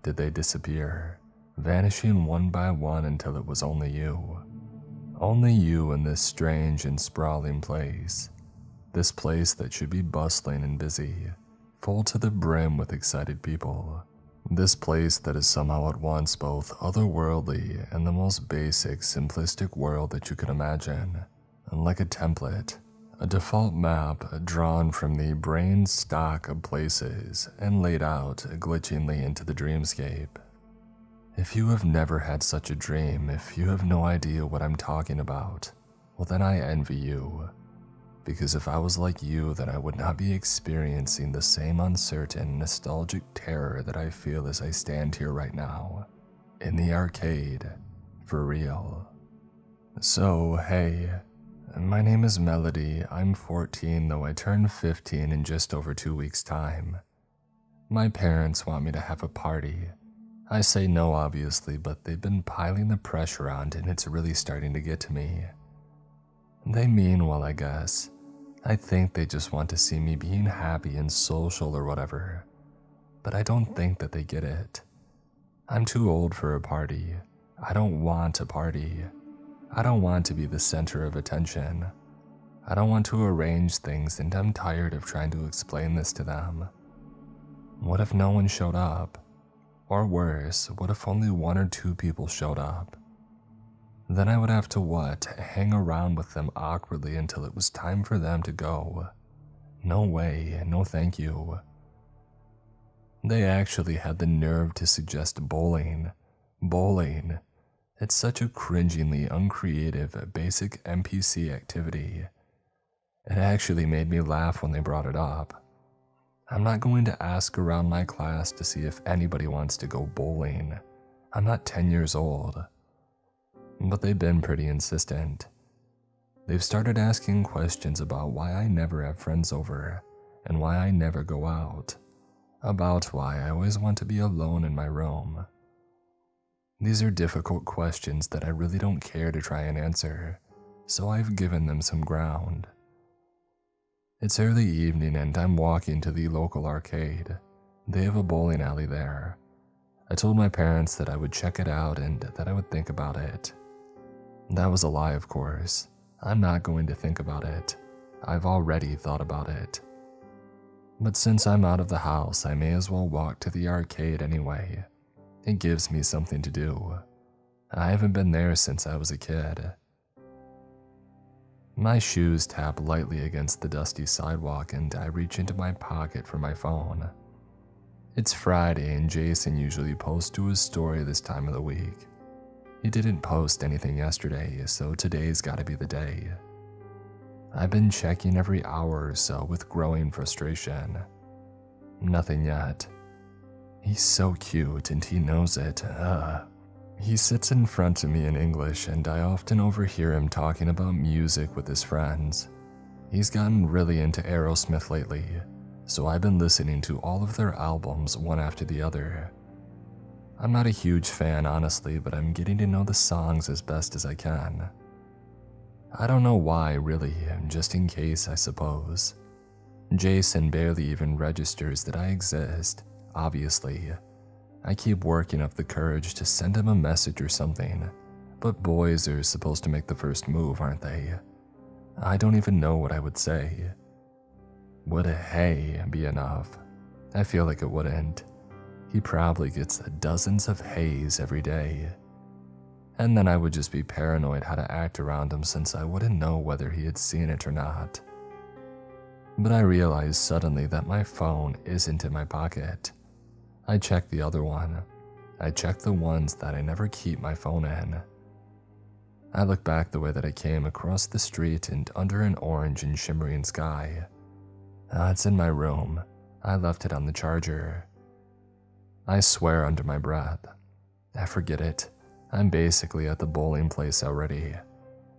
Speaker 1: Did they disappear, vanishing one by one until it was only you? Only you in this strange and sprawling place. This place that should be bustling and busy, full to the brim with excited people. This place that is somehow at once both otherworldly and the most basic, simplistic world that you could imagine. And like a template, a default map drawn from the brain stock of places and laid out glitchingly into the dreamscape. If you have never had such a dream, if you have no idea what I'm talking about, well then I envy you. Because if I was like you, then I would not be experiencing the same uncertain, nostalgic terror that I feel as I stand here right now, in the arcade, for real. So, hey, my name is Melody. I'm 14, though I turn 15 in just over 2 weeks' time. My parents want me to have a party. I say no, obviously, but they've been piling the pressure on, and it's really starting to get to me. They mean well, I guess. I think they just want to see me being happy and social or whatever. But I don't think that they get it. I'm too old for a party. I don't want a party. I don't want to be the center of attention. I don't want to arrange things, and I'm tired of trying to explain this to them. What if no one showed up? Or worse, what if only 1 or 2 people showed up? Then I would have to hang around with them awkwardly until it was time for them to go. No way, no thank you. They actually had the nerve to suggest bowling. Bowling. It's such a cringingly uncreative, basic NPC activity. It actually made me laugh when they brought it up. I'm not going to ask around my class to see if anybody wants to go bowling. I'm not 10 years old. But they've been pretty insistent. They've started asking questions about why I never have friends over, and why I never go out. About why I always want to be alone in my room. These are difficult questions that I really don't care to try and answer, so I've given them some ground. It's early evening and I'm walking to the local arcade. They have a bowling alley there. I told my parents that I would check it out and that I would think about it. That was a lie, of course. I'm not going to think about it. I've already thought about it. But since I'm out of the house, I may as well walk to the arcade anyway. It gives me something to do. I haven't been there since I was a kid. My shoes tap lightly against the dusty sidewalk and I reach into my pocket for my phone. It's Friday and Jason usually posts to his story this time of the week. He didn't post anything yesterday, so today's gotta be the day. I've been checking every hour or so with growing frustration. Nothing yet. He's so cute and he knows it. He sits in front of me in English and I often overhear him talking about music with his friends. He's gotten really into Aerosmith lately, so I've been listening to all of their albums one after the other. I'm not a huge fan honestly, but I'm getting to know the songs as best as I can. I don't know why really, just in case I suppose. Jason barely even registers that I exist, obviously. I keep working up the courage to send him a message or something, but boys are supposed to make the first move, aren't they? I don't even know what I would say. Would a hey be enough? I feel like it wouldn't. He probably gets dozens of heys every day. And then I would just be paranoid how to act around him since I wouldn't know whether he had seen it or not. But I realized suddenly that my phone isn't in my pocket. I checked the other one. I checked the ones that I never keep my phone in. I look back the way that I came across the street and under an orange and shimmering sky. It's in my room. I left it on the charger. I swear under my breath. I forget it. I'm basically at the bowling place already.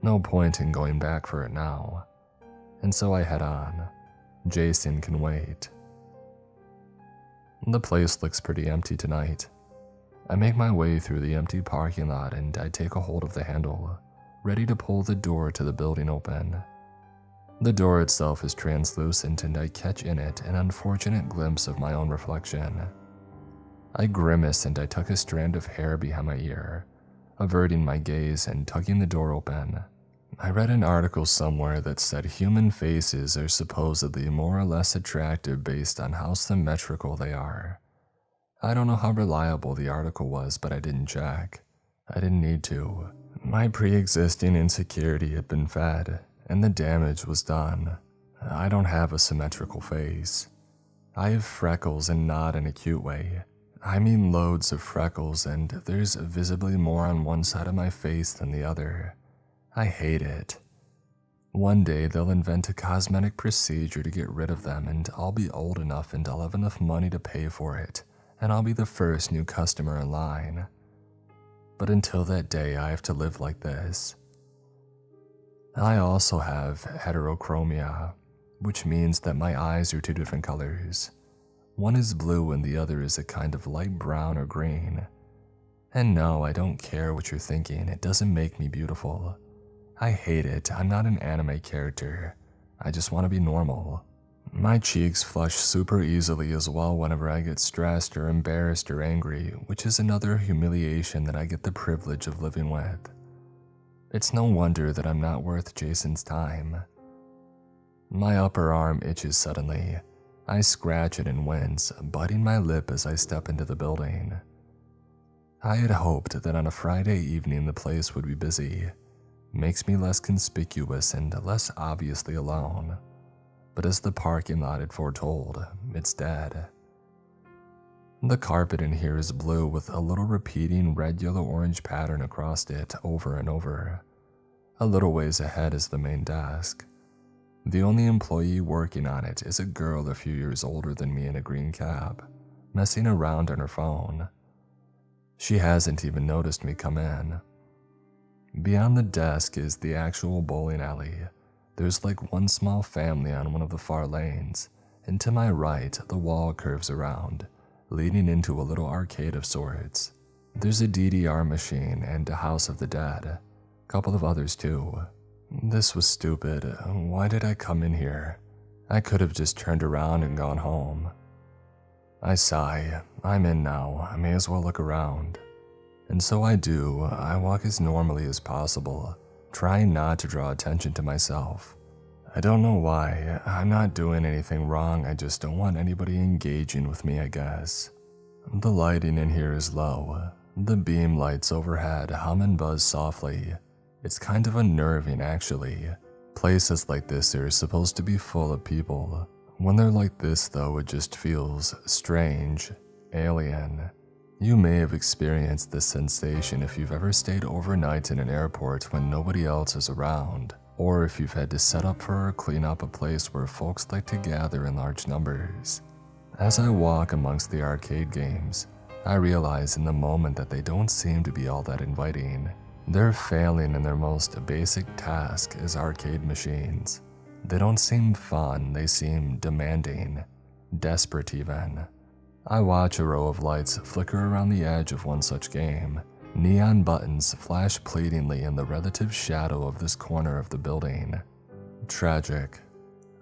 Speaker 1: No point in going back for it now. And so I head on. Jason can wait. The place looks pretty empty tonight. I make my way through the empty parking lot and I take a hold of the handle, ready to pull the door to the building open. The door itself is translucent and I catch in it an unfortunate glimpse of my own reflection. I grimace and I tuck a strand of hair behind my ear, averting my gaze and tugging the door open. I read an article somewhere that said human faces are supposedly more or less attractive based on how symmetrical they are. I don't know how reliable the article was, but I didn't check. I didn't need to. My pre-existing insecurity had been fed, and the damage was done. I don't have a symmetrical face. I have freckles and not in a cute way. I mean loads of freckles and there's visibly more on one side of my face than the other. I hate it. One day they'll invent a cosmetic procedure to get rid of them and I'll be old enough and I'll have enough money to pay for it and I'll be the first new customer in line. But until that day I have to live like this. I also have heterochromia, which means that my eyes are 2 different colors. One is blue and the other is a kind of light brown or green. And no, I don't care what you're thinking, it doesn't make me beautiful. I hate it, I'm not an anime character. I just want to be normal. My cheeks flush super easily as well whenever I get stressed or embarrassed or angry, which is another humiliation that I get the privilege of living with. It's no wonder that I'm not worth Jason's time. My upper arm itches suddenly. I scratch it and wince, biting my lip as I step into the building. I had hoped that on a Friday evening the place would be busy. Makes me less conspicuous and less obviously alone. But as the parking lot had foretold, it's dead. The carpet in here is blue with a little repeating red, yellow, orange pattern across it over and over. A little ways ahead is the main desk. The only employee working on it is a girl a few years older than me in a green cap, messing around on her phone. She hasn't even noticed me come in. Beyond the desk is the actual bowling alley. There's like one small family on one of the far lanes, and to my right, the wall curves around, leading into a little arcade of sorts. There's a DDR machine and a House of the Dead, a couple of others too. This was stupid. Why did I come in here? I could have just turned around and gone home. I sigh. I'm in now. I may as well look around. And so I do. I walk as normally as possible, trying not to draw attention to myself. I don't know why. I'm not doing anything wrong. I just don't want anybody engaging with me, I guess. The lighting in here is low. The beam lights overhead hum and buzz softly. It's kind of unnerving, actually. Places like this are supposed to be full of people. When they're like this, though, it just feels strange, alien. You may have experienced this sensation if you've ever stayed overnight in an airport when nobody else is around, or if you've had to set up for or clean up a place where folks like to gather in large numbers. As I walk amongst the arcade games, I realize in the moment that they don't seem to be all that inviting. They're failing in their most basic task as arcade machines. They don't seem fun, they seem demanding, desperate even. I watch a row of lights flicker around the edge of one such game. Neon buttons flash pleadingly in the relative shadow of this corner of the building. Tragic.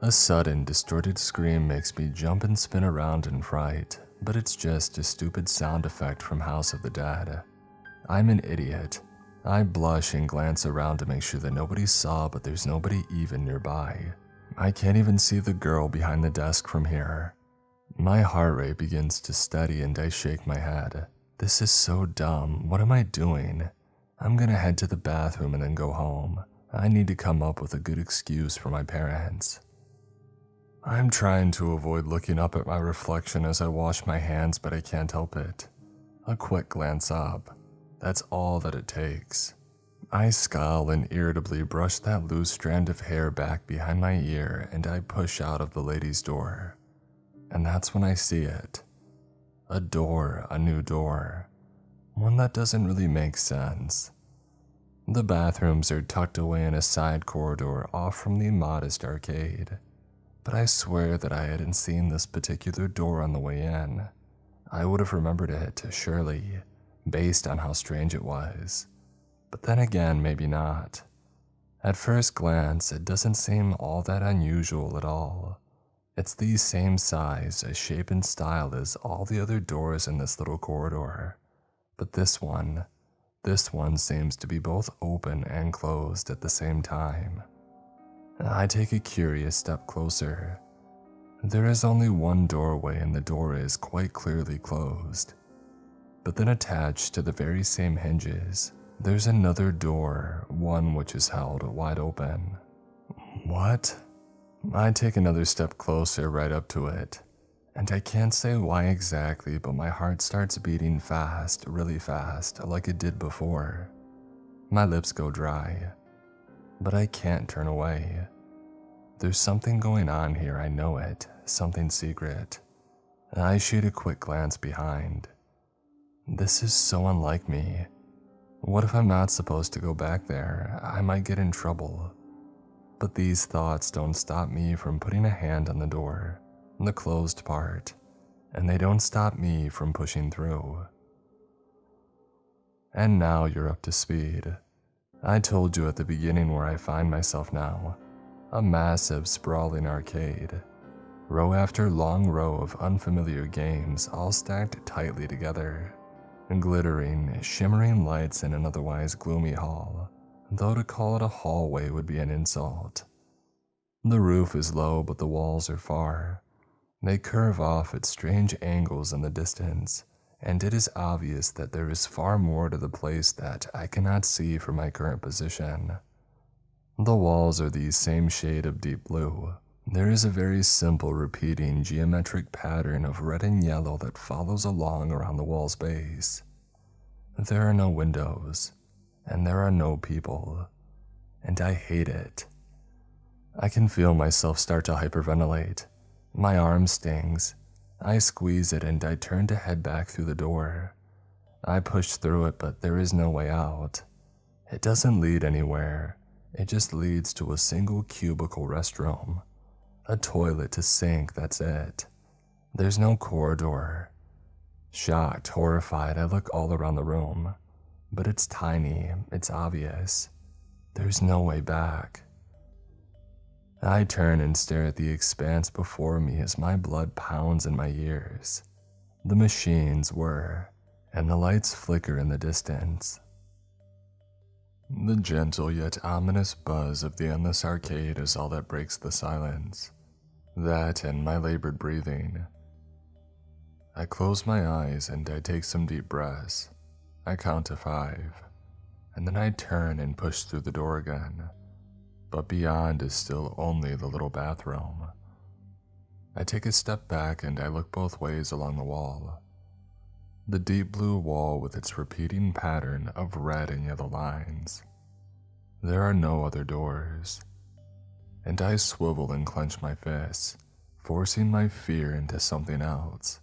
Speaker 1: A sudden, distorted scream makes me jump and spin around in fright, but it's just a stupid sound effect from House of the Dead. I'm an idiot. I blush and glance around to make sure that nobody saw, but there's nobody even nearby. I can't even see the girl behind the desk from here. My heart rate begins to steady and I shake my head. This is so dumb. What am I doing? I'm gonna head to the bathroom and then go home. I need to come up with a good excuse for my parents. I'm trying to avoid looking up at my reflection as I wash my hands, but I can't help it. A quick glance up. That's all that it takes. I scowl and irritably brush that loose strand of hair back behind my ear and I push out of the ladies' door. And that's when I see it. A door, a new door. One that doesn't really make sense. The bathrooms are tucked away in a side corridor off from the modest arcade. But I swear that I hadn't seen this particular door on the way in. I would have remembered it, surely, based on how strange it was. But then again, maybe not. At first glance, it doesn't seem all that unusual at all. It's the same size, shape, and style as all the other doors in this little corridor. But this one seems to be both open and closed at the same time. I take a curious step closer. There is only one doorway and the door is quite clearly closed. But then attached to the very same hinges, there's another door, one which is held wide open. What? I take another step closer right up to it, and I can't say why exactly, but my heart starts beating fast, really fast, like it did before. My lips go dry, but I can't turn away. There's something going on here, I know it, something secret. I shoot a quick glance behind. This is so unlike me. What if I'm not supposed to go back there? I might get in trouble. But these thoughts don't stop me from putting a hand on the door, the closed part, and they don't stop me from pushing through. And now you're up to speed. I told you at the beginning where I find myself now. A massive, sprawling arcade. Row after long row of unfamiliar games all stacked tightly together. Glittering, shimmering lights in an otherwise gloomy hall, though to call it a hallway would be an insult. The roof is low, but the walls are far. They curve off at strange angles in the distance, and it is obvious that there is far more to the place that I cannot see from my current position. The walls are the same shade of deep blue. There is a very simple repeating geometric pattern of red and yellow that follows along around the wall's base. There are no windows, and there are no people, and I hate it. I can feel myself start to hyperventilate. My arm stings. I squeeze it and I turn to head back through the door. I push through it, but there is no way out. It doesn't lead anywhere. It just leads to a single cubicle restroom. A toilet to sink, that's it. There's no corridor. Shocked, horrified, I look all around the room. But it's tiny, it's obvious. There's no way back. I turn and stare at the expanse before me as my blood pounds in my ears. The machines whir, and the lights flicker in the distance. The gentle yet ominous buzz of the endless arcade is all that breaks the silence. That and my labored breathing. I close my eyes and I take some deep breaths. I count to 5, and then I turn and push through the door again. But beyond is still only the little bathroom. I take a step back and I look both ways along the wall. The deep blue wall with its repeating pattern of red and yellow lines. There are no other doors. And I swivel and clench my fists, forcing my fear into something else.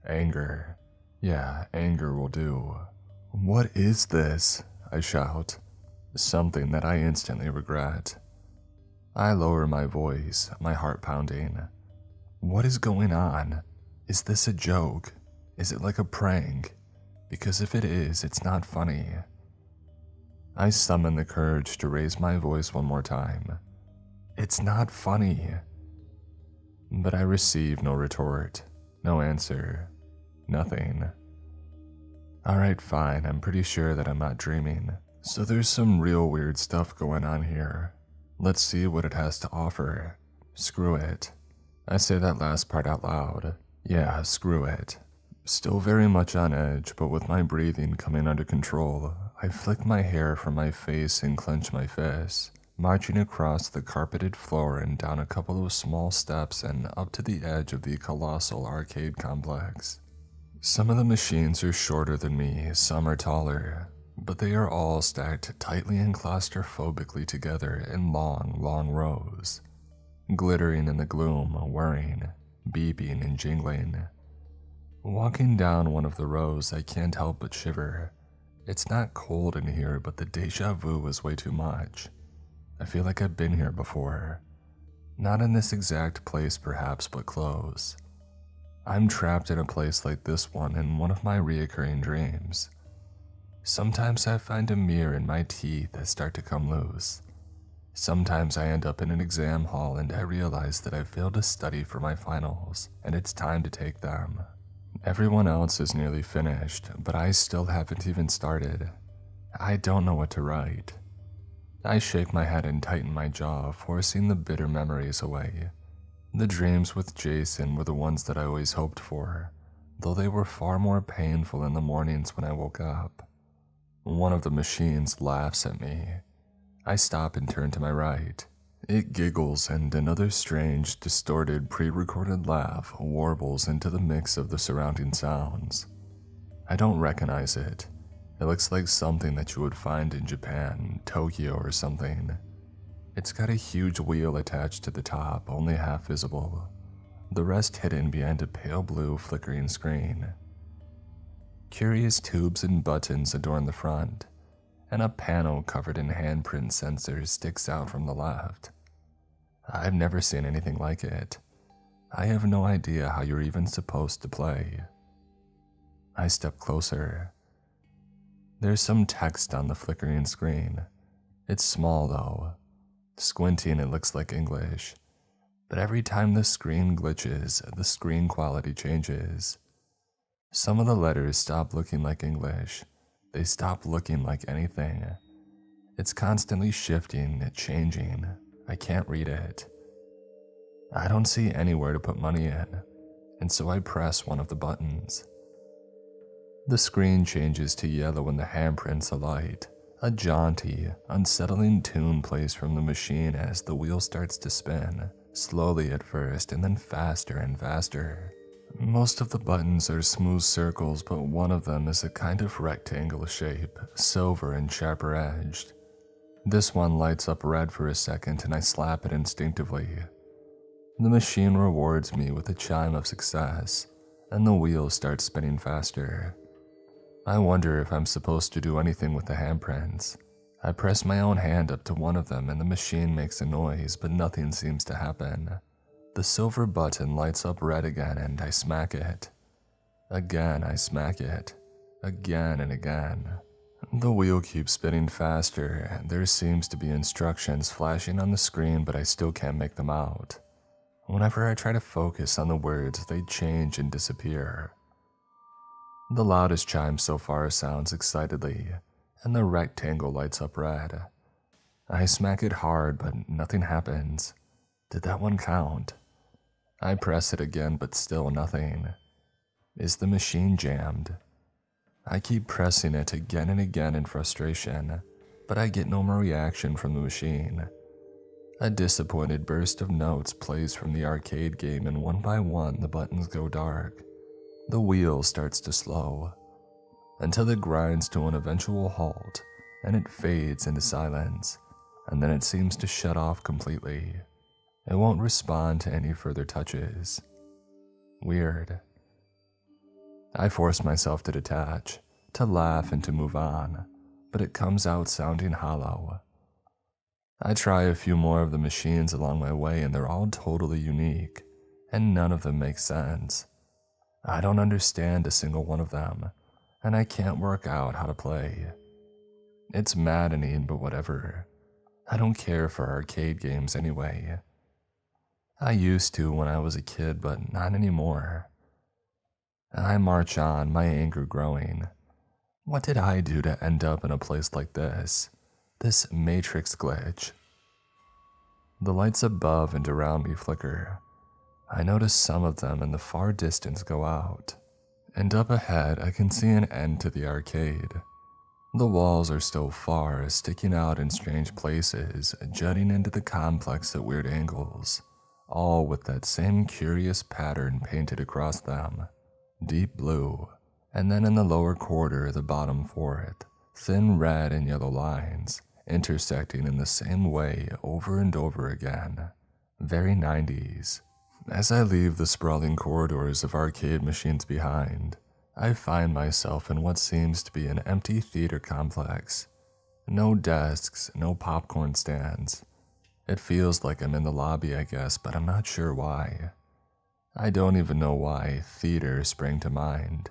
Speaker 1: Anger. Yeah, anger will do. What is this? I shout. Something that I instantly regret. I lower my voice, my heart pounding. What is going on? Is this a joke? Is it like a prank? Because if it is, it's not funny. I summon the courage to raise my voice one more time. It's not funny. But I receive no retort, no answer, nothing. Alright, fine, I'm pretty sure that I'm not dreaming. So there's some real weird stuff going on here. Let's see what it has to offer. Screw it. I say that last part out loud. Yeah, screw it. Still very much on edge, but with my breathing coming under control, I flick my hair from my face and clench my fists, marching across the carpeted floor and down a couple of small steps and up to the edge of the colossal arcade complex. Some of the machines are shorter than me, some are taller, but they are all stacked tightly and claustrophobically together in long, long rows, glittering in the gloom, whirring, beeping and jingling. Walking down one of the rows, I can't help but shiver. It's not cold in here, but the déjà vu is way too much. I feel like I've been here before. Not in this exact place perhaps, but close. I'm trapped in a place like this one in one of my reoccurring dreams. Sometimes I find a mirror in my teeth that start to come loose. Sometimes I end up in an exam hall and I realize that I failed to study for my finals and it's time to take them. Everyone else is nearly finished, but I still haven't even started. I don't know what to write. I shake my head and tighten my jaw, forcing the bitter memories away. The dreams with Jason were the ones that I always hoped for, though they were far more painful in the mornings when I woke up. One of the machines laughs at me. I stop and turn to my right. It giggles and another strange, distorted, pre-recorded laugh warbles into the mix of the surrounding sounds. I don't recognize it. It looks like something that you would find in Japan, Tokyo or something. It's got a huge wheel attached to the top, only half visible. The rest hidden behind a pale blue flickering screen. Curious tubes and buttons adorn the front, and a panel covered in handprint sensors sticks out from the left. I've never seen anything like it. I have no idea how you're even supposed to play. I step closer. There's some text on the flickering screen. It's small though. Squinting, it looks like English. But every time the screen glitches, the screen quality changes. Some of the letters stop looking like English. They stop looking like anything. It's constantly shifting, changing. I can't read it. I don't see anywhere to put money in, and so I press one of the buttons. The screen changes to yellow when the handprints alight. A jaunty, unsettling tune plays from the machine as the wheel starts to spin, slowly at first and then faster and faster. Most of the buttons are smooth circles, but one of them is a kind of rectangle shape, silver and sharper edged. This one lights up red for a second and I slap it instinctively. The machine rewards me with a chime of success, and the wheel starts spinning faster. I wonder if I'm supposed to do anything with the handprints. I press my own hand up to one of them and the machine makes a noise, but nothing seems to happen. The silver button lights up red again and I smack it. Again I smack it. Again and again. The wheel keeps spinning faster and there seems to be instructions flashing on the screen, but I still can't make them out. Whenever I try to focus on the words, they change and disappear. The loudest chime so far sounds excitedly, and the rectangle lights up red. I smack it hard, but nothing happens. Did that one count? I press it again, but still nothing. Is the machine jammed? I keep pressing it again and again in frustration, but I get no more reaction from the machine. A disappointed burst of notes plays from the arcade game, and one by one the buttons go dark. The wheel starts to slow, until it grinds to an eventual halt, and it fades into silence, and then it seems to shut off completely. It won't respond to any further touches. Weird. I force myself to detach, to laugh and to move on, but it comes out sounding hollow. I try a few more of the machines along my way and they're all totally unique, and none of them make sense. I don't understand a single one of them, and I can't work out how to play. It's maddening, but whatever. I don't care for arcade games anyway. I used to when I was a kid, but not anymore. I march on, my anger growing. What did I do to end up in a place like this? This matrix glitch. The lights above and around me flicker. I notice some of them in the far distance go out, and up ahead I can see an end to the arcade. The walls are still far, sticking out in strange places, jutting into the complex at weird angles, all with that same curious pattern painted across them, deep blue, and then in the lower quarter, the bottom fourth, thin red and yellow lines, intersecting in the same way over and over again. Very 90s. As I leave the sprawling corridors of arcade machines behind, I find myself in what seems to be an empty theater complex. No desks, no popcorn stands. It feels like I'm in the lobby, I guess, but I'm not sure why. I don't even know why theater sprang to mind.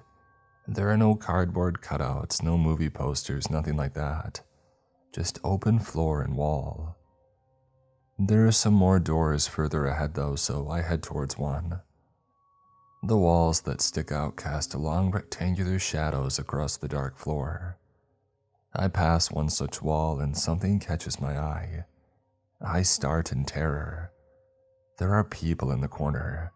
Speaker 1: There are no cardboard cutouts, no movie posters, nothing like that. Just open floor and wall. There are some more doors further ahead though, so I head towards one. The walls that stick out cast long rectangular shadows across the dark floor. I pass one such wall and something catches my eye. I start in terror. There are people in the corner.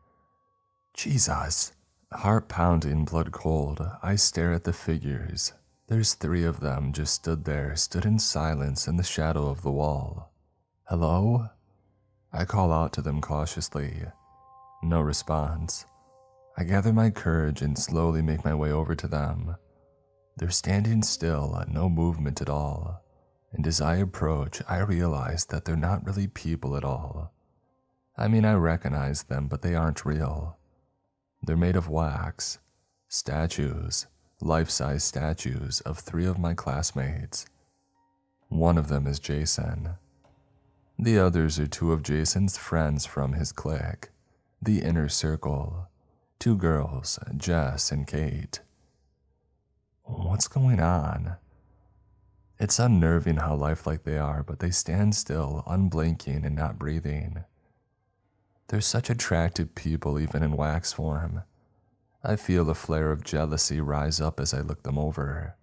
Speaker 1: Jesus! Heart pounding, blood cold, I stare at the figures. There's 3 of them just stood in silence in the shadow of the wall. Hello? I call out to them cautiously. No response. I gather my courage and slowly make my way over to them. They're standing still, no movement at all, and as I approach, I realize that they're not really people at all. I mean, I recognize them, but they aren't real. They're made of wax. Statues, life-size statues of 3 of my classmates. One of them is Jason. The others are 2 of Jason's friends from his clique, the inner circle. 2 girls, Jess and Kate. What's going on? It's unnerving how lifelike they are, but they stand still, unblinking and not breathing. They're such attractive people even in wax form. I feel a flare of jealousy rise up as I look them over.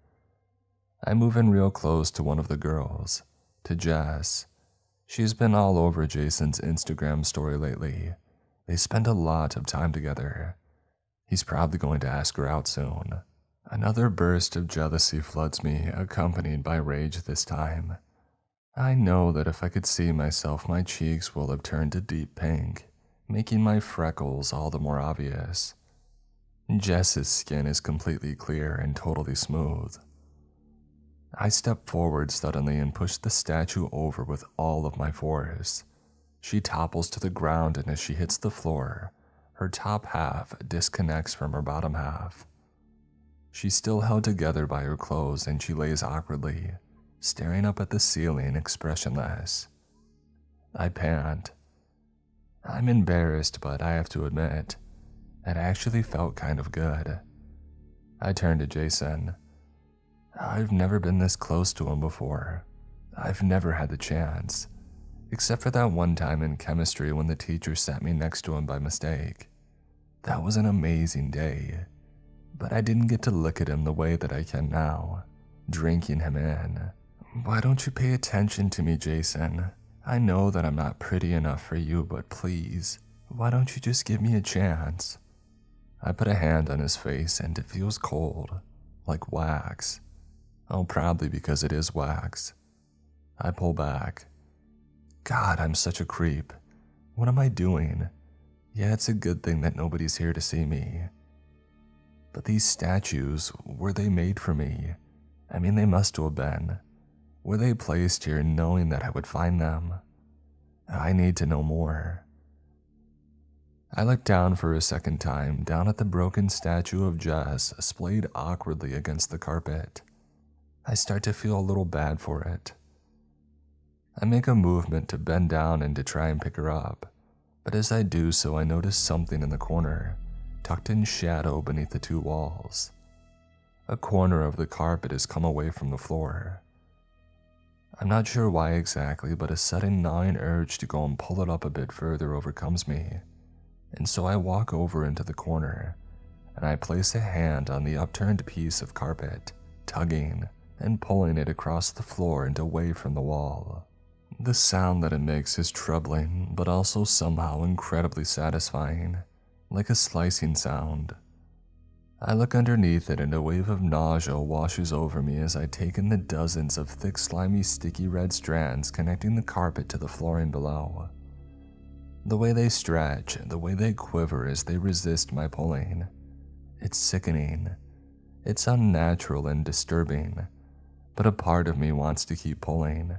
Speaker 1: I move in real close to one of the girls, to Jess. She's been all over Jason's Instagram story lately. They spend a lot of time together. He's probably going to ask her out soon. Another burst of jealousy floods me, accompanied by rage this time. I know that if I could see myself, my cheeks will have turned a deep pink, making my freckles all the more obvious. Jess's skin is completely clear and totally smooth. I step forward suddenly and push the statue over with all of my force. She topples to the ground, and as she hits the floor, her top half disconnects from her bottom half. She's still held together by her clothes, and she lays awkwardly, staring up at the ceiling, expressionless. I pant. I'm embarrassed, but I have to admit, it actually felt kind of good. I turn to Jason. I've never been this close to him before. I've never had the chance, except for that one time in chemistry when the teacher sat me next to him by mistake. That was an amazing day, but I didn't get to look at him the way that I can now, drinking him in. Why don't you pay attention to me, Jason? I know that I'm not pretty enough for you, but please, why don't you just give me a chance? I put a hand on his face and it feels cold, like wax. Oh, probably because it is wax. I pull back. God, I'm such a creep. What am I doing? Yeah, it's a good thing that nobody's here to see me. But these statues, were they made for me? I mean, they must have been. Were they placed here knowing that I would find them? I need to know more. I look down for a second time, down at the broken statue of Jess splayed awkwardly against the carpet. I start to feel a little bad for it. I make a movement to bend down and to try and pick her up, but as I do so, I notice something in the corner, tucked in shadow beneath the two walls. A corner of the carpet has come away from the floor. I'm not sure why exactly, but a sudden gnawing urge to go and pull it up a bit further overcomes me, and so I walk over into the corner, and I place a hand on the upturned piece of carpet, tugging and pulling it across the floor and away from the wall. The sound that it makes is troubling, but also somehow incredibly satisfying, like a slicing sound. I look underneath it and a wave of nausea washes over me as I take in the dozens of thick, slimy, sticky red strands connecting the carpet to the flooring below. The way they stretch, the way they quiver as they resist my pulling. It's sickening. It's unnatural and disturbing, but a part of me wants to keep pulling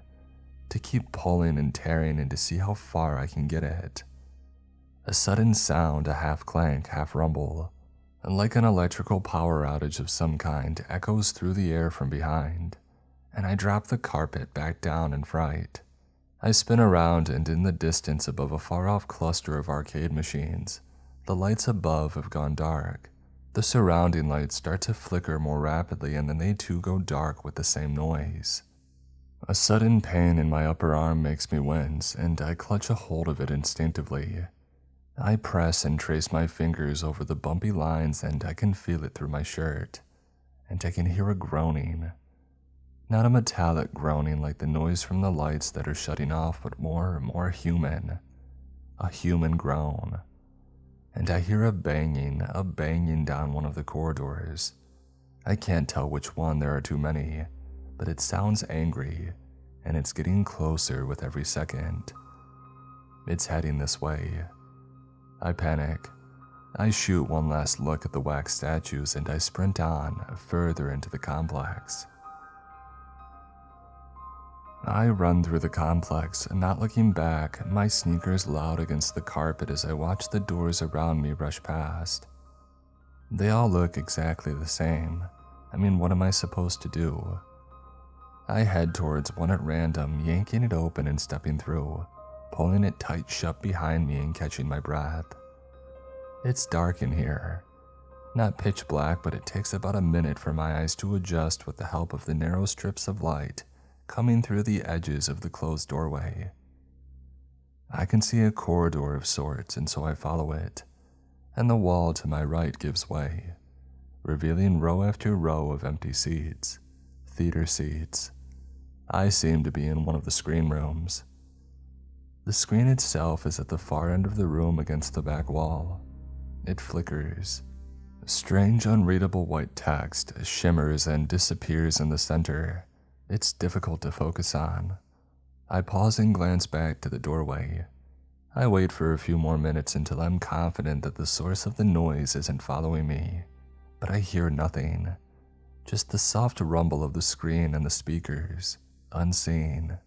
Speaker 1: and tearing and to see how far I can get it. A sudden sound, a half clank, half rumble, and like an electrical power outage of some kind, echoes through the air from behind, and I drop the carpet back down in fright. I spin around, and in the distance above a far-off cluster of arcade machines, the lights above have gone dark. The surrounding lights start to flicker more rapidly, and then they too go dark with the same noise. A sudden pain in my upper arm makes me wince, and I clutch a hold of it instinctively. I press and trace my fingers over the bumpy lines, and I can feel it through my shirt, and I can hear a groaning. Not a metallic groaning like the noise from the lights that are shutting off, but more human. A human groan. And I hear a banging down one of the corridors. I can't tell which one, there are too many, but it sounds angry, and it's getting closer with every second. It's heading this way. I panic. I shoot one last look at the wax statues, and I sprint on further into the complex. I run through the complex, not looking back, my sneakers loud against the carpet as I watch the doors around me rush past. They all look exactly the same. I mean, what am I supposed to do? I head towards one at random, yanking it open and stepping through, pulling it tight shut behind me and catching my breath. It's dark in here. Not pitch black, but it takes about a minute for my eyes to adjust with the help of the narrow strips of light coming through the edges of the closed doorway. I can see a corridor of sorts, and so I follow it, and the wall to my right gives way, revealing row after row of empty seats, theater seats. I seem to be in one of the screen rooms. The screen itself is at the far end of the room against the back wall. It flickers. Strange, unreadable white text shimmers and disappears in the center. It's difficult to focus on. I pause and glance back to the doorway. I wait for a few more minutes until I'm confident that the source of the noise isn't following me, but I hear nothing. Just the soft rumble of the screen and the speakers, unseen.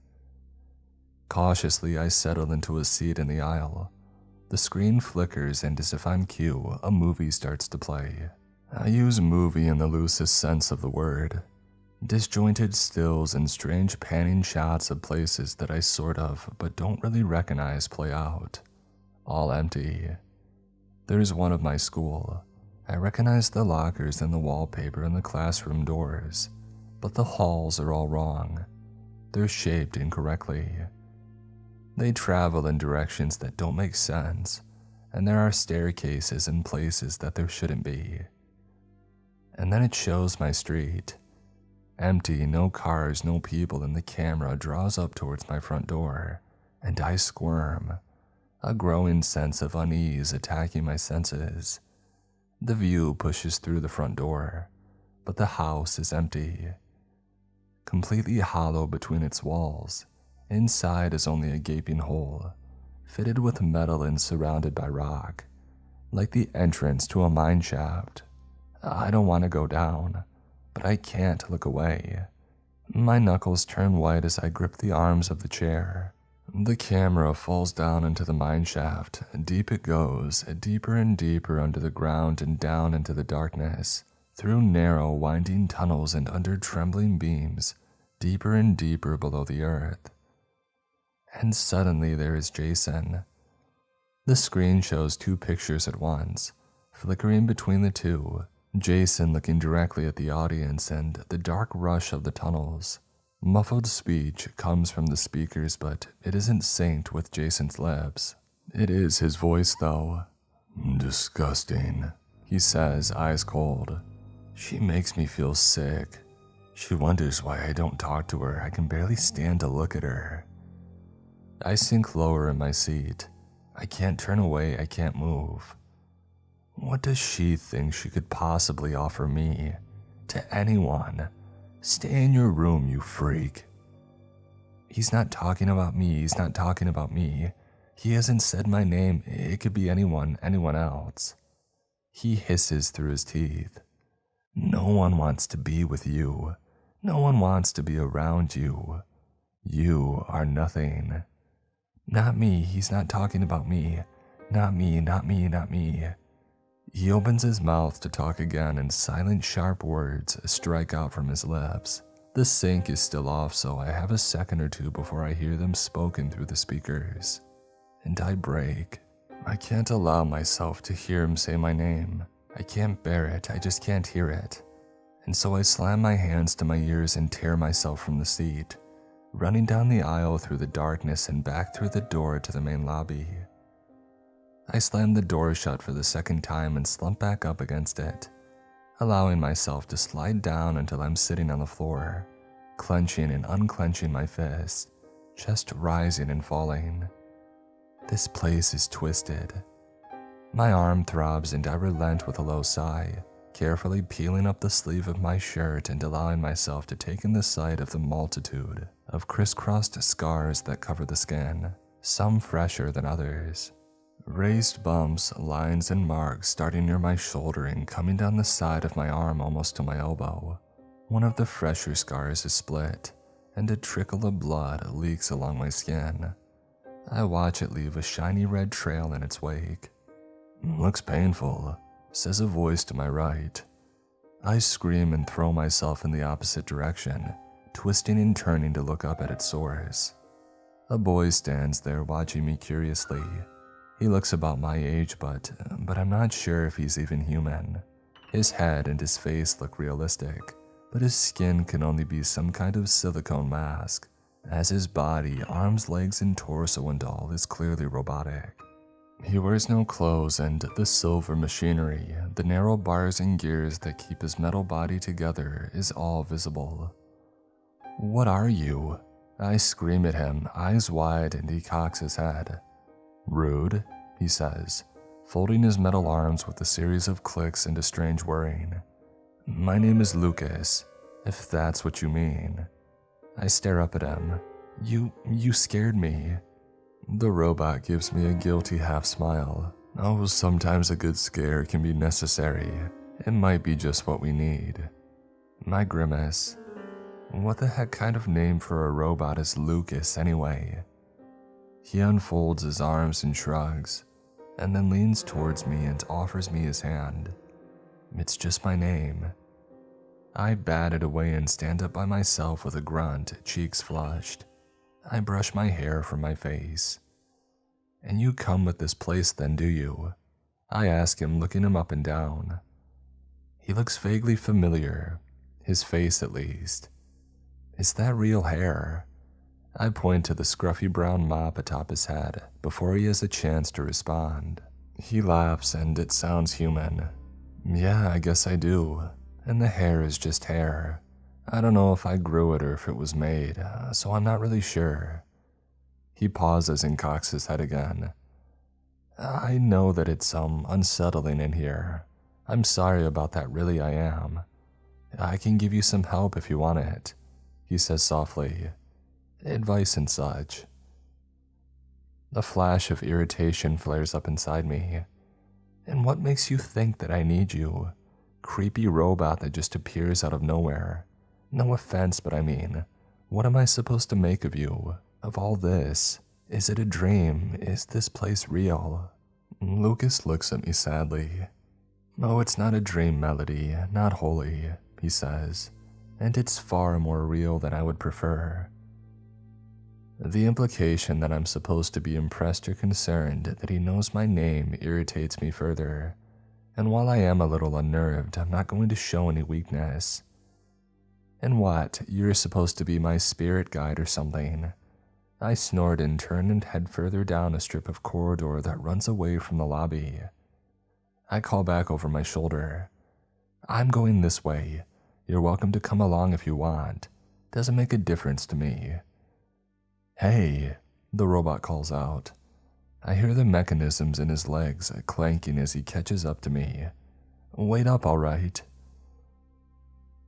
Speaker 1: Cautiously, I settle into a seat in the aisle. The screen flickers, and as if on cue, a movie starts to play. I use movie in the loosest sense of the word. Disjointed stills and strange panning shots of places that I sort of, but don't really recognize play out. All empty. There's one of my school. I recognize the lockers and the wallpaper and the classroom doors, but the halls are all wrong. They're shaped incorrectly. They travel in directions that don't make sense, and there are staircases in places that there shouldn't be. And then it shows my street. Empty, no cars, no people, and the camera draws up towards my front door, and I squirm, a growing sense of unease attacking my senses. The view pushes through the front door, but the house is empty. Completely hollow between its walls, inside is only a gaping hole, fitted with metal and surrounded by rock, like the entrance to a mine shaft. I don't want to go down, but I can't look away. My knuckles turn white as I grip the arms of the chair. The camera falls down into the mine shaft. Deep it goes, deeper and deeper under the ground and down into the darkness, through narrow, winding tunnels and under trembling beams, deeper and deeper below the earth. And suddenly there is Jason. The screen shows two pictures at once, flickering between the two, Jason looking directly at the audience and the dark rush of the tunnels. Muffled speech comes from the speakers, but it isn't synced with Jason's lips. It is his voice, though. "Disgusting," he says, eyes cold. "She makes me feel sick. She wonders why I don't talk to her. I can barely stand to look at her." I sink lower in my seat. I can't turn away, I can't move. What does she think she could possibly offer me? To anyone? Stay in your room, you freak. He's not talking about me, he's not talking about me. He hasn't said my name, it could be anyone else. He hisses through his teeth. No one wants to be with you. No one wants to be around you. You are nothing. Not me, he's not talking about me. Not me, not me, not me. He opens his mouth to talk again and silent, sharp words strike out from his lips. The sync is still off, so I have a second or two before I hear them spoken through the speakers. And I break. I can't allow myself to hear him say my name. I can't bear it, I just can't hear it. And so I slam my hands to my ears and tear myself from the seat, running down the aisle through the darkness and back through the door to the main lobby. I slam the door shut for the second time and slump back up against it, allowing myself to slide down until I'm sitting on the floor, clenching and unclenching my fists, chest rising and falling. This place is twisted. My arm throbs and I relent with a low sigh, carefully peeling up the sleeve of my shirt and allowing myself to take in the sight of the multitude of crisscrossed scars that cover the skin, some fresher than others. Raised bumps, lines, and marks starting near my shoulder and coming down the side of my arm almost to my elbow. One of the fresher scars is split, and a trickle of blood leaks along my skin. I watch it leave a shiny red trail in its wake. "Looks painful," says a voice to my right. I scream and throw myself in the opposite direction, twisting and turning to look up at its source. A boy stands there watching me curiously. He looks about my age, but I'm not sure if he's even human. His head and his face look realistic, but his skin can only be some kind of silicone mask, as his body, arms, legs, and torso and all is clearly robotic. He wears no clothes, and the silver machinery, the narrow bars and gears that keep his metal body together, is all visible. "What are you?" I scream at him, eyes wide, and he cocks his head. "Rude," he says. folding his metal arms with a series of clicks and a strange whirring. "My name is Lucas, if that's what you mean." I stare up at him. You scared me." The robot gives me a guilty half smile. "Oh, sometimes a good scare can be necessary. It might be just what we need." I grimace. What the heck kind of name for a robot is Lucas anyway? He unfolds his arms and shrugs, and then leans towards me and offers me his hand. It's just my name. I bat it away and stand up by myself with a grunt, cheeks flushed. I brush my hair from my face. "And you come with this place then, do you?" I ask him, looking him up and down. He looks vaguely familiar, his face at least. Is that real hair? I point to the scruffy brown mop atop his head before he has a chance to respond. He laughs and it sounds human. "Yeah, I guess I do. And the hair is just hair. I don't know if I grew it or if it was made, so I'm not really sure." He pauses and cocks his head again. "I know that it's unsettling in here. I'm sorry about that, really I am. I can give you some help if you want it," he says softly. "Advice and such." A flash of irritation flares up inside me. "And what makes you think that I need you? Creepy robot that just appears out of nowhere. No offense, but I mean, what am I supposed to make of you? Of all this? Is it a dream? Is this place real?" Lucas looks at me sadly. "Oh, it's not a dream, Melody, not wholly," he says, "and it's far more real than I would prefer." The implication that I'm supposed to be impressed or concerned that he knows my name irritates me further, and while I am a little unnerved, I'm not going to show any weakness. "And what, you're supposed to be my spirit guide or something?" I snort and turn and head further down a strip of corridor that runs away from the lobby. I call back over my shoulder. "I'm going this way. You're welcome to come along if you want. Doesn't make a difference to me." "Hey," the robot calls out. I hear the mechanisms in his legs clanking as he catches up to me. "Wait up, all right."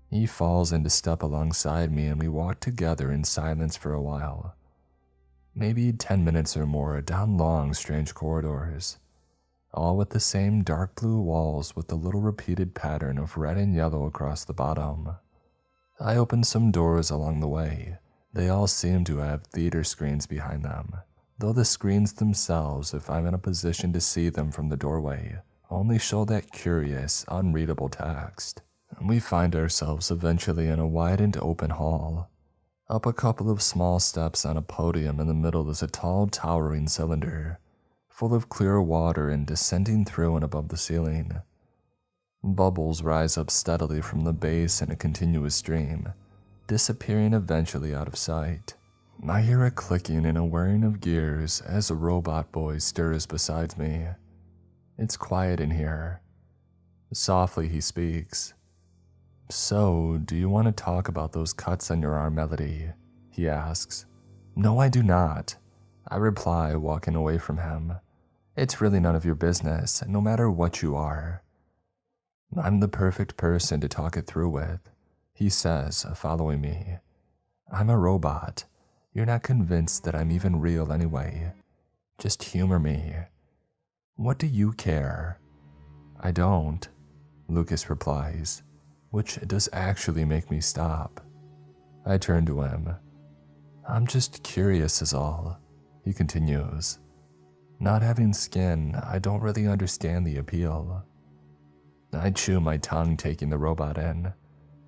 Speaker 1: He falls into step alongside me and we walk together in silence for a while. Maybe 10 minutes or more down long, strange corridors, all with the same dark blue walls with the little repeated pattern of red and yellow across the bottom. I open some doors along the way. They all seem to have theater screens behind them, though the screens themselves, if I'm in a position to see them from the doorway, only show that curious, unreadable text. We find ourselves eventually in a wide and open hall. Up a couple of small steps on a podium in the middle is a tall, towering cylinder, full of clear water and descending through and above the ceiling. Bubbles rise up steadily from the base in a continuous stream, disappearing eventually out of sight. I hear a clicking and a whirring of gears as a robot boy stirs beside me. It's quiet in here. Softly he speaks. "So, do you want to talk about those cuts on your arm, Melody?" he asks. "No, I do not," I reply, walking away from him. "It's really none of your business, no matter what you are." "I'm the perfect person to talk it through with," he says, following me. "I'm a robot. You're not convinced that I'm even real anyway. Just humor me. What do you care?" "I don't," Lucas replies, which does actually make me stop. I turn to him. "I'm just curious is all," he continues. "Not having skin, I don't really understand the appeal." I chew my tongue, taking the robot in.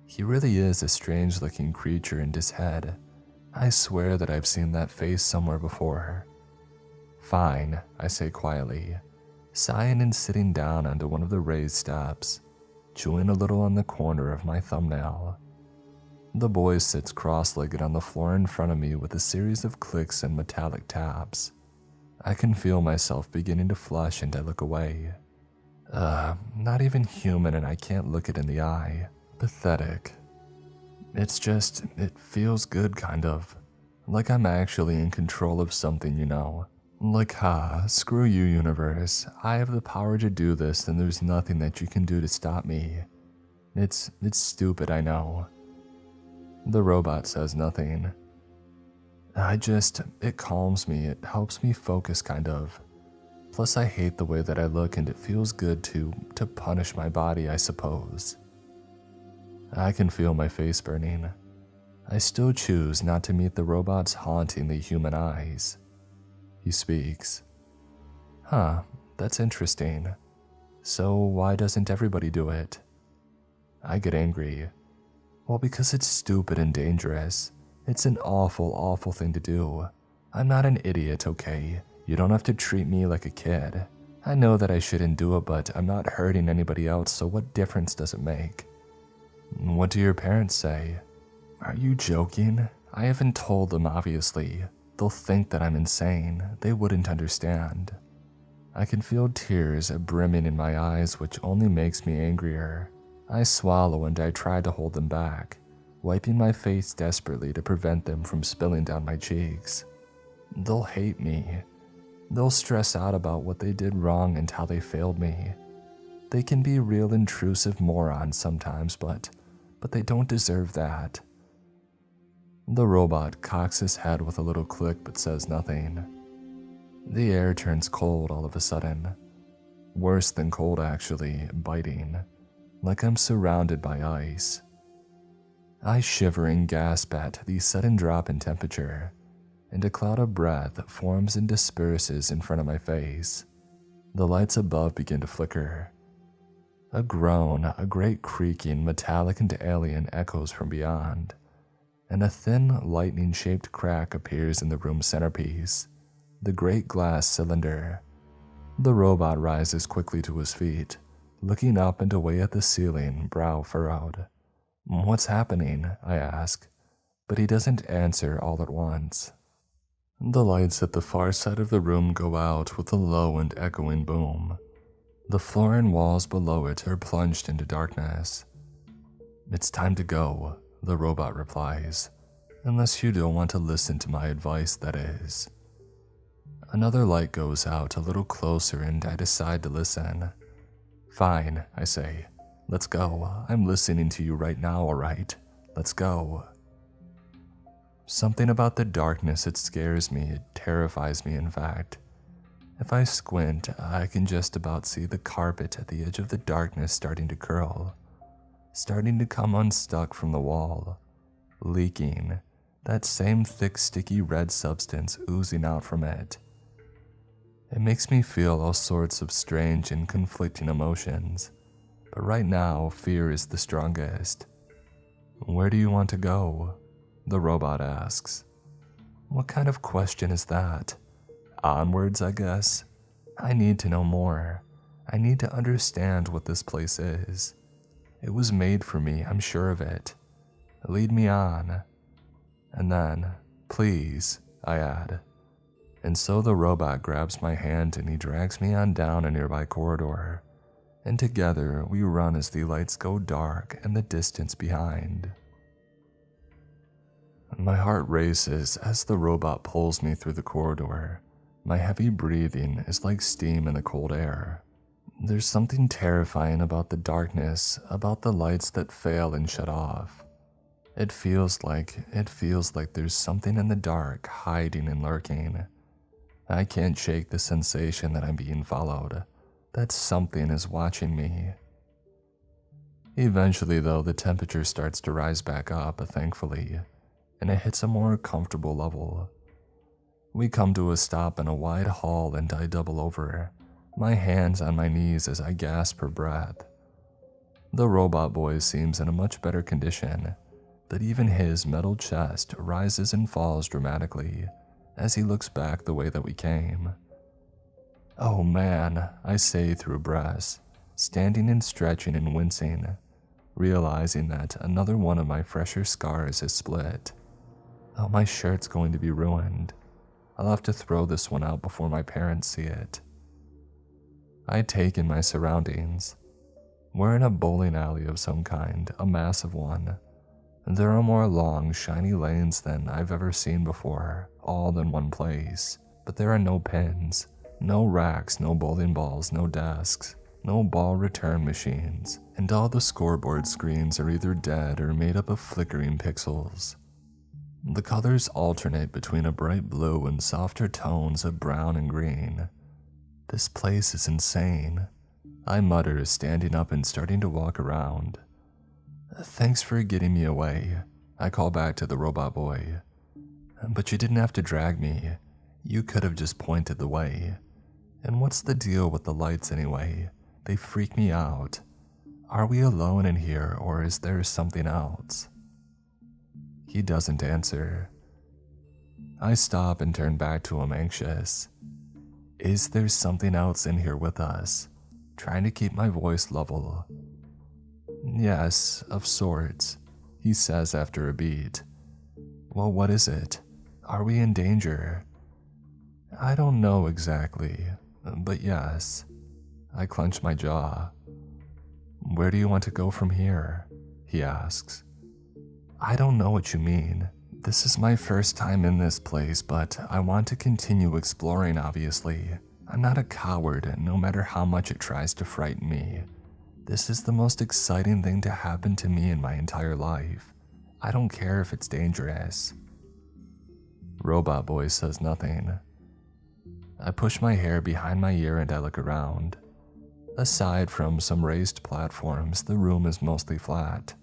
Speaker 1: He really is a strange-looking creature in his head. I swear that I've seen that face somewhere before. "Fine," I say quietly, sighing and sitting down onto one of the raised steps, chewing a little on the corner of my thumbnail. The boy sits cross-legged on the floor in front of me with a series of clicks and metallic taps. I can feel myself beginning to flush and I look away. Not even human and I can't look it in the eye. Pathetic. It feels good kind of. Like I'm actually in control of something, you know. Like, screw you, universe. I have the power to do this, and there's nothing that you can do to stop me. It's stupid, I know. The robot says nothing. It calms me, it helps me focus kind of. Plus I hate the way that I look and it feels good to punish my body, I suppose. I can feel my face burning. I still choose not to meet the robots haunting the human eyes. He speaks. That's interesting. So why doesn't everybody do it? I get angry. Well, because it's stupid and dangerous. It's an awful, awful thing to do. I'm not an idiot, okay? You don't have to treat me like a kid. I know that I shouldn't do it, but I'm not hurting anybody else, so what difference does it make? What do your parents say? Are you joking? I haven't told them, obviously. They'll think that I'm insane. They wouldn't understand. I can feel tears brimming in my eyes, which only makes me angrier. I swallow and I try to hold them back, wiping my face desperately to prevent them from spilling down my cheeks. They'll hate me. They'll stress out about what they did wrong and how they failed me. They can be real intrusive morons sometimes, but they don't deserve that. The robot cocks his head with a little click but says nothing. The air turns cold all of a sudden. Worse than cold, actually, biting. Like I'm surrounded by ice. I shiver and gasp at the sudden drop in temperature, and a cloud of breath forms and disperses in front of my face. The lights above begin to flicker. A groan, a great creaking, metallic and alien echoes from beyond, and a thin, lightning-shaped crack appears in the room's centerpiece, the great glass cylinder. The robot rises quickly to his feet, looking up and away at the ceiling, brow furrowed. What's happening? I ask, but he doesn't answer all at once. The lights at the far side of the room go out with a low and echoing boom. The floor and walls below it are plunged into darkness. It's time to go, the robot replies, unless you don't want to listen to my advice, that is. Another light goes out a little closer and I decide to listen. Fine, I say. Let's go. I'm listening to you right now, alright? Let's go. Something about the darkness, it scares me, it terrifies me in fact. If I squint, I can just about see the carpet at the edge of the darkness starting to curl, starting to come unstuck from the wall, leaking, that same thick sticky red substance oozing out from it. It makes me feel all sorts of strange and conflicting emotions, but right now fear is the strongest. Where do you want to go? The robot asks. What kind of question is that? Onwards, I guess. I need to know more. I need to understand what this place is. It was made for me, I'm sure of it. Lead me on. And then, please, I add. And so the robot grabs my hand and he drags me on down a nearby corridor. And together we run as the lights go dark in the distance behind. My heart races as the robot pulls me through the corridor. My heavy breathing is like steam in the cold air. There's something terrifying about the darkness, about the lights that fail and shut off. It feels like there's something in the dark hiding and lurking. I can't shake the sensation that I'm being followed, that something is watching me. Eventually, though, the temperature starts to rise back up, thankfully, and it hits a more comfortable level. We come to a stop in a wide hall and I double over, my hands on my knees as I gasp for breath. The robot boy seems in a much better condition, but even his metal chest rises and falls dramatically as he looks back the way that we came. Oh man, I say through breath, standing and stretching and wincing, realizing that another one of my fresher scars is split. Oh, my shirt's going to be ruined. I'll have to throw this one out before my parents see it. I take in my surroundings. We're in a bowling alley of some kind, a massive one. There are more long, shiny lanes than I've ever seen before, all in one place, but there are no pins, no racks, no bowling balls, no desks, no ball return machines, and all the scoreboard screens are either dead or made up of flickering pixels. The colors alternate between a bright blue and softer tones of brown and green. This place is insane, I mutter, standing up and starting to walk around. Thanks for getting me away, I call back to the robot boy. But you didn't have to drag me. You could have just pointed the way. And what's the deal with the lights anyway? They freak me out. Are we alone in here, or is there something else? He doesn't answer. I stop and turn back to him, anxious. Is there something else in here with us? Trying to keep my voice level. Yes, of sorts, he says after a beat. Well, what is it? Are we in danger? I don't know exactly, but yes. I clench my jaw. Where do you want to go from here? He asks. I don't know what you mean. This is my first time in this place, but I want to continue exploring, obviously. I'm not a coward, no matter how much it tries to frighten me. This is the most exciting thing to happen to me in my entire life. I don't care if it's dangerous. Robot boy says nothing. I push my hair behind my ear and I look around. Aside from some raised platforms, the room is mostly flat.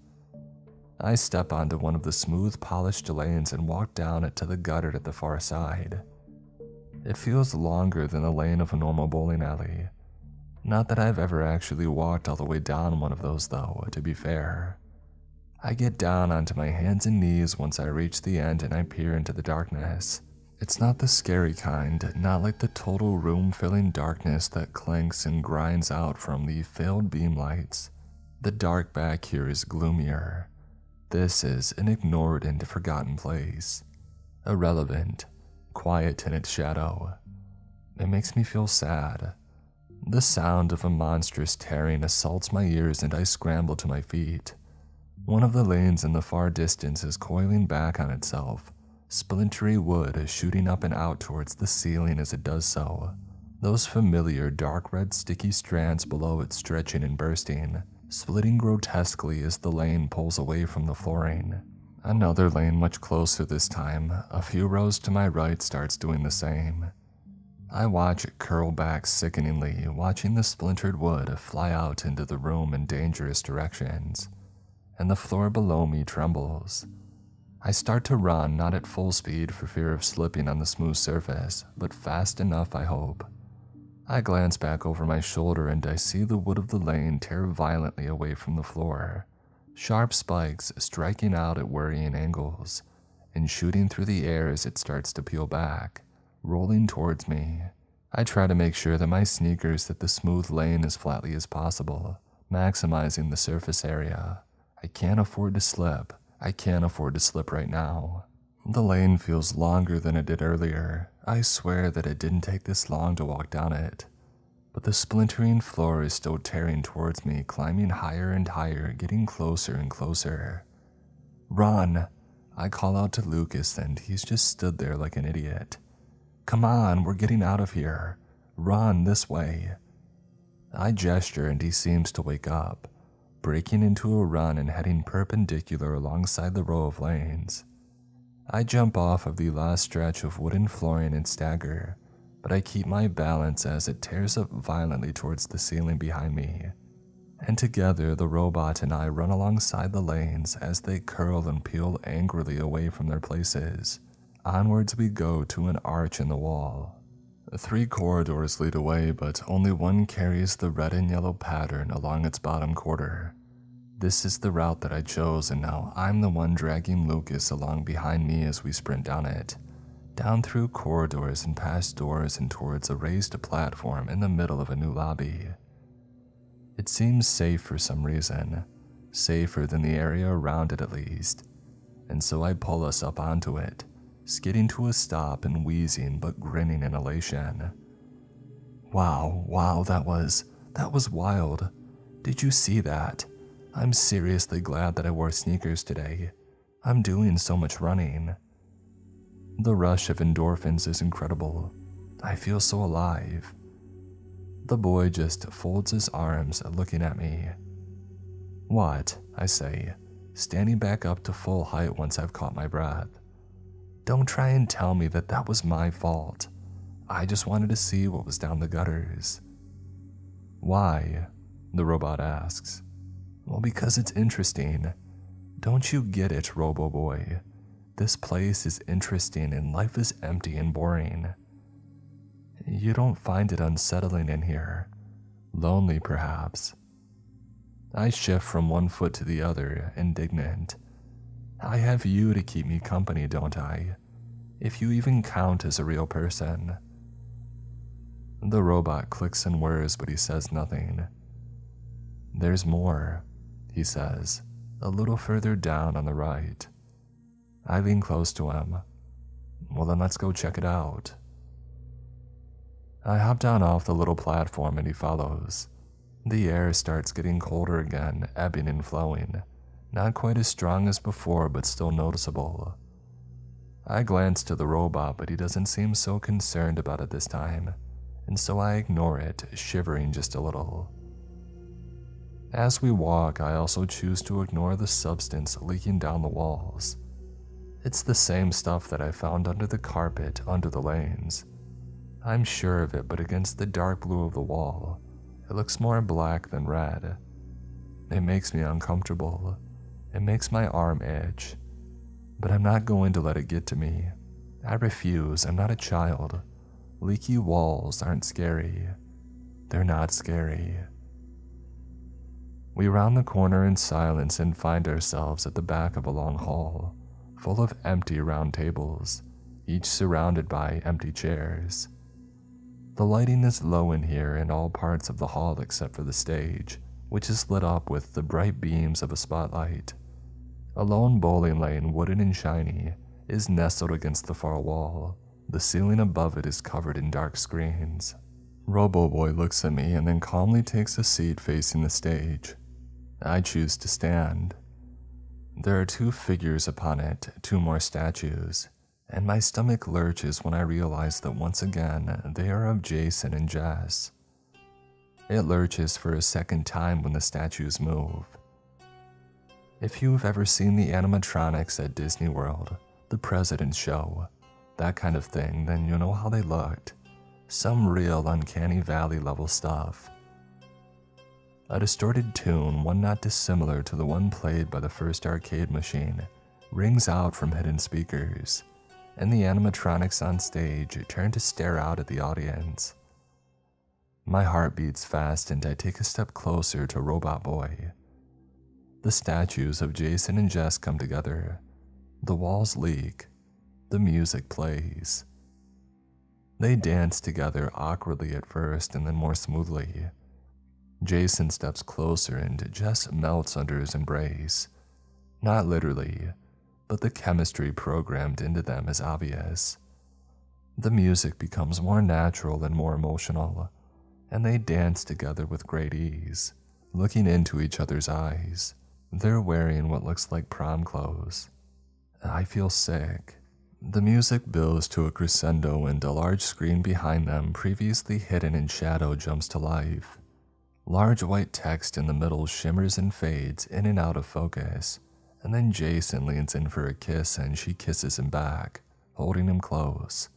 Speaker 1: I step onto one of the smooth, polished lanes and walk down it to the gutter at the far side. It feels longer than the lane of a normal bowling alley. Not that I've ever actually walked all the way down one of those though, to be fair. I get down onto my hands and knees once I reach the end and I peer into the darkness. It's not the scary kind, not like the total room-filling darkness that clanks and grinds out from the failed beam lights. The dark back here is gloomier. This is an ignored and forgotten place. Irrelevant, quiet in its shadow. It makes me feel sad. The sound of a monstrous tearing assaults my ears and I scramble to my feet. One of the lanes in the far distance is coiling back on itself, splintery wood shooting up and out towards the ceiling as it does so. Those familiar dark red sticky strands below it stretching and bursting, splitting grotesquely as the lane pulls away from the flooring. Another lane much closer this time, a few rows to my right, starts doing the same. I watch it curl back sickeningly, watching the splintered wood fly out into the room in dangerous directions, and the floor below me trembles. I start to run, not at full speed for fear of slipping on the smooth surface, but fast enough, I hope. I glance back over my shoulder and I see the wood of the lane tear violently away from the floor, sharp spikes striking out at worrying angles, and shooting through the air as it starts to peel back, rolling towards me. I try to make sure that my sneakers hit the smooth lane as flatly as possible, maximizing the surface area. I can't afford to slip. I can't afford to slip right now. The lane feels longer than it did earlier. I swear that it didn't take this long to walk down it. But the splintering floor is still tearing towards me, climbing higher and higher, getting closer and closer. Run! I call out to Lucas and he's just stood there like an idiot. Come on, we're getting out of here. Run this way. I gesture and he seems to wake up, breaking into a run and heading perpendicular alongside the row of lanes. I jump off of the last stretch of wooden flooring and stagger, but I keep my balance as it tears up violently towards the ceiling behind me. And together, the robot and I run alongside the lanes as they curl and peel angrily away from their places. Onwards we go to an arch in the wall. 3 corridors lead away, but only one carries the red and yellow pattern along its bottom quarter. This is the route that I chose, and now I'm the one dragging Lucas along behind me as we sprint down it, down through corridors and past doors and towards a raised platform in the middle of a new lobby. It seems safe for some reason, safer than the area around it at least, and so I pull us up onto it, skidding to a stop and wheezing but grinning in elation. Wow, that was wild. Did you see that? I'm seriously glad that I wore sneakers today. I'm doing so much running. The rush of endorphins is incredible. I feel so alive. The boy just folds his arms, looking at me. What? I say, standing back up to full height once I've caught my breath. Don't try and tell me that that was my fault. I just wanted to see what was down the gutters. Why? The robot asks. Well, because it's interesting. Don't you get it, Robo Boy? This place is interesting and life is empty and boring. You don't find it unsettling in here. Lonely, perhaps. I shift from one foot to the other, indignant. I have you to keep me company, don't I? If you even count as a real person. The robot clicks and whirs, but he says nothing. There's more, he says, a little further down on the right. I lean close to him. Well, then let's go check it out. I hop down off the little platform and he follows. The air starts getting colder again, ebbing and flowing. Not quite as strong as before, but still noticeable. I glance to the robot, but he doesn't seem so concerned about it this time, and so I ignore it, shivering just a little. As we walk, I also choose to ignore the substance leaking down the walls. It's the same stuff that I found under the carpet, under the lanes. I'm sure of it, but against the dark blue of the wall, it looks more black than red. It makes me uncomfortable. It makes my arm itch. But I'm not going to let it get to me. I refuse. I'm not a child. Leaky walls aren't scary. They're not scary. We round the corner in silence and find ourselves at the back of a long hall, full of empty round tables, each surrounded by empty chairs. The lighting is low in here in all parts of the hall except for the stage, which is lit up with the bright beams of a spotlight. A lone bowling lane, wooden and shiny, is nestled against the far wall. The ceiling above it is covered in dark screens. Robo Boy looks at me and then calmly takes a seat facing the stage. I choose to stand. There are 2 figures upon it, 2 more statues, and my stomach lurches when I realize that once again they are of Jason and Jess. It lurches for a second time when the statues move. If you've ever seen the animatronics at Disney World, the President's Show, that kind of thing, then you know how they looked. Some real uncanny valley level stuff. A distorted tune, one not dissimilar to the one played by the first arcade machine, rings out from hidden speakers, and the animatronics on stage turn to stare out at the audience. My heart beats fast and I take a step closer to Robot Boy. The statues of Jason and Jess come together. The walls leak. The music plays. They dance together awkwardly at first and then more smoothly. Jason steps closer and Jess melts under his embrace. Not literally, but the chemistry programmed into them is obvious. The music becomes more natural and more emotional, and they dance together with great ease, looking into each other's eyes. They're wearing what looks like prom clothes. I feel sick. The music builds to a crescendo and a large screen behind them, previously hidden in shadow, jumps to life. Large white text in the middle shimmers and fades in and out of focus, and then Jason leans in for a kiss and she kisses him back, holding him close,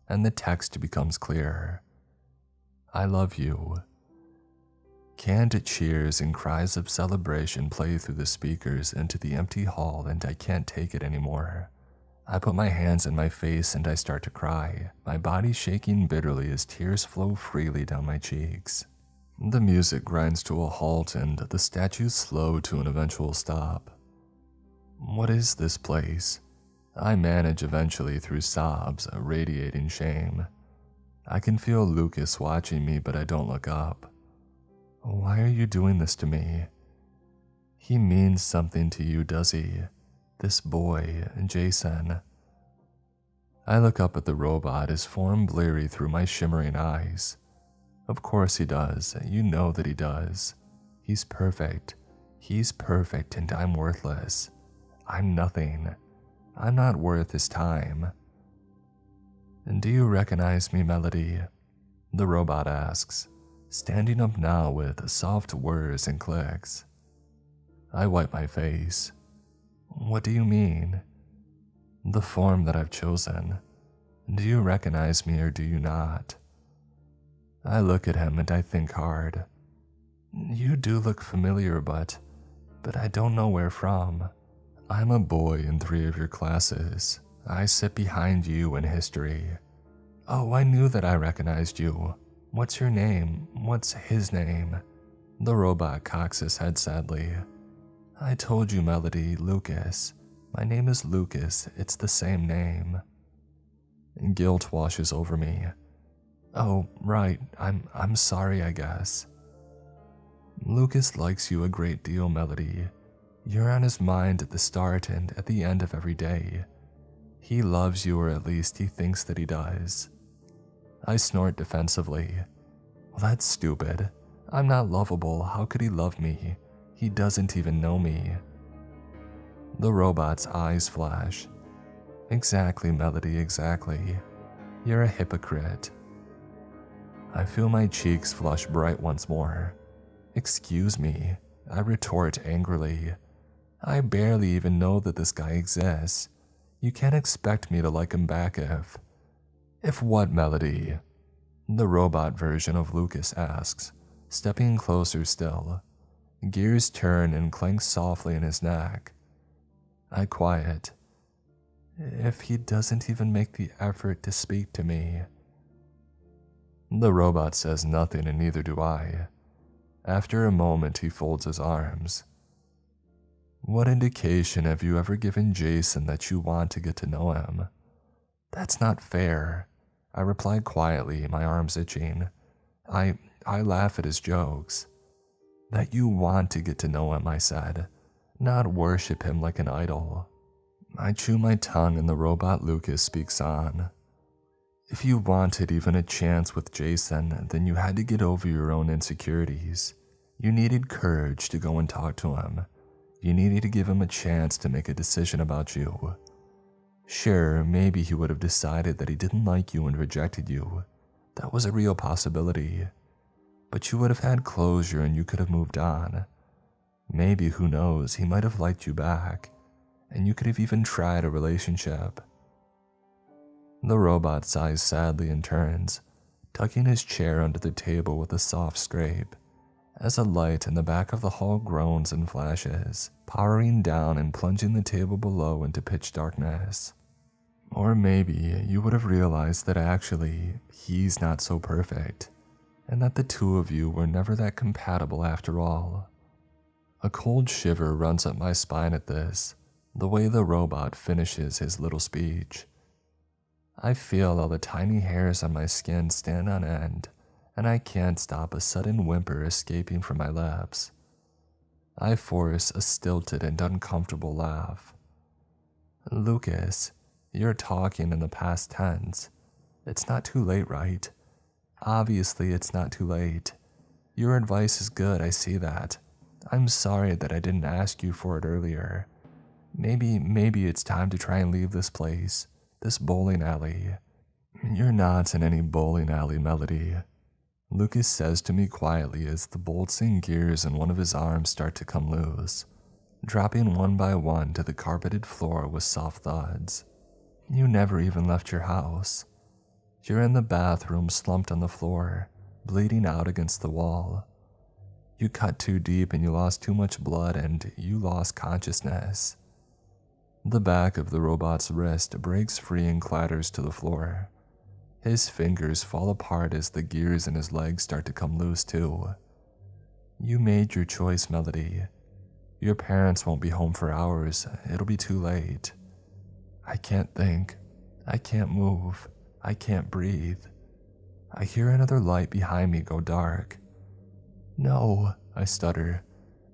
Speaker 1: and the text becomes clear. I love you. Canned cheers and cries of celebration play through the speakers into the empty hall, and I can't take it anymore. I put my hands in my face and I start to cry, my body shaking bitterly as tears flow freely down my cheeks. The music grinds to a halt and the statues slow to an eventual stop. What is this place? I manage eventually through sobs, radiating shame. I can feel Lucas watching me, but I don't look up. Why are you doing this to me? He means something to you, does he? This boy, Jason. I look up at the robot, his form bleary through my shimmering eyes. Of course he does. You know that he does. He's perfect. He's perfect and I'm worthless. I'm nothing. I'm not worth his time. "And do you recognize me, Melody?" the robot asks, standing up now with soft whirs and clicks. I wipe my face. "What do you mean?" "The form that I've chosen. Do you recognize me or do you not?" I look at him and I think hard. "You do look familiar, but I don't know where from." "I'm a boy in 3 of your classes. I sit behind you in history." "Oh, I knew that I recognized you. What's your name? What's his name?" The robot cocks his head sadly. "I told you, Melody, Lucas. My name is Lucas. It's the same name." Guilt washes over me. "Oh, right. I'm sorry, I guess." "Lucas likes you a great deal, Melody. You're on his mind at the start and at the end of every day. He loves you, or at least he thinks that he does." I snort defensively. "Well, that's stupid. I'm not lovable. How could he love me? He doesn't even know me." The robot's eyes flash. "Exactly, Melody, exactly. You're a hypocrite." I feel my cheeks flush bright once more. "Excuse me," I retort angrily. "I barely even know that this guy exists. You can't expect me to like him back if..." "If what, Melody?" the robot version of Lucas asks, stepping closer still. Gears turn and clank softly in his neck. I quiet. "If he doesn't even make the effort to speak to me." The robot says nothing and neither do I. After a moment, he folds his arms. "What indication have you ever given Jason that you want to get to know him?" "That's not fair," I replied quietly, my arms itching. I laugh at his jokes. "That you want to get to know him," I said, "not worship him like an idol." I chew my tongue and the robot Lucas speaks on. "If you wanted even a chance with Jason, then you had to get over your own insecurities. You needed courage to go and talk to him. You needed to give him a chance to make a decision about you. Sure, maybe he would have decided that he didn't like you and rejected you. That was a real possibility. But you would have had closure and you could have moved on. Maybe, who knows, he might have liked you back, and you could have even tried a relationship." The robot sighs sadly and turns, tucking his chair under the table with a soft scrape, as a light in the back of the hall groans and flashes, powering down and plunging the table below into pitch darkness. "Or maybe you would have realized that actually, he's not so perfect, and that the two of you were never that compatible after all." A cold shiver runs up my spine at this, the way the robot finishes his little speech. I feel all the tiny hairs on my skin stand on end, and I can't stop a sudden whimper escaping from my lips. I force a stilted and uncomfortable laugh. "Lucas, you're talking in the past tense. It's not too late, right? Obviously, it's not too late. Your advice is good, I see that. I'm sorry that I didn't ask you for it earlier. Maybe it's time to try and leave this place, this bowling alley." "You're not in any bowling alley, Melody," Lucas says to me quietly as the bolts and gears in one of his arms start to come loose, dropping one by one to the carpeted floor with soft thuds. "You never even left your house. You're in the bathroom slumped on the floor, bleeding out against the wall. You cut too deep and you lost too much blood and you lost consciousness." The back of the robot's wrist breaks free and clatters to the floor. His fingers fall apart as the gears in his legs start to come loose too. "You made your choice, Melody. Your parents won't be home for hours. It'll be too late. I can't think. I can't move. I can't breathe. I hear another light behind me go dark. "No," I stutter.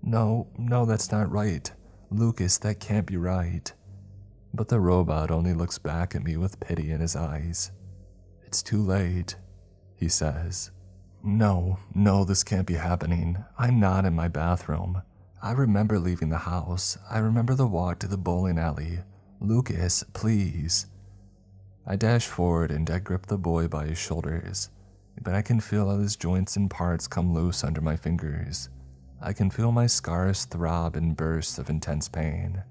Speaker 1: No, that's not right. Lucas, that can't be right." But the robot only looks back at me with pity in his eyes. "It's too late," he says. No, this can't be happening. I'm not in my bathroom. I remember leaving the house. I remember the walk to the bowling alley. Lucas, please." I dash forward and I grip the boy by his shoulders, but I can feel how his joints and parts come loose under my fingers. I can feel my scars throb in bursts of intense pain.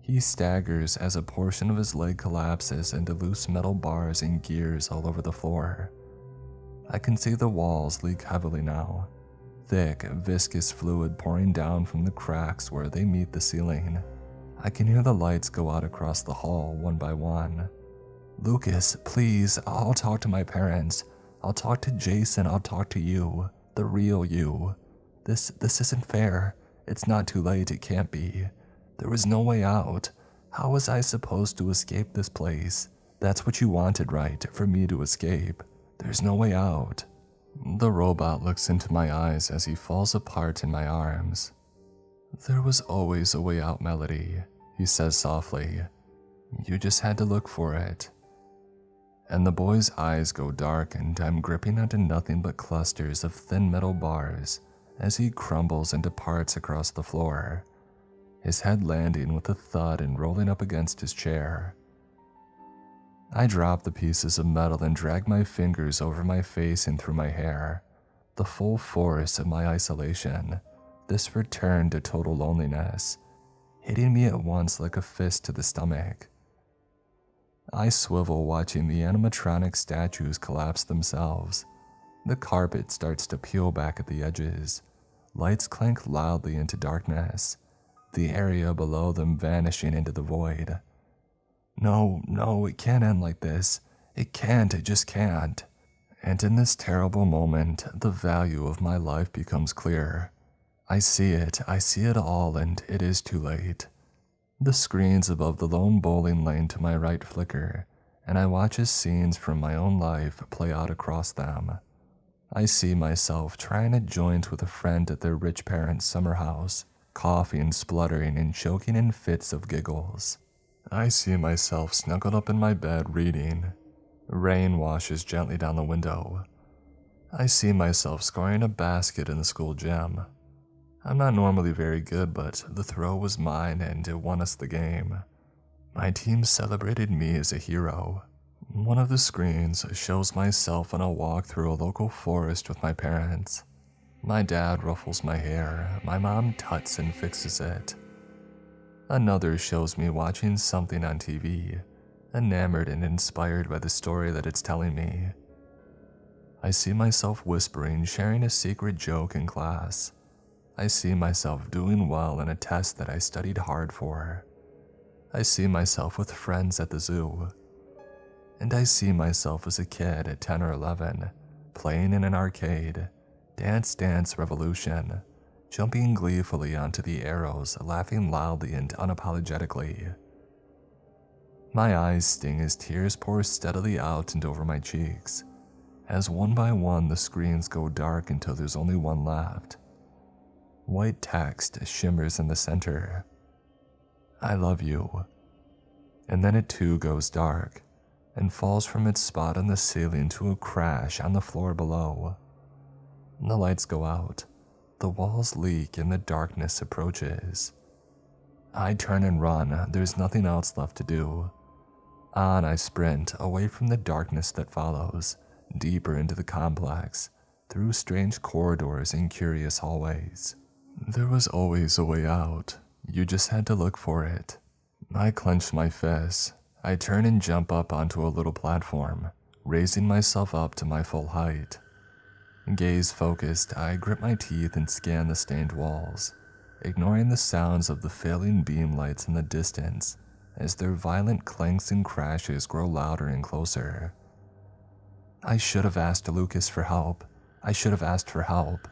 Speaker 1: He staggers as a portion of his leg collapses into loose metal bars and gears all over the floor. I can see the walls leak heavily now, thick, viscous fluid pouring down from the cracks where they meet the ceiling. I can hear the lights go out across the hall one by one. "Lucas, please, I'll talk to my parents. I'll talk to Jason, I'll talk to you, the real you. This isn't fair. It's not too late, it can't be. There was no way out. How was I supposed to escape this place? That's what you wanted, right? For me to escape. There's no way out." The robot looks into my eyes as he falls apart in my arms. "There was always a way out, Melody," he says softly. "You just had to look for it." And the boy's eyes go dark and I'm gripping onto nothing but clusters of thin metal bars as he crumbles into parts across the floor, his head landing with a thud and rolling up against his chair. I drop the pieces of metal and drag my fingers over my face and through my hair, the full force of my isolation, this return to total loneliness, hitting me at once like a fist to the stomach. I swivel watching the animatronic statues collapse themselves. The carpet starts to peel back at the edges. Lights clank loudly into darkness, the area below them vanishing into the void. No, it can't end like this. It just can't. And in this terrible moment, the value of my life becomes clear. I see it all, and it is too late. The screens above the lone bowling lane to my right flicker, and I watch as scenes from my own life play out across them. I see myself trying a joint with a friend at their rich parents' summer house, coughing, spluttering, and choking in fits of giggles. I see myself snuggled up in my bed reading. Rain washes gently down the window. I see myself scoring a basket in the school gym. I'm not normally very good, but the throw was mine and it won us the game. My team celebrated me as a hero. One of the screens shows myself on a walk through a local forest with my parents. My dad ruffles my hair, my mom tuts and fixes it. Another shows me watching something on TV, enamored and inspired by the story that it's telling me. I see myself whispering, sharing a secret joke in class. I see myself doing well in a test that I studied hard for. I see myself with friends at the zoo. And I see myself as a kid at 10 or 11, playing in an arcade, Dance Dance Revolution, jumping gleefully onto the arrows, laughing loudly and unapologetically. My eyes sting as tears pour steadily out and over my cheeks, as one by one the screens go dark until there's only one left. White text shimmers in the center. "I love you." And then it too goes dark, and falls from its spot on the ceiling to a crash on the floor below. The lights go out, the walls leak, and the darkness approaches. I turn and run, there's nothing else left to do. On I sprint, away from the darkness that follows, deeper into the complex, through strange corridors and curious hallways. There was always a way out, you just had to look for it. I clench my fists. I turn and jump up onto a little platform, raising myself up to my full height. Gaze focused, I grip my teeth and scan the stained walls, ignoring the sounds of the failing beam lights in the distance as their violent clanks and crashes grow louder and closer. I should have asked Lucas for help. I should have asked for help.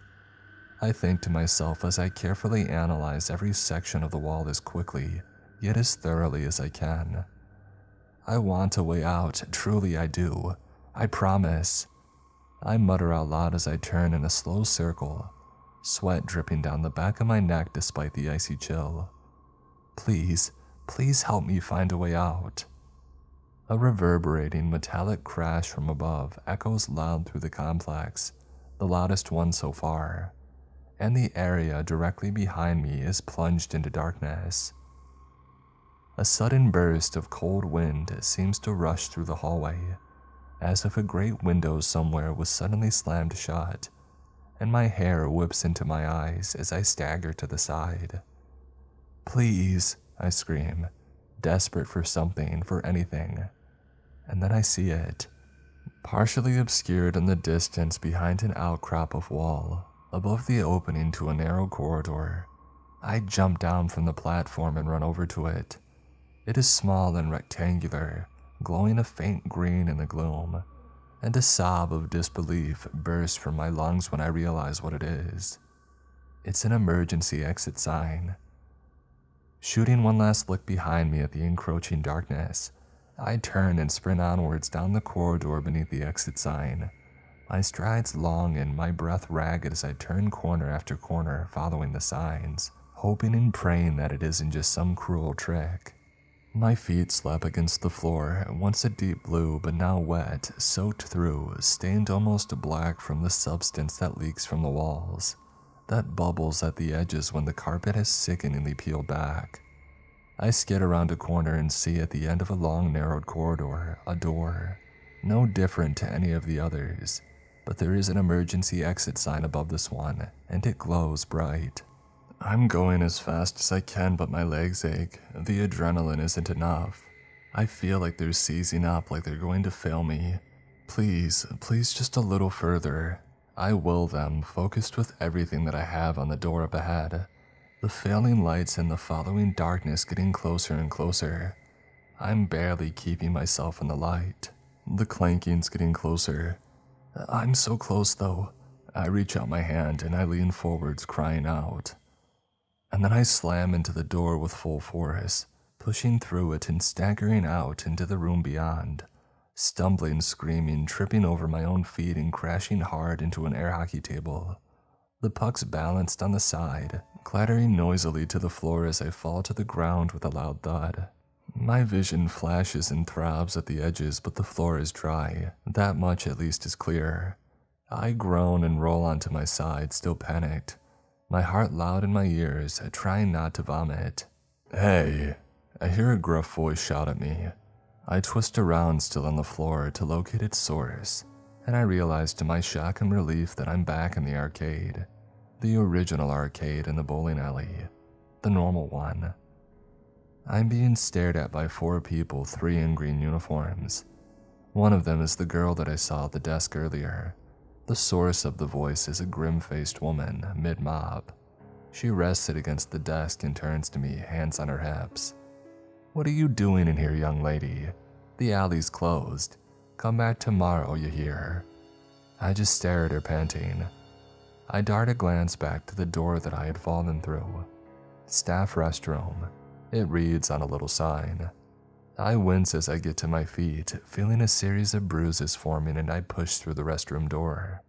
Speaker 1: I think to myself as I carefully analyze every section of the wall as quickly, yet as thoroughly as I can. I want a way out, truly I do. I promise. I mutter out loud as I turn in a slow circle, sweat dripping down the back of my neck despite the icy chill. Please help me find a way out. A reverberating metallic crash from above echoes loud through the complex, the loudest one so far, and the area directly behind me is plunged into darkness. A sudden burst of cold wind seems to rush through the hallway, as if a great window somewhere was suddenly slammed shut, and my hair whips into my eyes as I stagger to the side. "Please," I scream, desperate for something, for anything. And then I see it, partially obscured in the distance behind an outcrop of wall, above the opening to a narrow corridor. I jump down from the platform and run over to it. It is small and rectangular, glowing a faint green in the gloom, and a sob of disbelief bursts from my lungs when I realize what it is. It's an emergency exit sign. Shooting one last look behind me at the encroaching darkness, I turn and sprint onwards down the corridor beneath the exit sign, my strides long and my breath ragged as I turn corner after corner following the signs, hoping and praying that it isn't just some cruel trick. My feet slap against the floor, once a deep blue but now wet, soaked through, stained almost black from the substance that leaks from the walls, that bubbles at the edges when the carpet has sickeningly peeled back. I skid around a corner and see at the end of a long narrowed corridor a door, no different to any of the others, but there is an emergency exit sign above this one, and it glows bright. I'm going as fast as I can, but my legs ache. The adrenaline isn't enough. I feel like they're seizing up, like they're going to fail me. Please, please just a little further. I will them, focused with everything that I have on the door up ahead. The failing lights and the following darkness getting closer and closer. I'm barely keeping myself in the light. The clanking's getting closer. I'm so close though. I reach out my hand and I lean forwards, crying out. And then I slam into the door with full force, pushing through it and staggering out into the room beyond, stumbling, screaming, tripping over my own feet and crashing hard into an air hockey table. The puck's balanced on the side, clattering noisily to the floor as I fall to the ground with a loud thud. My vision flashes and throbs at the edges, but the floor is dry. That much at least is clear. I groan and roll onto my side, still panicked, my heart loud in my ears, trying not to vomit. "Hey!" I hear a gruff voice shout at me. I twist around, still on the floor, to locate its source, and I realize to my shock and relief that I'm back in the arcade. The original arcade in the bowling alley. The normal one. I'm being stared at by 4 people, 3 in green uniforms. One of them is the girl that I saw at the desk earlier. The source of the voice is a grim-faced woman, mid-mob. She rests it against the desk and turns to me, hands on her hips. "What are you doing in here, young lady? The alley's closed. Come back tomorrow, you hear?" I just stare at her, panting. I dart a glance back to the door that I had fallen through. Staff restroom. It reads on a little sign. I wince as I get to my feet, feeling a series of bruises forming, and I push through the restroom door.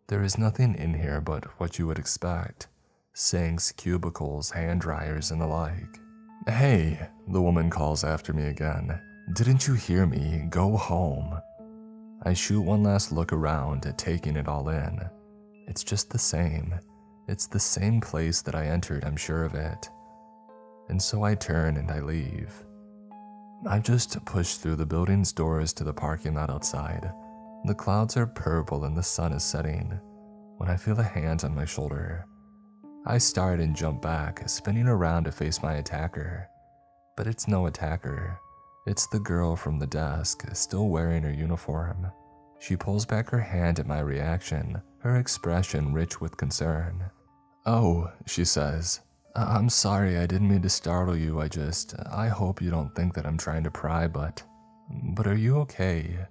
Speaker 1: There is nothing in here but what you would expect. Sinks, cubicles, hand dryers, and the like. "Hey," the woman calls after me again. "Didn't you hear me? Go home." I shoot one last look around, taking it all in. It's just the same. It's the same place that I entered, I'm sure of it. And so I turn and I leave. I just push through the building's doors to the parking lot outside. The clouds are purple and the sun is setting, when I feel a hand on my shoulder. I start and jump back, spinning around to face my attacker. But it's no attacker. It's the girl from the desk, still wearing her uniform. She pulls back her hand at my reaction, her expression rich with concern. "Oh," she says. "I'm sorry, I didn't mean to startle you. I hope you don't think that I'm trying to pry, but are you okay?"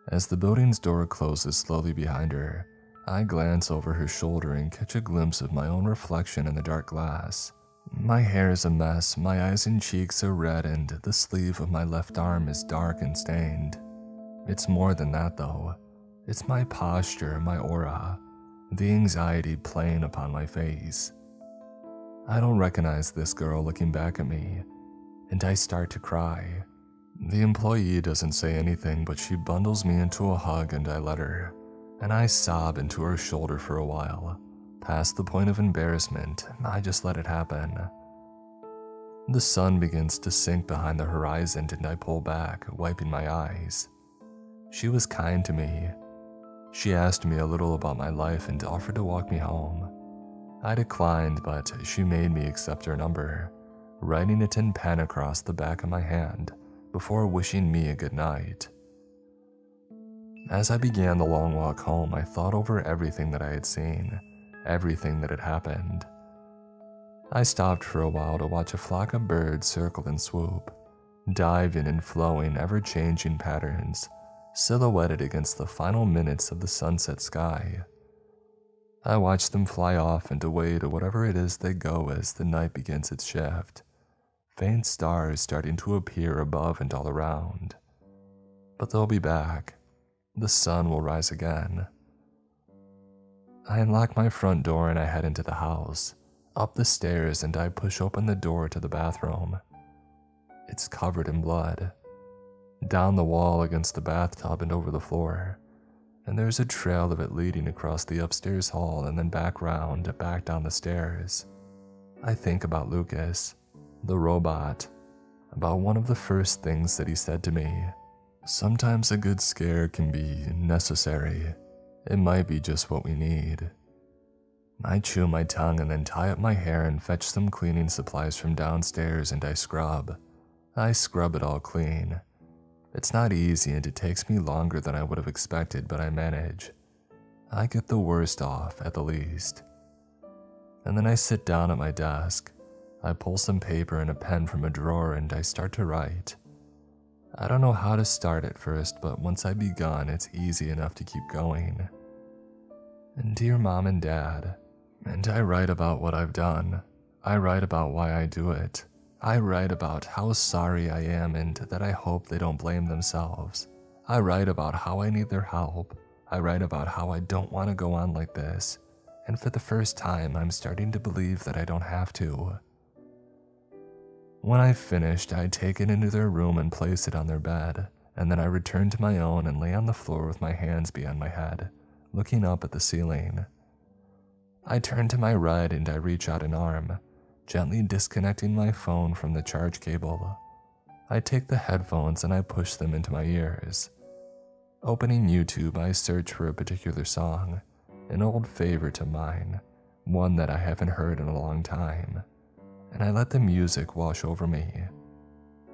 Speaker 1: As the building's door closes slowly behind her, I glance over her shoulder and catch a glimpse of my own reflection in the dark glass. My hair is a mess, my eyes and cheeks are red, and the sleeve of my left arm is dark and stained. It's more than that though. It's my posture, my aura, the anxiety playing upon my face. I don't recognize this girl looking back at me, and I start to cry. The employee doesn't say anything, but she bundles me into a hug and I let her, and I sob into her shoulder for a while. Past the point of embarrassment, I just let it happen. The sun begins to sink behind the horizon and I pull back, wiping my eyes. She was kind to me. She asked me a little about my life and offered to walk me home. I declined, but she made me accept her number, writing a tin pen across the back of my hand before wishing me a good night. As I began the long walk home, I thought over everything that I had seen, everything that had happened. I stopped for a while to watch a flock of birds circle and swoop, diving and flowing ever-changing patterns, silhouetted against the final minutes of the sunset sky. I watched them fly off and away to whatever it is they go as the night begins its shift, faint stars starting to appear above and all around. But they'll be back. The sun will rise again. I unlock my front door and I head into the house, up the stairs, and I push open the door to the bathroom. It's covered in blood. Down the wall against the bathtub and over the floor, and there's a trail of it leading across the upstairs hall and then back round, back down the stairs. I think about Lucas, the robot, about one of the first things that he said to me. Sometimes a good scare can be necessary. It might be just what we need. I chew my tongue and then tie up my hair and fetch some cleaning supplies from downstairs and I scrub. I scrub it all clean. It's not easy and it takes me longer than I would have expected, but I manage. I get the worst off, at the least. And then I sit down at my desk. I pull some paper and a pen from a drawer and I start to write. I don't know how to start at first, but once I've begun, it's easy enough to keep going. And dear Mom and Dad, and I write about what I've done. I write about why I do it. I write about how sorry I am and that I hope they don't blame themselves. I write about how I need their help. I write about how I don't want to go on like this. And for the first time, I'm starting to believe that I don't have to. When I've finished, I take it into their room and place it on their bed, and then I return to my own and lay on the floor with my hands behind my head, looking up at the ceiling. I turn to my right and I reach out an arm, gently disconnecting my phone from the charge cable. I take the headphones and I push them into my ears. Opening YouTube, I search for a particular song, an old favorite of mine, one that I haven't heard in a long time, and I let the music wash over me.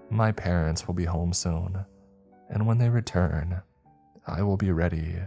Speaker 1: My parents will be home soon, and when they return, I will be ready.